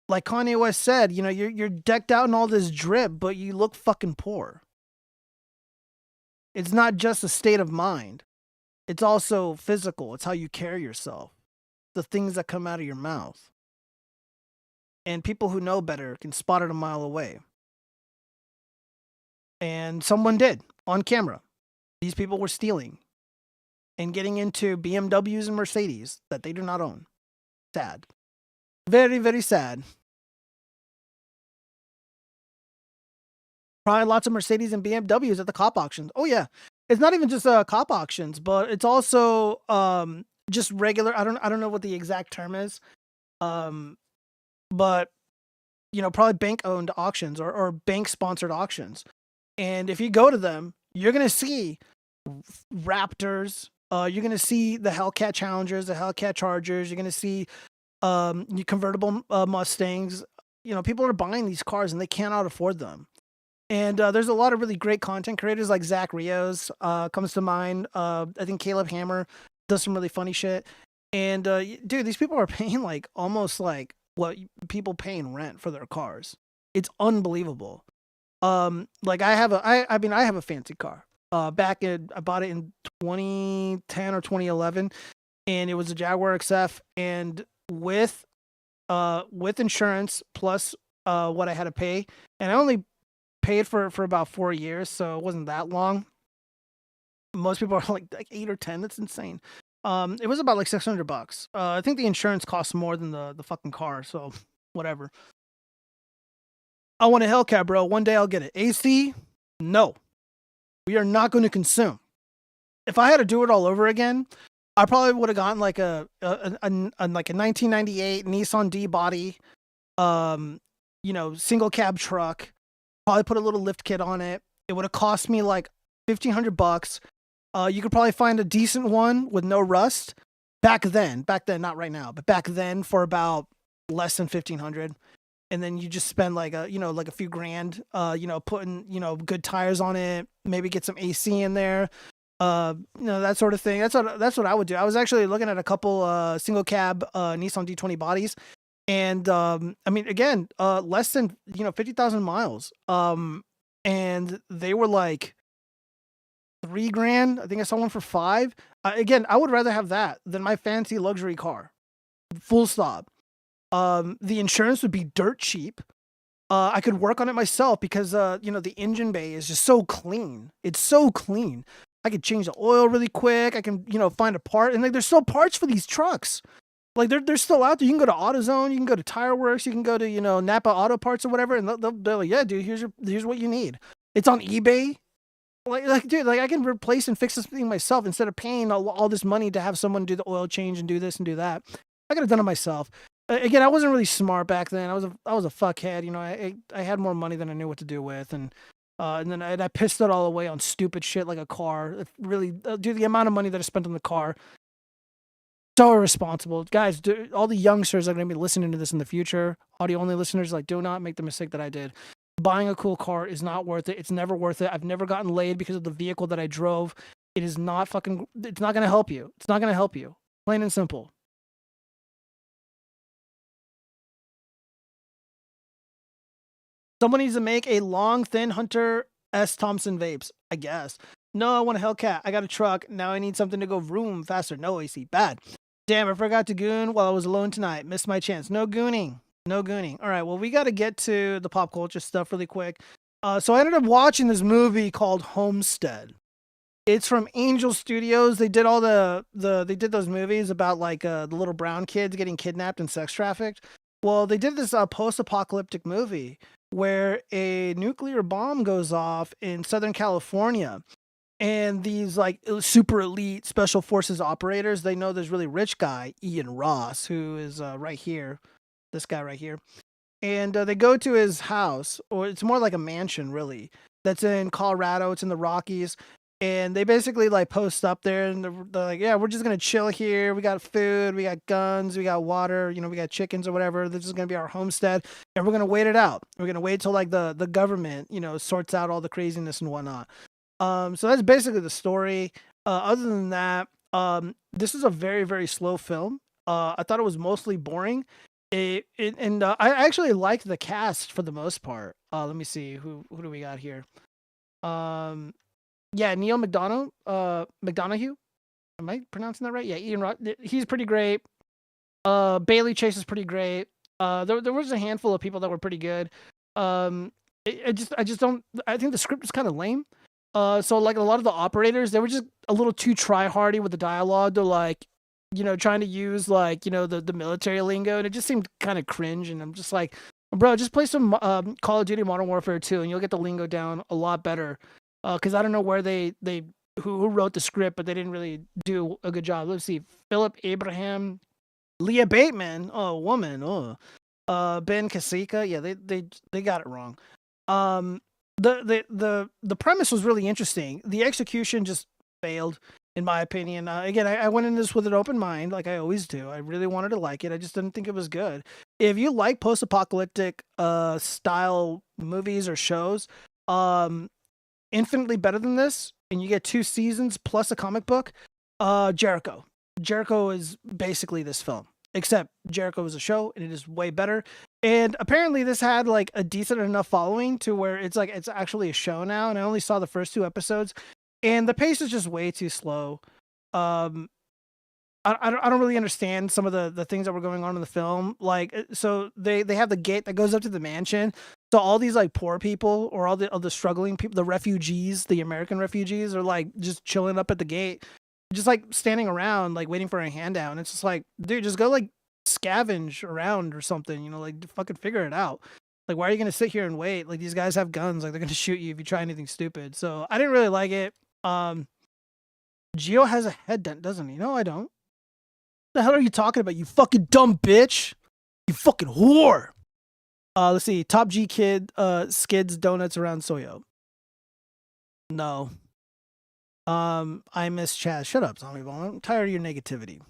Like Kanye West said, you're decked out in all this drip, but you look fucking poor. It's not just a state of mind. It's also physical. It's how you carry yourself. The things that come out of your mouth. And people who know better can spot it a mile away. And someone did on camera. These people were stealing and getting into BMWs and Mercedes that they do not own. Sad. Very, very sad. Probably lots of Mercedes and BMWs at the cop auctions. Oh yeah. It's not even just cop auctions, but it's also just regular. I don't know what the exact term is. But probably bank owned auctions or bank sponsored auctions. And if you go to them, you're going to see Raptors. You're going to see the Hellcat Challengers, the Hellcat Chargers. You're going to see convertible Mustangs. People are buying these cars and they cannot afford them. And there's a lot of really great content creators like Zach Rios comes to mind. I think Caleb Hammer does some really funny shit. And dude, these people are paying like almost like what people pay in rent for their cars. It's unbelievable. Like I have a fancy car. I bought it in 2010 or 2011, and it was a Jaguar XF, and with insurance plus what I had to pay, and I only paid for about 4 years, so it wasn't that long. Most people are like 8 or 10. That's insane. It was about like $600. I think the insurance costs more than the fucking car, so whatever. I want a Hellcat, bro. One day I'll get it. AC? No. We are not going to consume. If I had to do it all over again, I probably would have gotten like a 1998 Nissan D body, single cab truck. Probably put a little lift kit on it. It would have cost me like $1,500. You could probably find a decent one with no rust back then, not right now, but back then for about less than $1,500. and then you just spend like a few grand, putting good tires on it, maybe get some AC in there, that sort of thing. That's what I would do. I was actually looking at a couple single cab Nissan D20 bodies, and I mean, again, less than 50,000 miles, and they were like $3,000. I think I saw one for 5. Again, I would rather have that than my fancy luxury car. Full stop. The insurance would be dirt cheap. I could work on it myself because the engine bay is just so clean. It's so clean. I could change the oil really quick. I can find a part, and like there's still parts for these trucks. Like they're still out there. You can go to AutoZone, you can go to Tire Works, you can go to Napa Auto Parts or whatever, and they're like, yeah, dude, here's what you need. It's on eBay. Like, dude, like I can replace and fix this thing myself instead of paying all this money to have someone do the oil change and do this and do that. I could have done it myself. Again, I wasn't really smart back then. I was a fuckhead. I had more money than I knew what to do with, and then I pissed it all away on stupid shit like a car. Really, dude, the amount of money that I spent on the car, so irresponsible, guys. All the youngsters are going to be listening to this in the future. Audio only listeners, like, do not make the mistake that I did. Buying a cool car is not worth it. It's never worth it. I've never gotten laid because of the vehicle that I drove. It is not fucking. It's not going to help you. It's not going to help you. Plain and simple. Someone needs to make a long, thin Hunter S. Thompson vapes, I guess. No, I want a Hellcat. I got a truck. Now I need something to go vroom faster. No AC. Bad. Damn, I forgot to goon while I was alone tonight. Missed my chance. No gooning. No gooning. All right, well, we got to get to the pop culture stuff really quick. So I ended up watching this movie called Homestead. It's from Angel Studios. They did all they did those movies about like the little brown kids getting kidnapped and sex trafficked. Well, they did this post-apocalyptic movie where a nuclear bomb goes off in Southern California. And these like super elite special forces operators, they know this really rich guy, Ian Ross, who is right here. This guy right here. And they go to his house, or it's more like a mansion, really, that's in Colorado. It's in the Rockies. And they basically like post up there and they're like, yeah, we're just going to chill here. We got food, we got guns, we got water, we got chickens or whatever. This is going to be our homestead. And we're going to wait it out. We're going to wait till like the government, sorts out all the craziness and whatnot. So that's basically the story. Other than that, this is a very, very slow film. I thought it was mostly boring. I actually liked the cast for the most part. Let me see. Who do we got here? Yeah, Neil McDonough. Am I pronouncing that right? Yeah, Ian Ross. He's pretty great. Bailey Chase is pretty great. There was a handful of people that were pretty good. I just don't. I think the script is kind of lame. So like a lot of the operators, they were just a little too try-hardy with the dialogue. They're like, trying to use like, the military lingo, and it just seemed kind of cringe. And I'm just like, bro, just play some Call of Duty Modern Warfare 2 and you'll get the lingo down a lot better. Because I don't know where who wrote the script, but they didn't really do a good job. Let's see, Philip Abraham, Leah Bateman, woman, Ben Kasika, yeah, they got it wrong. The premise was really interesting. The execution just failed, in my opinion. Again, I went in this with an open mind, like I always do. I really wanted to like it. I just didn't think it was good. If you like post-apocalyptic style movies or shows, infinitely better than this, and you get 2 seasons plus a comic book. Jericho. Jericho is basically this film, except Jericho is a show, and it is way better. And apparently, this had like a decent enough following to where it's actually a show now. And I only saw the first 2 episodes, and the pace is just way too slow. I don't really understand some of the things that were going on in the film. Like, so they have the gate that goes up to the mansion. So all these like poor people or all the struggling people, the refugees, the American refugees, are like just chilling up at the gate, just like standing around, like waiting for a handout. And it's just like, dude, just go like scavenge around or something, like fucking figure it out. Like, why are you going to sit here and wait? Like, these guys have guns. Like, they're going to shoot you if you try anything stupid. So I didn't really like it. Gio has a head dent, doesn't he? No, I don't. What the hell are you talking about, you fucking dumb bitch? You fucking whore. Let's see. Top G Kid skids donuts around Soyo. No. I miss Chaz. Shut up, Zombie Ball. I'm tired of your negativity.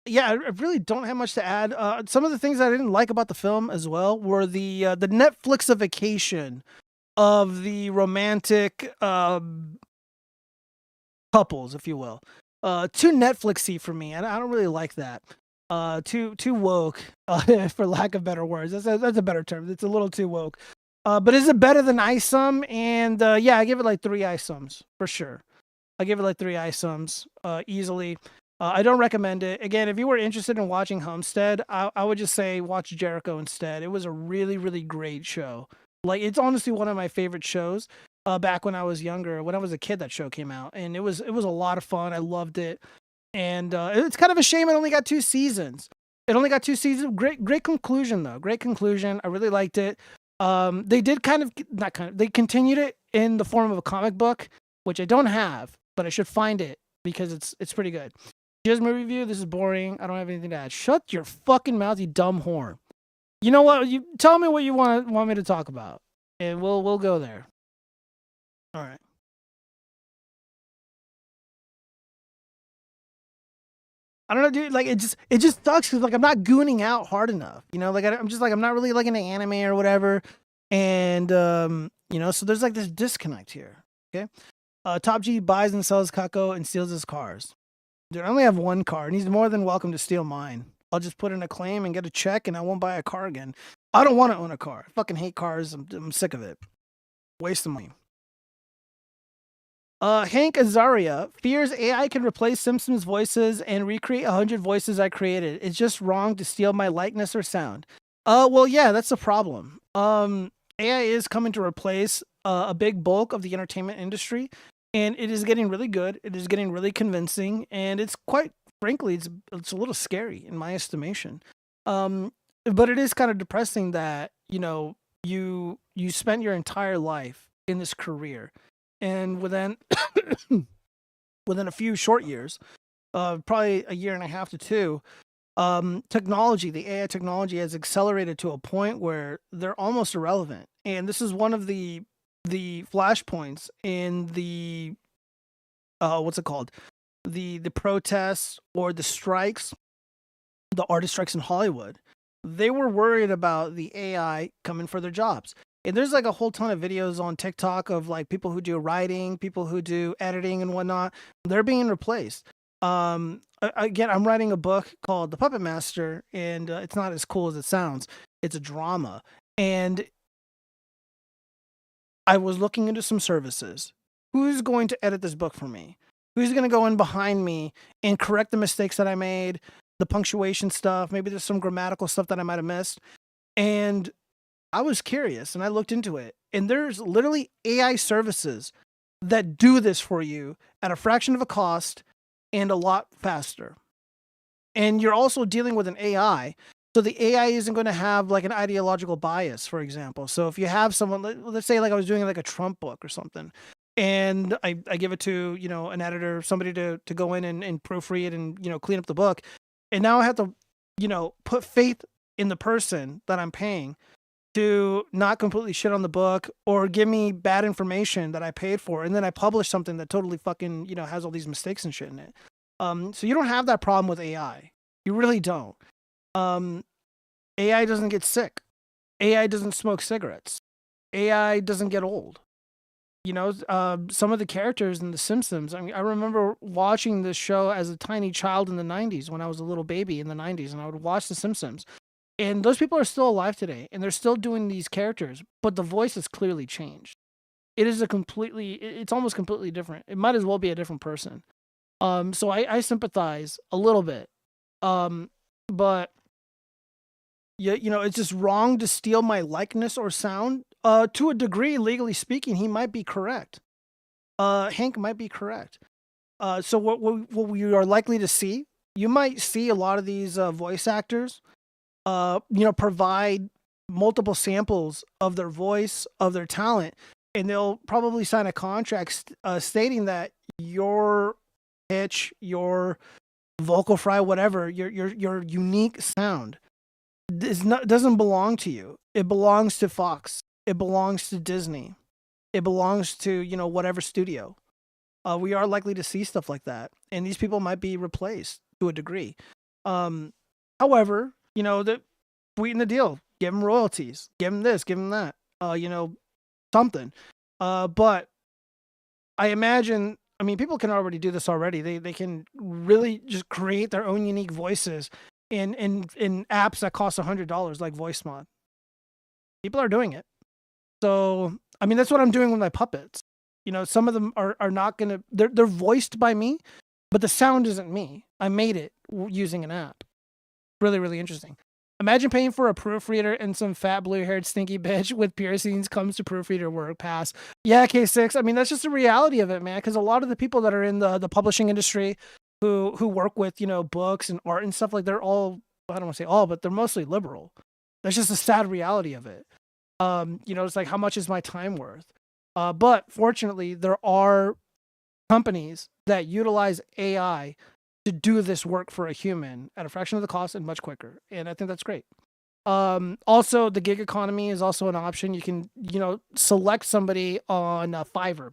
yeah, I really don't have much to add. Some of the things I didn't like about the film as well were the Netflixification of the romantic couples, if you will. Too Netflixy for me. I don't really like that. Too woke, for lack of better words. That's a better term. It's a little too woke. But is it better than ISOM? And yeah, I give it like 3 ISOMs for sure. I give it like 3 ISOMs easily. I don't recommend it. Again, if you were interested in watching Homestead, I would just say watch Jericho instead. It was a really, really great show. Like, it's honestly one of my favorite shows. Back when I was younger, when I was a kid, that show came out, and it was a lot of fun. I loved it, and it's kind of a shame it only got 2 seasons. It only got 2 seasons. Great conclusion though. Great conclusion. I really liked it. They did they continued it in the form of a comic book, which I don't have, but I should find it because it's pretty good. Here's my review. This is boring. I don't have anything to add. Shut your fucking mouth, you dumb whore. You know what? You tell me what you want me to talk about, and we'll go there. All right. I don't know, dude. Like, it just sucks because like I'm not gooning out hard enough. You know, like I'm just like I'm not really like into anime or whatever, and you know, so there's like this disconnect here. Okay. Top G buys and sells Kako and steals his cars. Dude, I only have 1 car, and he's more than welcome to steal mine. I'll just put in a claim and get a check, and I won't buy a car again. I don't want to own a car. I fucking hate cars. I'm sick of it. Waste of money. Hank Azaria fears AI can replace Simpsons voices and recreate 100 voices I created. It's just wrong to steal my likeness or sound. Well, yeah, that's the problem. AI is coming to replace a big bulk of the entertainment industry, and it is getting really good. It is getting really convincing, and it's quite frankly, it's a little scary in my estimation. But it is kind of depressing that, you know, you spent your entire life in this career, and within a few short years, probably a year and a half to 2, technology, the AI technology has accelerated to a point where they're almost irrelevant. And this is one of the flashpoints in the what's it called? The protests or the strikes, the artist strikes in Hollywood. They were worried about the AI coming for their jobs. And there's like a whole ton of videos on TikTok of like people who do writing, people who do editing and whatnot. They're being replaced. Again, I'm writing a book called The Puppet Master, and it's not as cool as it sounds. It's a drama. And I was looking into some services. Who's going to edit this book for me? Who's going to go in behind me and correct the mistakes that I made, the punctuation stuff, maybe there's some grammatical stuff that I might have missed. And I was curious and I looked into it. And there's literally AI services that do this for you at a fraction of a cost and a lot faster. And you're also dealing with an AI. So the AI isn't going to have like an ideological bias, for example. So if you have someone, let's say like I was doing like a Trump book or something, and I give it to, you know, an editor, somebody to go in and proofread and, you know, clean up the book. And now I have to, you know, put faith in the person that I'm paying to not completely shit on the book or give me bad information that I paid for. And then I publish something that totally fucking, you know, has all these mistakes and shit in it. So you don't have that problem with AI. You really don't. AI doesn't get sick. AI doesn't smoke cigarettes. AI doesn't get old. You know, some of the characters in The Simpsons, I mean, I remember watching this show as a tiny child in the 90s when I was a little baby in the 90s, and I would watch The Simpsons. And those people are still alive today, and they're still doing these characters, but the voice has clearly changed. It is it's almost completely different. It might as well be a different person. So I sympathize a little bit. But yeah, you know, it's just wrong to steal my likeness or sound. To a degree, legally speaking, he might be correct. Hank might be correct. So what we are likely to see, you might see a lot of these voice actors, you know, provide multiple samples of their voice, of their talent, and they'll probably sign a contract stating that your pitch, your vocal fry, whatever, your unique sound doesn't belong to you. It belongs to Fox. It belongs to Disney. It belongs to, you know, whatever studio. We are likely to see stuff like that, and these people might be replaced to a degree. However, sweeten the deal. Give them royalties. Give them this. Give them that. Something. But I imagine, people can already do this already. They can really just create their own unique voices in apps that cost $100, like VoiceMod. People are doing it. So, that's what I'm doing with my puppets. Some of them are not going to, they're voiced by me, but the sound isn't me. I made it using an app. Really, really interesting. Imagine paying for a proofreader and some fat blue-haired stinky bitch with piercings comes to proofreader work. Pass. Yeah, K6. That's just the reality of it, man. Because a lot of the people that are in the publishing industry who work with, books and art and stuff, like they're all, I don't want to say all, but they're mostly liberal. That's just a sad reality of it. It's like, how much is my time worth? But fortunately, there are companies that utilize AI to do this work for a human at a fraction of the cost and much quicker. And I think that's great. Also, the gig economy is also an option. You can, select somebody on Fiverr.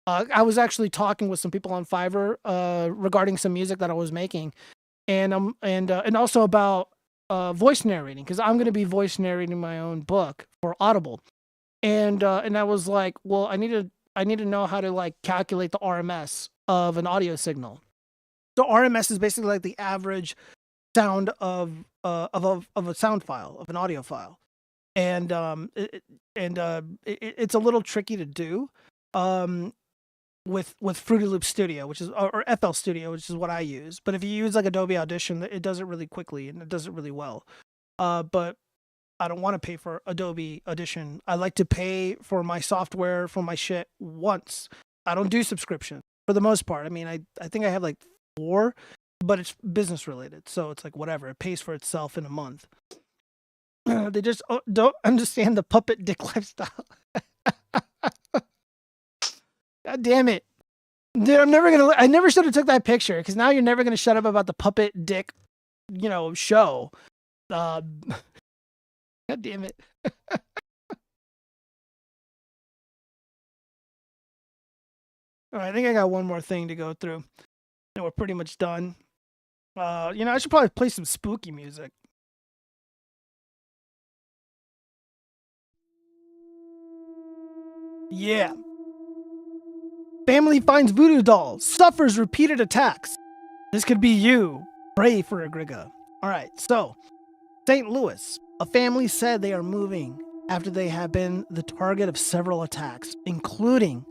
I was actually talking with some people on Fiverr regarding some music that I was making, and also about voice narrating, because I'm going to be voice narrating my own book for Audible. And I was like, well, I need to know how to like calculate the RMS of an audio signal. So RMS is basically like the average sound of a sound file, of an audio file, and it's a little tricky to do with Fruity Loop Studio, which is or FL Studio, which is what I use. But if you use like Adobe Audition, it does it really quickly and it does it really well. But I don't want to pay for Adobe Audition. I like to pay for my software for my shit once. I don't do subscription for the most part. I think I have like 4, but it's business related, so it's like whatever. It pays for itself in a month. They just don't understand the puppet dick lifestyle. God damn it, dude! I never should have took that picture, because now you're never gonna shut up about the puppet dick, show. God damn it. All right, I think I got one more thing to go through. And we're pretty much done. I should probably play some spooky music. Yeah. Family finds voodoo doll, suffers repeated attacks. This could be you. Pray for a Griga. All right, so St. Louis. A family said they are moving after they have been the target of several attacks, including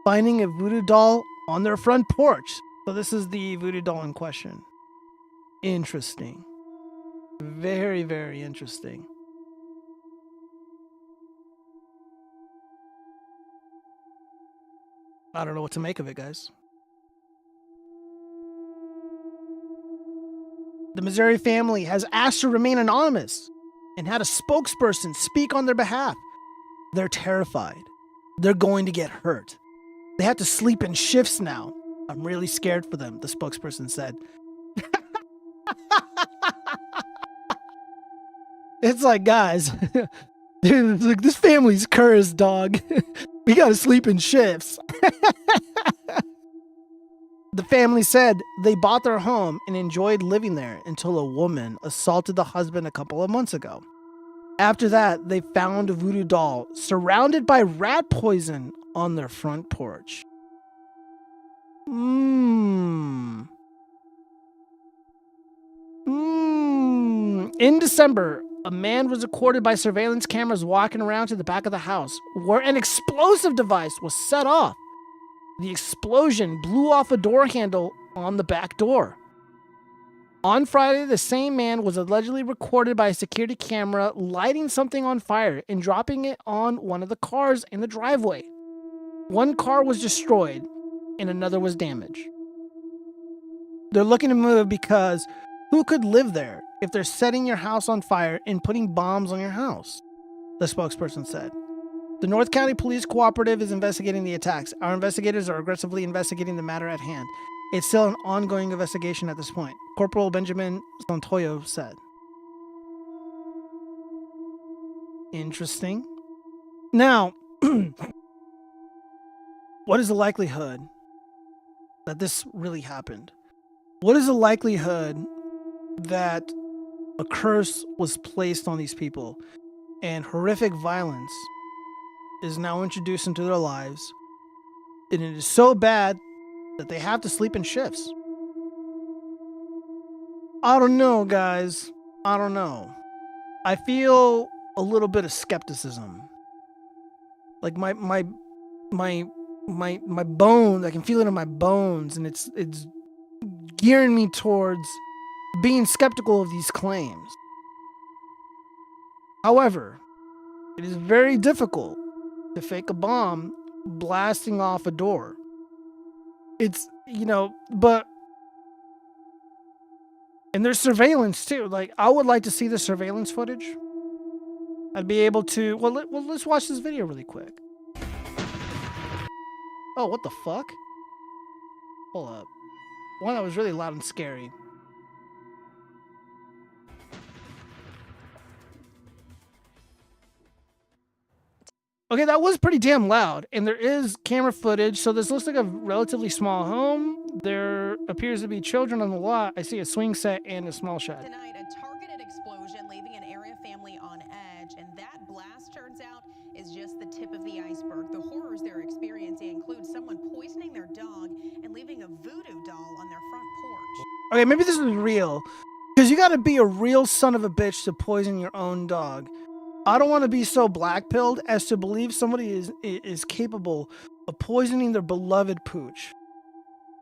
finding a voodoo doll on their front porch. So this is the voodoo doll in question. Interesting. Very, very interesting. I don't know what to make of it, guys. The Missouri family has asked to remain anonymous and had a spokesperson speak on their behalf. They're terrified. They're going to get hurt. They have to sleep in shifts now. I'm really scared for them, the spokesperson said. It's like, guys, dude, like, this family's cursed, dog. We gotta sleep in shifts. The family said they bought their home and enjoyed living there until a woman assaulted the husband a couple of months ago. After that, they found a voodoo doll surrounded by rat poison on their front porch. In December, a man was recorded by surveillance cameras walking around to the back of the house where an explosive device was set off. The explosion blew off a door handle on the back door. On Friday, the same man was allegedly recorded by a security camera lighting something on fire and dropping it on one of the cars in the driveway. One car was destroyed and another was damaged. They're looking to move because who could live there if they're setting your house on fire and putting bombs on your house? The spokesperson said. The North County Police Cooperative is investigating the attacks. Our investigators are aggressively investigating the matter at hand. It's still an ongoing investigation at this point, Corporal Benjamin Santoyo said. Interesting. Now, what is the likelihood that this really happened? What is the likelihood that a curse was placed on these people, and horrific violence is now introduced into their lives, and it is so bad that they have to sleep in shifts. I don't know, guys. I don't know. I feel a little bit of skepticism. Like my bones, I can feel it in my bones, and it's gearing me towards being skeptical of these claims. However, it is very difficult to fake a bomb blasting off a door. It's, but, and there's surveillance too. Like, I would like to see the surveillance footage. I'd be able to, let's watch this video really quick. Oh, what the fuck? Hold up. One that was really loud and scary. Okay, that was pretty damn loud, and there is camera footage, so this looks like a relatively small home. There appears to be children on the lot. I see a swing set and a small shed. Tonight, a targeted explosion leaving an area family on edge, and that blast, turns out, is just the tip of the iceberg. The horrors they're experiencing include someone poisoning their dog and leaving a voodoo doll on their front porch. Okay, maybe this is real, because you gotta be a real son of a bitch to poison your own dog. I don't want to be so black-pilled as to believe somebody is capable of poisoning their beloved pooch.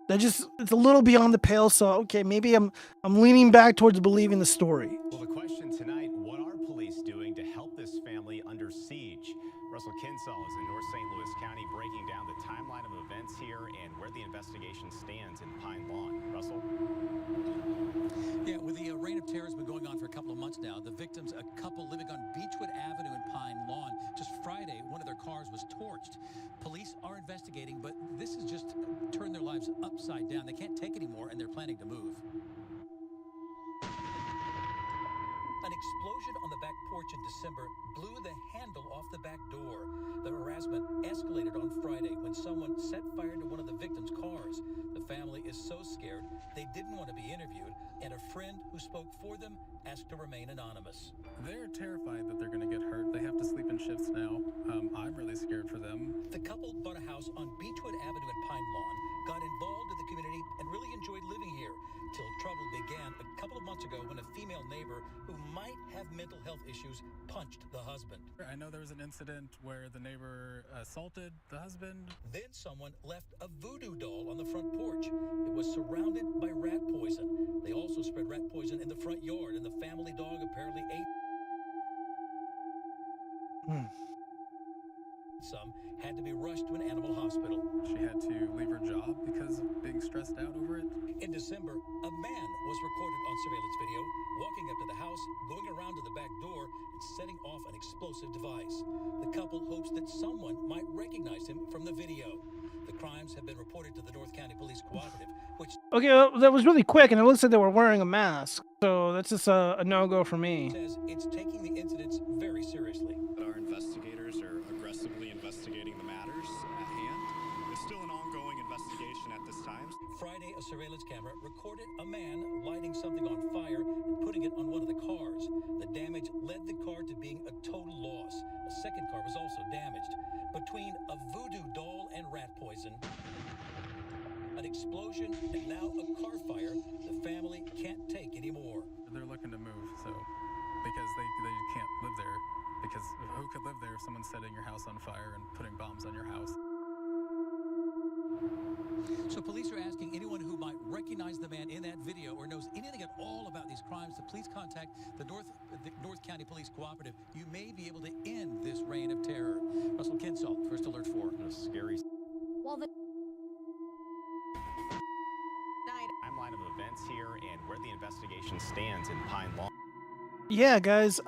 It's a little beyond the pale, so okay, maybe I'm leaning back towards believing the story. Well, the question tonight, what are police doing to help this family under siege? Russell Kinsall is in North St. Louis County breaking down the timeline of events here and where the investigation stands in Pine Lawn. Russell? Yeah, with the reign of terror has been going on for a couple of months now. The victims, a couple living on Beechwood Avenue in Pine Lawn. Just Friday, one of their cars was torched. Police are investigating, but this has just turned their lives upside down. They can't take anymore, and they're planning to move. An explosion on the back porch in December blew the handle off the back door. The harassment escalated on Friday when someone set fire to one of the victims' cars. The family is so scared they didn't want to be interviewed, and a friend who spoke for them asked to remain anonymous. They're terrified that they're going to get hurt. They have to sleep in shifts now. I'm really scared for them. The couple bought a house on Beechwood Avenue in Pine Lawn, got involved in the community, and really enjoyed living here. Till trouble began a couple of months ago when a female neighbor who might have mental health issues punched the husband. I know there was an incident where the neighbor assaulted the husband. Then someone left a voodoo doll on the front porch. It was surrounded by rat poison. They also spread rat poison in the front yard, and the family dog apparently ate. Some had to be rushed to an animal hospital. She had to leave her job because of being stressed out over it. In December, a man was recorded on surveillance video walking up to the house, going around to the back door, and setting off an explosive device. The couple hopes that someone might recognize him from the video. The crimes have been reported to the North County Police Cooperative, which... Okay, well, that was really quick, and it looks like they were wearing a mask, so that's just a no-go for me. ...says it's taking the incidents very seriously. Our investigators are aggressively investigating the matters at hand. It's still an ongoing investigation at this time. Friday, a surveillance camera recorded a man lighting something on fire and putting it on one of the cars. The damage led the car to being a total loss. A second car was also damaged. Between a voodoo doll and rat poison, an explosion, and now a car fire, the family can't take anymore. They're looking to move, so because they can't live there. Because who could live there if someone's setting your house on fire and putting bombs on your house? So police are asking anyone who might recognize the man in that video or knows anything at all about these crimes to please contact the North County Police Cooperative. You may be able to end this reign of terror. Russell Kinsall, First Alert 4. Scary. Well, the Timeline of events here and where the investigation stands in Pine Lawn. Yeah, guys,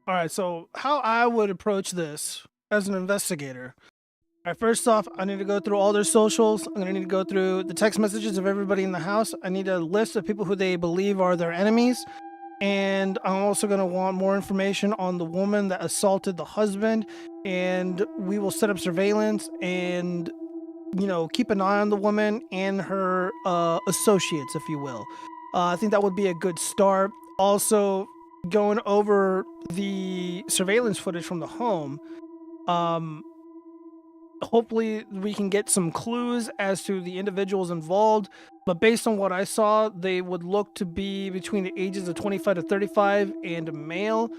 Alright, so how I would approach this as an investigator. Alright, first off, I need to go through all their socials. I'm going to need to go through the text messages of everybody in the house. I need a list of people who they believe are their enemies. And I'm also going to want more information on the woman that assaulted the husband. And we will set up surveillance and keep an eye on the woman and her associates, if you will. I think that would be a good start. Also, going over the surveillance footage from the home. Hopefully we can get some clues as to the individuals involved, but based on what I saw, they would look to be between the ages of 25 to 35 and a male.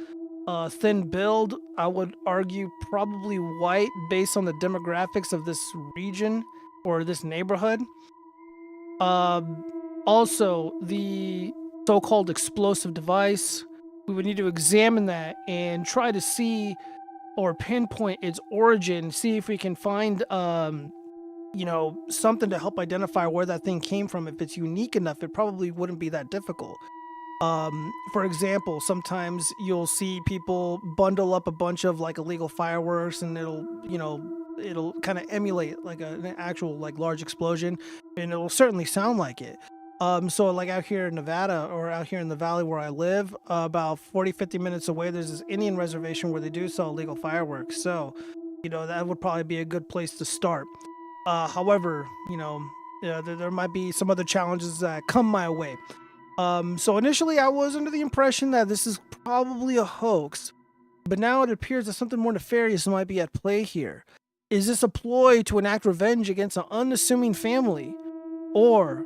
Thin build, I would argue probably white based on the demographics of this region or this neighborhood. Also, the so-called explosive device, we would need to examine that and try to see or pinpoint its origin, see if we can find something to help identify where that thing came from. If it's unique enough, it probably wouldn't be that difficult. For example, sometimes you'll see people bundle up a bunch of like illegal fireworks, and it'll kind of emulate like an actual like large explosion, and it'll certainly sound like it. So like out here in Nevada or out here in the valley where I live, about 40-50 minutes away, there's this Indian reservation where they do sell illegal fireworks. So, that would probably be a good place to start. However, there might be some other challenges that come my way. So initially I was under the impression that this is probably a hoax, but now it appears that something more nefarious might be at play here. Is this a ploy to enact revenge against an unassuming family, or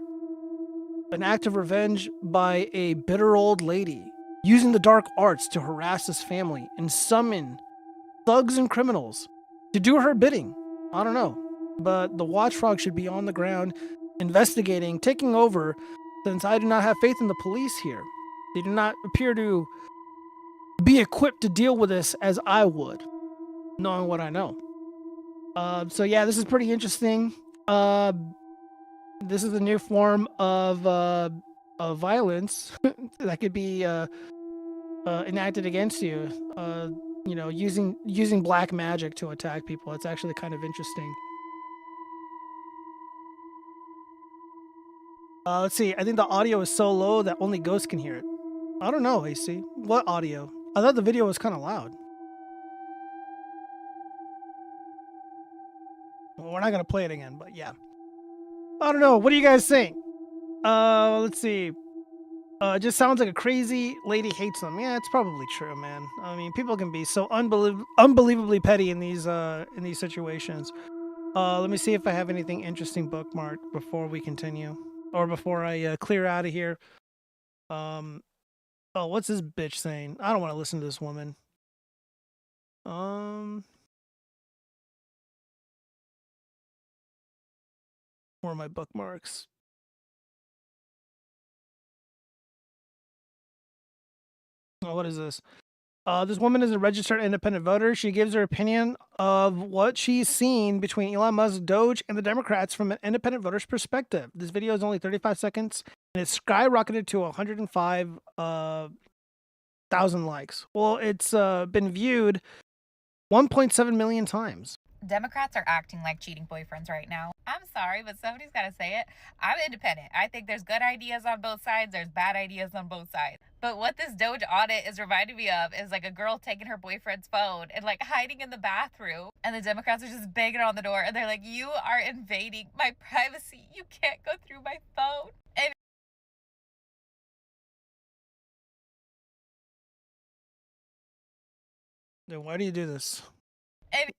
an act of revenge by a bitter old lady using the dark arts to harass this family and summon thugs and criminals to do her bidding? I don't know, but the watchfrog should be on the ground investigating, taking over, since I do not have faith in the police here. They do not appear to be equipped to deal with this as I would, knowing what I know. So yeah, this is pretty interesting. This is a new form of violence that could be enacted against you. Using black magic to attack people. It's actually kind of interesting. Let's see. I think the audio is so low that only ghosts can hear it. I don't know, AC. What audio? I thought the video was kind of loud. Well, we're not going to play it again, but yeah. I don't know. What do you guys think? Let's see. It just sounds like a crazy lady hates them. Yeah, it's probably true, man. I mean, people can be so unbelievably petty in these situations. Let me see if I have anything interesting bookmarked before we continue, or before I clear out of here. Oh, what's this bitch saying? I don't want to listen to this woman. Where are my bookmarks? Oh, what is this? This woman is a registered independent voter. She gives her opinion of what she's seen between Elon Musk, Doge, and the Democrats from an independent voter's perspective. This video is only 35 seconds, and it's skyrocketed to 105,000 likes. Well, it's been viewed 1.7 million times. Democrats are acting like cheating boyfriends right now. I'm sorry, but somebody's got to say it. I'm independent. I think there's good ideas on both sides. There's bad ideas on both sides. But what this Doge audit is reminding me of is like a girl taking her boyfriend's phone and like hiding in the bathroom. And the Democrats are just banging on the door. And they're like, you are invading my privacy. You can't go through my phone. And then why do you do this? And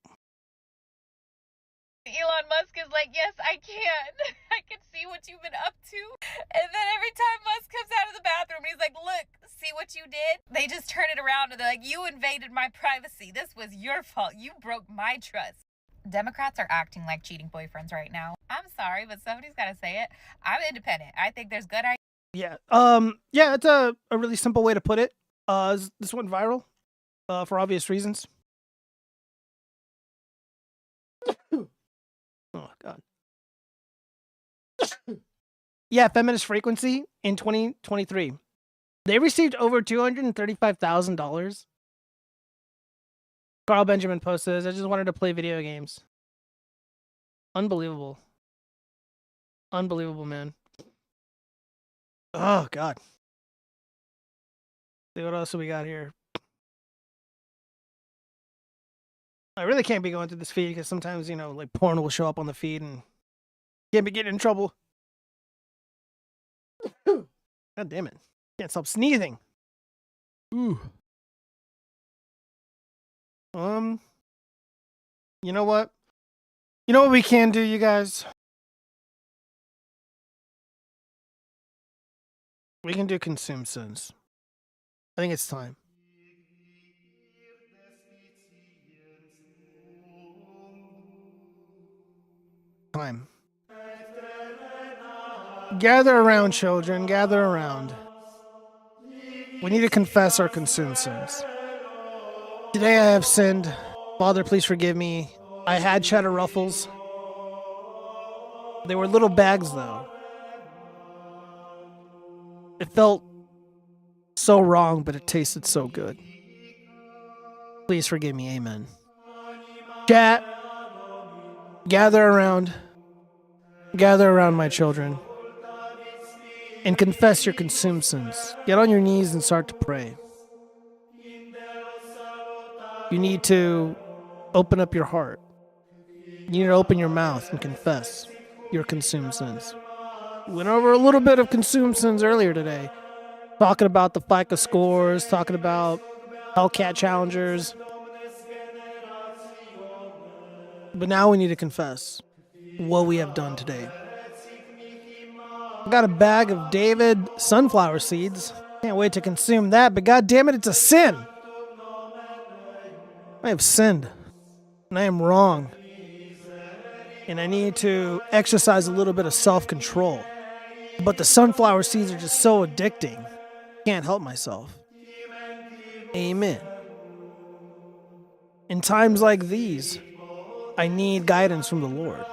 Elon Musk is like, yes, I can. I can see what you've been up to. And then every time Musk comes out of the bathroom, he's like, look, see what you did? They just turn it around and they're like, you invaded my privacy. This was your fault. You broke my trust. Democrats are acting like cheating boyfriends right now. I'm sorry, but somebody's got to say it. I'm independent. I think there's good ideas. Yeah. Yeah, it's a really simple way to put it. This went viral for obvious reasons. Oh, God. Yeah, Feminist Frequency in 2023. They received over $235,000. Carl Benjamin posted, I just wanted to play video games. Unbelievable. Unbelievable, man. Oh, God. See what else we got here. I really can't be going through this feed because sometimes, like porn will show up on the feed and Can't be getting in trouble. God damn it. Can't stop sneezing. Ooh. You know what? You know what we can do, you guys? We can do consume sins. I think it's time. Time. Gather around, children. Gather around. We need to confess our consumed sins. Today I have sinned. Father, please forgive me. I had cheddar ruffles. They were little bags, though. It felt so wrong, but it tasted so good. Please forgive me. Amen. Chat. Gather around. Gather around, my children. And confess your consumed sins. Get on your knees and start to pray. You need to open up your heart. You need to open your mouth and confess your consumed sins. Went over a little bit of consumed sins earlier today. Talking about the FICA scores, talking about Hellcat challengers. But now we need to confess what we have done today. I got a bag of David sunflower seeds. Can't wait to consume that, but god damn it, it's a sin. I have sinned, and I am wrong. And I need to exercise a little bit of self-control. But the sunflower seeds are just so addicting. Can't help myself. Amen. In times like these, I need guidance from the Lord,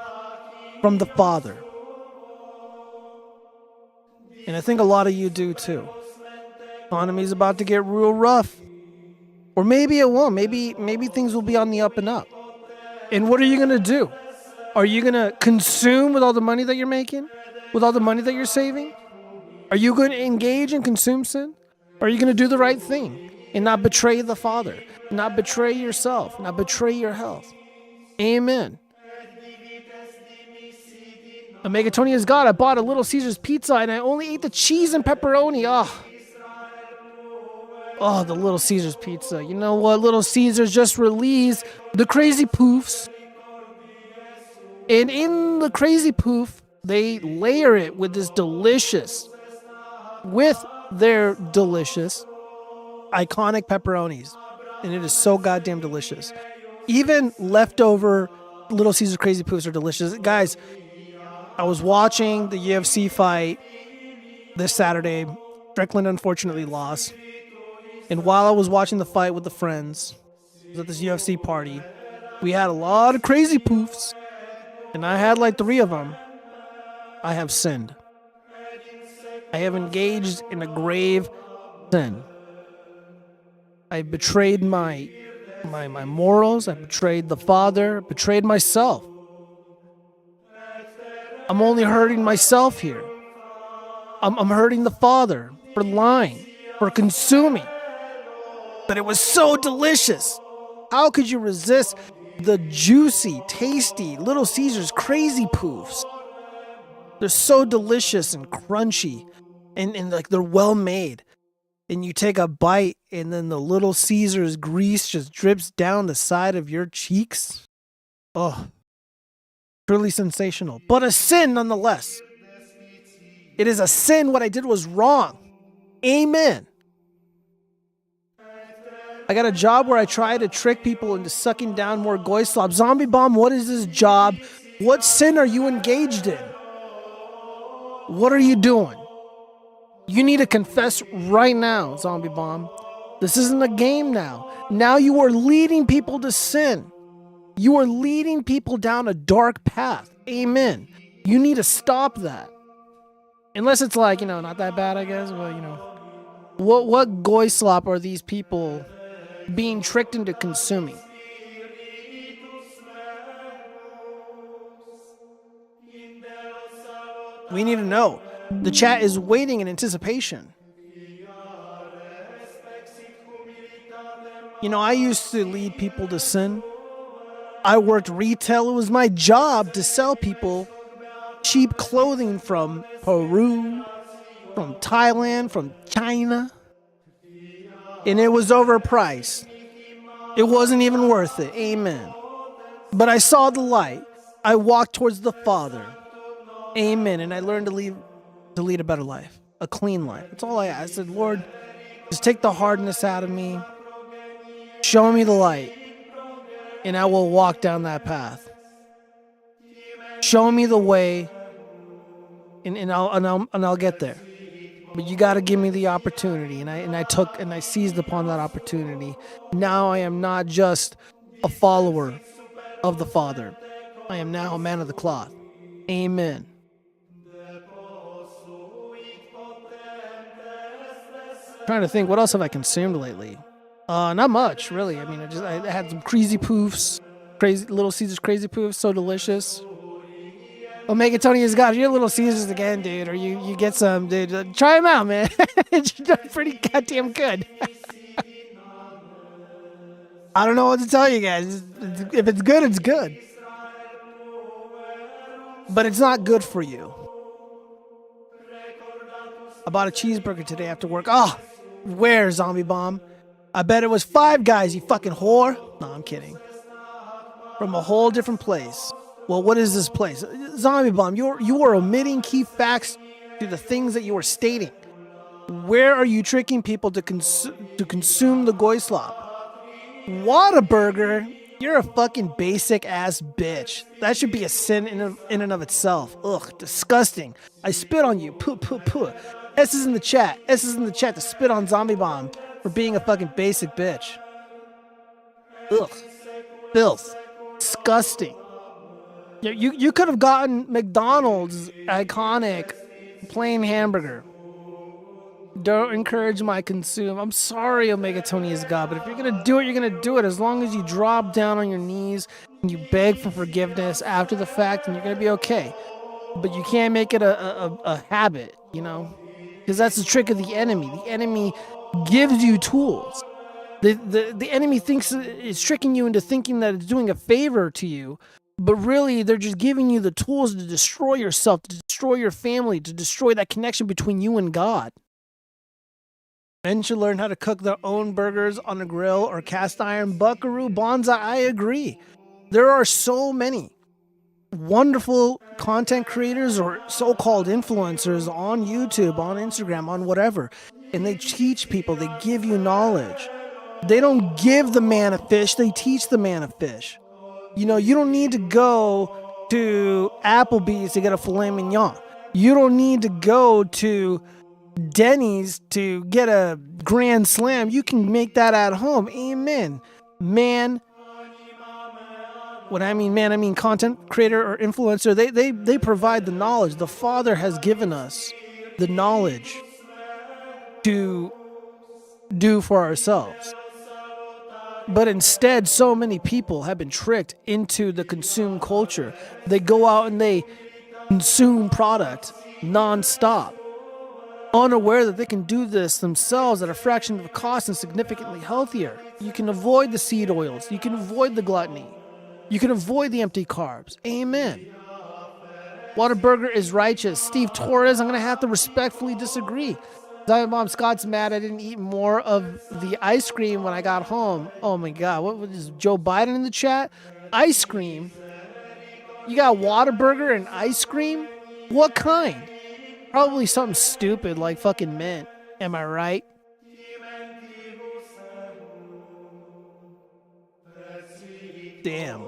from the Father. And I think a lot of you do too. Economy's about to get real rough. Or maybe it won't. Maybe things will be on the up and up. And what are you going to do? Are you going to consume with all the money that you're making? With all the money that you're saving? Are you going to engage in consume sin? Or are you going to do the right thing and not betray the Father, not betray yourself, not betray your health? Amen. Omega Tony is God. I bought a Little Caesars pizza and I only ate the cheese and pepperoni. Oh, the Little Caesars pizza. You know what? Little Caesars just released the Crazy Poofs. And in the Crazy Poof, they layer it with this delicious, iconic pepperonis. And it is so goddamn delicious. Even leftover Little Caesars Crazy Poofs are delicious. Guys, I was watching the UFC fight this Saturday. Strickland unfortunately lost. And while I was watching the fight with the friends, I was at this UFC party, we had a lot of Crazy Poofs. And I had like 3 of them. I have sinned. I have engaged in a grave sin. I betrayed my morals. I betrayed the Father. Betrayed myself. I'm only hurting myself here. I'm hurting the Father for lying, for consuming. But it was so delicious. How could you resist the juicy, tasty Little Caesars Crazy Poofs? They're so delicious and crunchy, and like they're well made. And you take a bite, and then the Little Caesars grease just drips down the side of your cheeks. Oh, truly sensational, but a sin nonetheless. It is a sin. What I did was wrong. Amen. I got a job where I try to trick people into sucking down more goy slob. Zombie Bomb, what is this job? What sin are you engaged in? What are you doing? You need to confess right now, Zombie Bomb. This isn't a game now. Now you are leading people to sin. You are leading people down a dark path. Amen. You need to stop that. Unless it's like, not that bad, I guess. But, what goy slop are these people being tricked into consuming? We need to know. The chat is waiting in anticipation. I used to lead people to sin. I worked retail. It was my job to sell people cheap clothing from Peru, from Thailand, from China. And it was overpriced. It wasn't even worth it. Amen. But I saw the light. I walked towards the Father. Amen. And I learned to lead a better life, a clean life. That's all I asked. I said, Lord, just take the hardness out of me. Show me the light, and I will walk down that path. Show me the way, and I'll get there. But you got to give me the opportunity, and I seized upon that opportunity. Now I am not just a follower of the Father. I am now a man of the cloth. Amen. Trying to think, what else have I consumed lately? Not much, really. I mean, I had some crazy poofs, Little Caesars crazy poofs, so delicious. Omega Tony has got your Little Caesars again, dude, or you get some, dude. Try them out, man. It's pretty goddamn good. I don't know what to tell you guys. If it's good, it's good. But it's not good for you. I bought a cheeseburger today after work. Oh, where, Zombie Bomb? I bet it was Five Guys, you fucking whore. No, I'm kidding. From a whole different place. Well, what is this place? Zombie Bomb, you are omitting key facts to the things that you are stating. Where are you tricking people to consume the goislop? Whataburger, you're a fucking basic ass bitch. That should be a sin in and of itself. Ugh, disgusting. I spit on you. Poo, poo, poo. S is in the chat. S is in the chat to spit on Zombie Bomb for being a fucking basic bitch. Ugh. Filth. Disgusting. You could have gotten McDonald's iconic plain hamburger. Don't encourage my consume. I'm sorry, Omega Tony is God, but if you're gonna do it, you're gonna do it. As long as you drop down on your knees and you beg for forgiveness after the fact, and you're gonna be okay. But you can't make it a habit, you know, because that's the trick of the enemy. The enemy gives you tools. The enemy thinks it's tricking you into thinking that it's doing a favor to you, but really they're just giving you the tools to destroy yourself, to destroy your family, to destroy that connection between you and God. Men should learn how to cook their own burgers on a grill or cast iron. Buckaroo Bonza, I agree. There are so many wonderful content creators or so-called influencers on YouTube, on Instagram, on whatever, and they teach people, they give you knowledge. They don't give the man a fish, they teach the man a fish. You know, you don't need to go to Applebee's to get a filet mignon. You don't need to go to Denny's to get a Grand Slam. You can make that at home. Amen. Man, when I mean man, I mean content creator or influencer. They provide the knowledge. The Father has given us the knowledge to do for ourselves. But instead, so many people have been tricked into the consume culture. They go out and they consume product nonstop, unaware that they can do this themselves at a fraction of the cost and significantly healthier. You can avoid the seed oils. You can avoid the gluttony. You can avoid the empty carbs. Amen. Whataburger is righteous. Steve Torres, I'm going to have to respectfully disagree. Diamond Mom Scott's mad I didn't eat more of the ice cream when I got home. Oh my God, what was Joe Biden in the chat? Ice cream? You got Whataburger and ice cream? What kind? Probably something stupid like fucking mint. Am I right? Damn.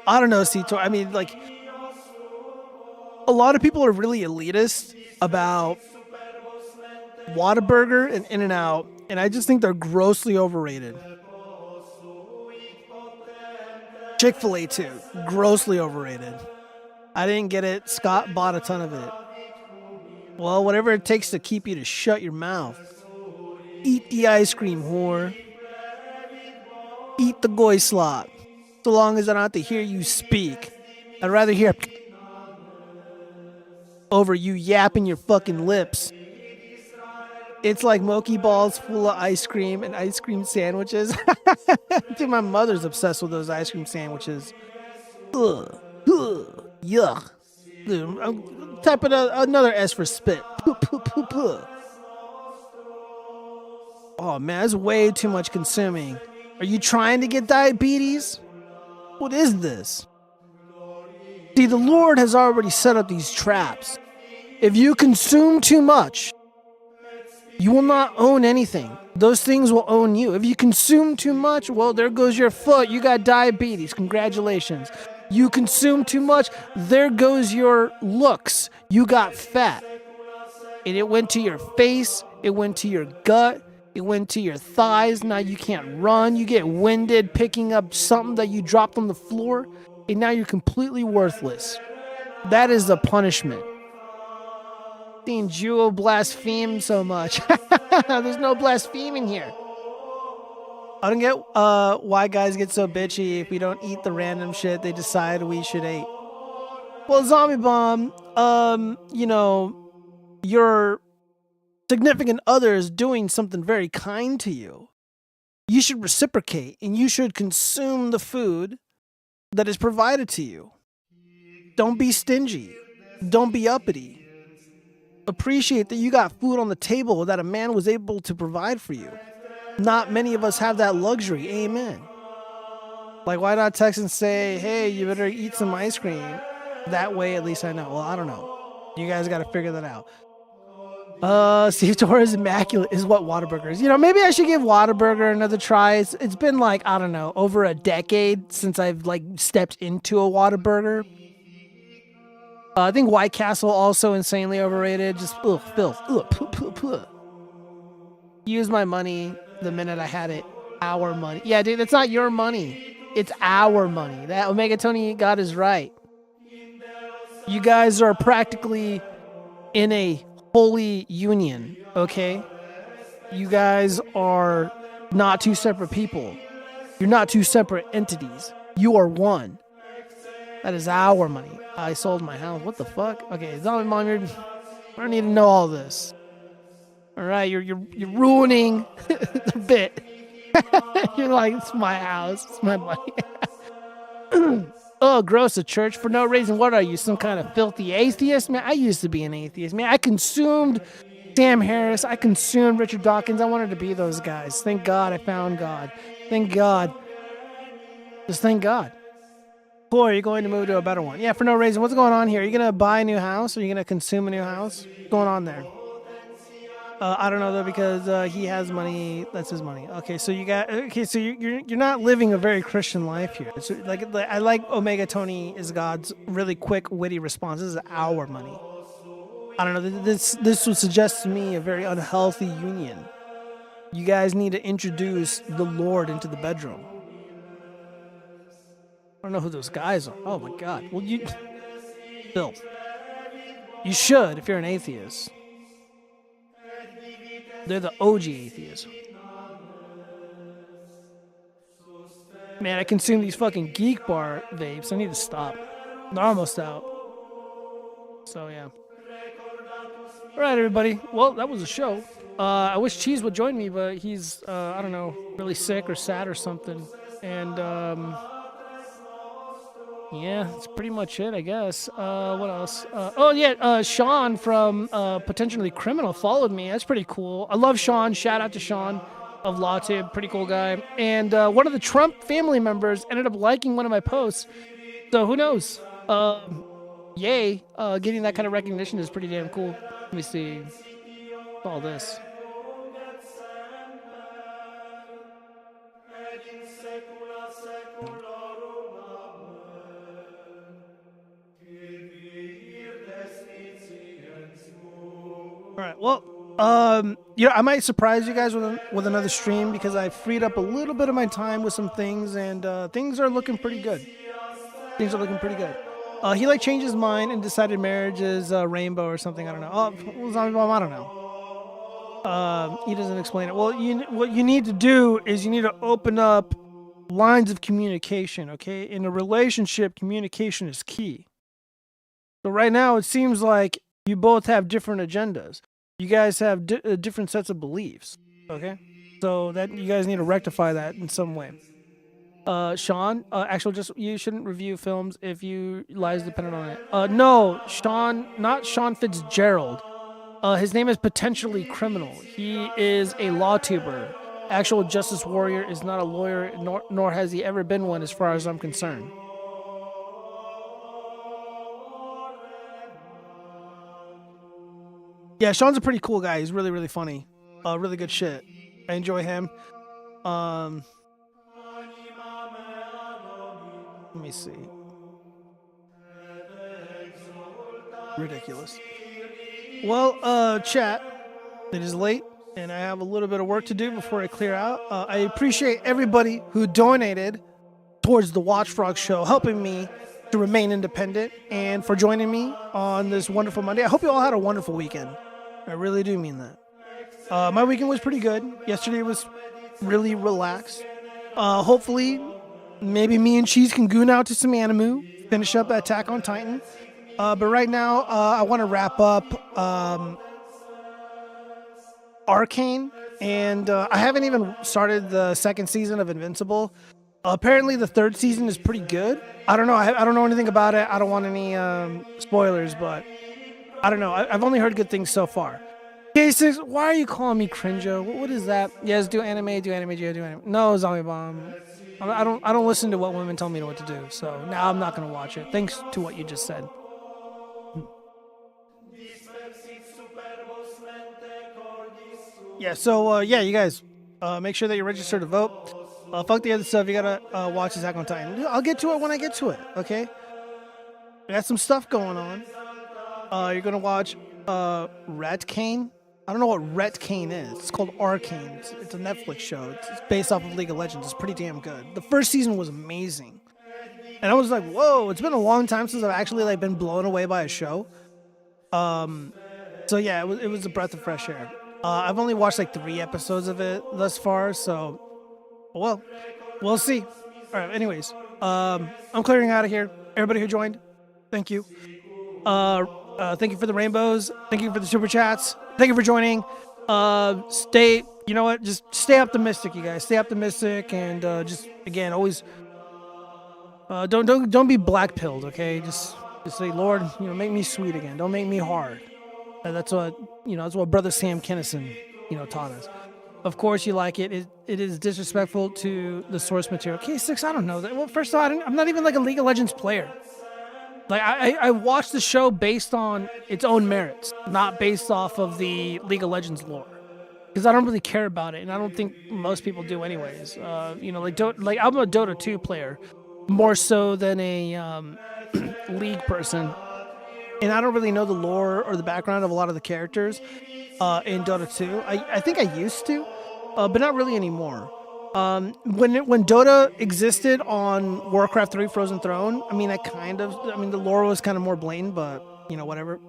I don't know, C-Tor. I mean, like, a lot of people are really elitist about Whataburger and In-N-Out, and I just think they're grossly overrated. Chick-fil-A too, grossly overrated. I didn't get it. Scott bought a ton of it. Well, whatever it takes to keep you to shut your mouth. Eat the ice cream, whore. Eat the goy slop. So long as I don't have to hear you speak. I'd rather hear over you yapping your fucking lips. It's like Moki balls full of ice cream and ice cream sandwiches. Dude, my mother's obsessed with those ice cream sandwiches. Ugh. Ugh. Yuck. I'm typing another S for spit. Oh man, that's way too much consuming. Are you trying to get diabetes? What is this? See, the Lord has already set up these traps. If you consume too much, you will not own anything. Those things will own you. If you consume too much, well, there goes your foot. You got diabetes. Congratulations. You consume too much, there goes your looks. You got fat. And it went to your face. It went to your gut. It went to your thighs. Now you can't run. You get winded picking up something that you dropped on the floor. And now you're completely worthless. That is the punishment. Seeing Jewel blaspheme so much. There's no blaspheming here. I don't get why guys get so bitchy if we don't eat the random shit they decide we should eat. Well, Zombie Bomb, you know, your significant other is doing something very kind to you. You should reciprocate and you should consume the food that is provided to you. Don't be stingy. Don't be uppity. Appreciate that you got food on the table that a man was able to provide for you. Not many of us have that luxury. Amen. Like, why not text and say, hey, you better eat some ice cream? That way, at least I know. Well, I don't know. You guys got to figure that out. Steve Torres Immaculate is what Whataburger is. You know, maybe I should give Whataburger another try. It's been like, I don't know, over a decade since I've like stepped into a Whataburger. I think White Castle also insanely overrated. Just filth. Use my money the minute I had it. Our money. Yeah, dude, it's not your money. It's our money. That Omega Tony got is right. You guys are practically in a holy union, okay? You guys are not two separate people. You're not two separate entities. You are one. That is our money. I sold my house. What the fuck? Okay, Zombie Mom, I don't need to know all this. All right, you're ruining the bit. You're like, it's my house, it's my money. Oh, gross, a church for no reason. What are you, some kind of filthy atheist? Man, I used to be an atheist. Man, I consumed Sam Harris. I consumed Richard Dawkins. I wanted to be those guys. Thank God I found God. Thank God. Just thank God. Or are you going to move to a better one? Yeah, for no reason. What's going on here? Are you going to buy a new house? Or are you going to consume a new house? What's going on there? I don't know though, because he has money. That's his money. Okay, so so you're not living a very Christian life here. It's like I like Omega Tony is God's really quick, witty response. This is our money. I don't know. This would suggest to me a very unhealthy union. You guys need to introduce the Lord into the bedroom. I don't know who those guys are. Oh my God. Well, Bill, you should if you're an atheist. They're the OG atheists. Man, I consume these fucking Geek Bar vapes. I need to stop. They're almost out. So, yeah. All right, everybody. Well, that was a show. I wish Cheese would join me, but he's, I don't know, really sick or sad or something. And, yeah, that's pretty much it, I guess. What else? Oh, yeah, Sean from Potentially Criminal followed me. That's pretty cool. I love Sean. Shout out to Sean of LawTib. Pretty cool guy. And one of the Trump family members ended up liking one of my posts. So who knows? Yay. Getting that kind of recognition is pretty damn cool. Let me see. What's all this? All right. Well, yeah, I might surprise you guys with another stream because I freed up a little bit of my time with some things, and things are looking pretty good. Things are looking pretty good. He like changed his mind and decided marriage is rainbow or something. I don't know. Oh, Zombie Bomb, I don't know. He doesn't explain it. Well, what you need to do is you need to open up lines of communication. Okay, in a relationship, communication is key. So right now, it seems like you both have different agendas. You guys have different sets of beliefs, okay? So that you guys need to rectify that in some way. Sean, actually, just you shouldn't review films if you lies dependent on it. No, Sean, not Sean Fitzgerald. His name is Potentially Criminal. He is a law tuber. Actual Justice Warrior is not a lawyer, nor has he ever been one, as far as I'm concerned. Yeah, Sean's a pretty cool guy. He's really, really funny. Really good shit. I enjoy him. Let me see. Ridiculous. Well, chat, it is late, and I have a little bit of work to do before I clear out. I appreciate everybody who donated towards the Watchfrog show, helping me to remain independent, and for joining me on this wonderful Monday. I hope you all had a wonderful weekend. I really do mean that. My weekend was pretty good. Yesterday was really relaxed. Hopefully, maybe me and Cheese can goon out to some anime, finish up Attack on Titan. But right now, I want to wrap up Arcane, and I haven't even started the second season of Invincible. Apparently, the third season is pretty good. I don't know. I don't know anything about it. I don't want any spoilers, but I don't know. I've only heard good things so far. K6, why are you calling me cringo? What is that? Yes, do anime, do anime. No, Zombie Bomb. I don't listen to what women tell me what to do. So now I'm not gonna watch it. Thanks to what you just said. Yeah. So yeah, you guys, make sure that you're registered to vote. Fuck the other stuff. You gotta watch Attack on Titan. I'll get to it when I get to it. Okay. I got some stuff going on. You're gonna watch Rat Cane. I don't know what Ret Cane is. It's called Arcane. It's a Netflix show. It's based off of League of Legends. It's pretty damn good. The first season was amazing. And I was like, whoa, it's been a long time since I've actually been blown away by a show. So yeah, it was a breath of fresh air. I've only watched 3 episodes of it thus far, so well, we'll see. All right, anyways, I'm clearing out of here. Everybody who joined, thank you. Thank you for the rainbows. Thank you for the super chats. Thank you for joining. You know what? Just stay optimistic, you guys. Stay optimistic, and just again, always don't be black pilled, okay? Just say, Lord, make me sweet again. Don't make me hard. That's what Brother Sam Kennison, taught us. Of course, you like it. It is disrespectful to the source material. K6, I don't know. Well, first of all, I'm not even a League of Legends player. I watched the show based on its own merits, not based off of the League of Legends lore, because I don't really care about it, and I don't think most people do, anyways. I'm a Dota 2 player, more so than a League person, and I don't really know the lore or the background of a lot of the characters in Dota 2. I think I used to, but not really anymore. When Dota existed on Warcraft 3 Frozen Throne, the lore was kind of more blatant, but, whatever.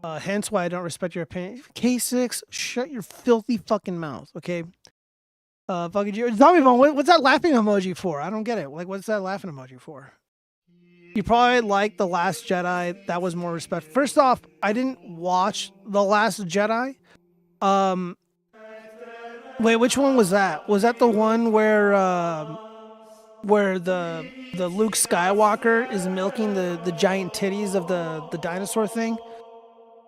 Hence why I don't respect your opinion. K6, shut your filthy fucking mouth, okay? Fucking Zombie Bone, what's that laughing emoji for? I don't get it. What's that laughing emoji for? You probably like The Last Jedi. That was more respect. First off, I didn't watch The Last Jedi. Wait, which one was that? Was that the one where the Luke Skywalker is milking the giant titties of the dinosaur thing?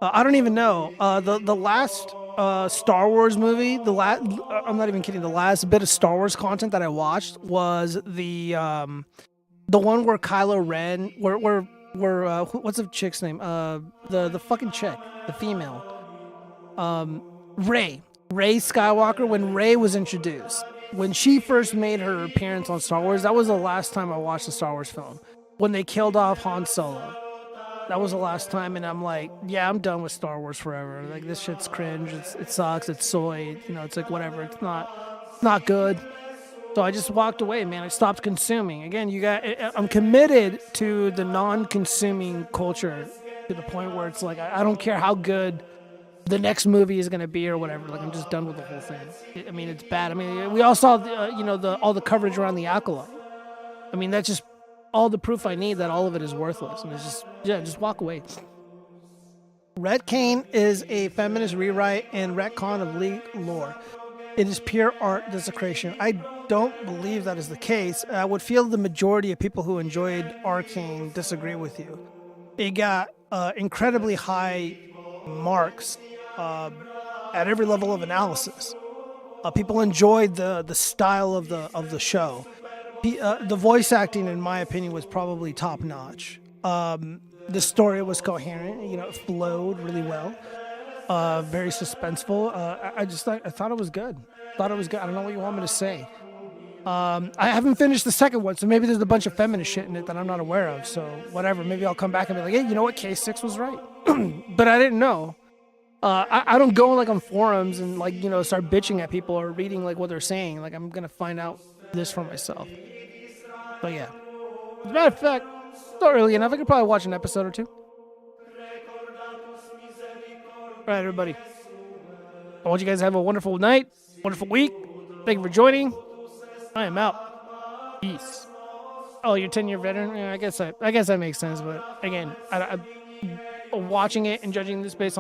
I don't even know. The last Star Wars movie, I'm not even kidding. The last bit of Star Wars content that I watched was the one where Kylo Ren, where what's the chick's name? The fucking chick, the female, Rey Skywalker, when Rey was introduced. When she first made her appearance on Star Wars, that was the last time I watched a Star Wars film. When they killed off Han Solo. That was the last time, and I'm like, yeah, I'm done with Star Wars forever. This shit's cringe. It sucks. It's soy. It's whatever. It's not good. So I just walked away, man. I stopped consuming. Again, I'm committed to the non-consuming culture to the point where it's I don't care how good the next movie is going to be or whatever. I'm just done with the whole thing. It's bad. We all saw all the coverage around the Acolyte. That's just all the proof I need that all of it is worthless. And it's just walk away. Red Cane is a feminist rewrite and retcon of League lore. It is pure art desecration. I don't believe that is the case. I would feel the majority of people who enjoyed Arcane disagree with you. It got incredibly high marks at every level of analysis. People enjoyed the style of the show. The voice acting, in my opinion, was probably top notch. The story was coherent. You know, it flowed really well. Very suspenseful. I thought it was good. I don't know what you want me to say. I haven't finished the second one, so maybe there's a bunch of feminist shit in it that I'm not aware of. So whatever. Maybe I'll come back and be like, hey, you know what? K6 was right. But I didn't know. I don't go like on forums and like, you know, start bitching at people or reading like what they're saying. Like, I'm gonna find out this for myself. But yeah, as a matter of fact, it's not early enough. I could probably watch an episode or two. All right, everybody. I want you guys to have a wonderful night, wonderful week. Thank you for joining. I am out. Peace. Oh, you're 10-year veteran? Yeah, I guess that makes sense. But again, I watching it and judging this based on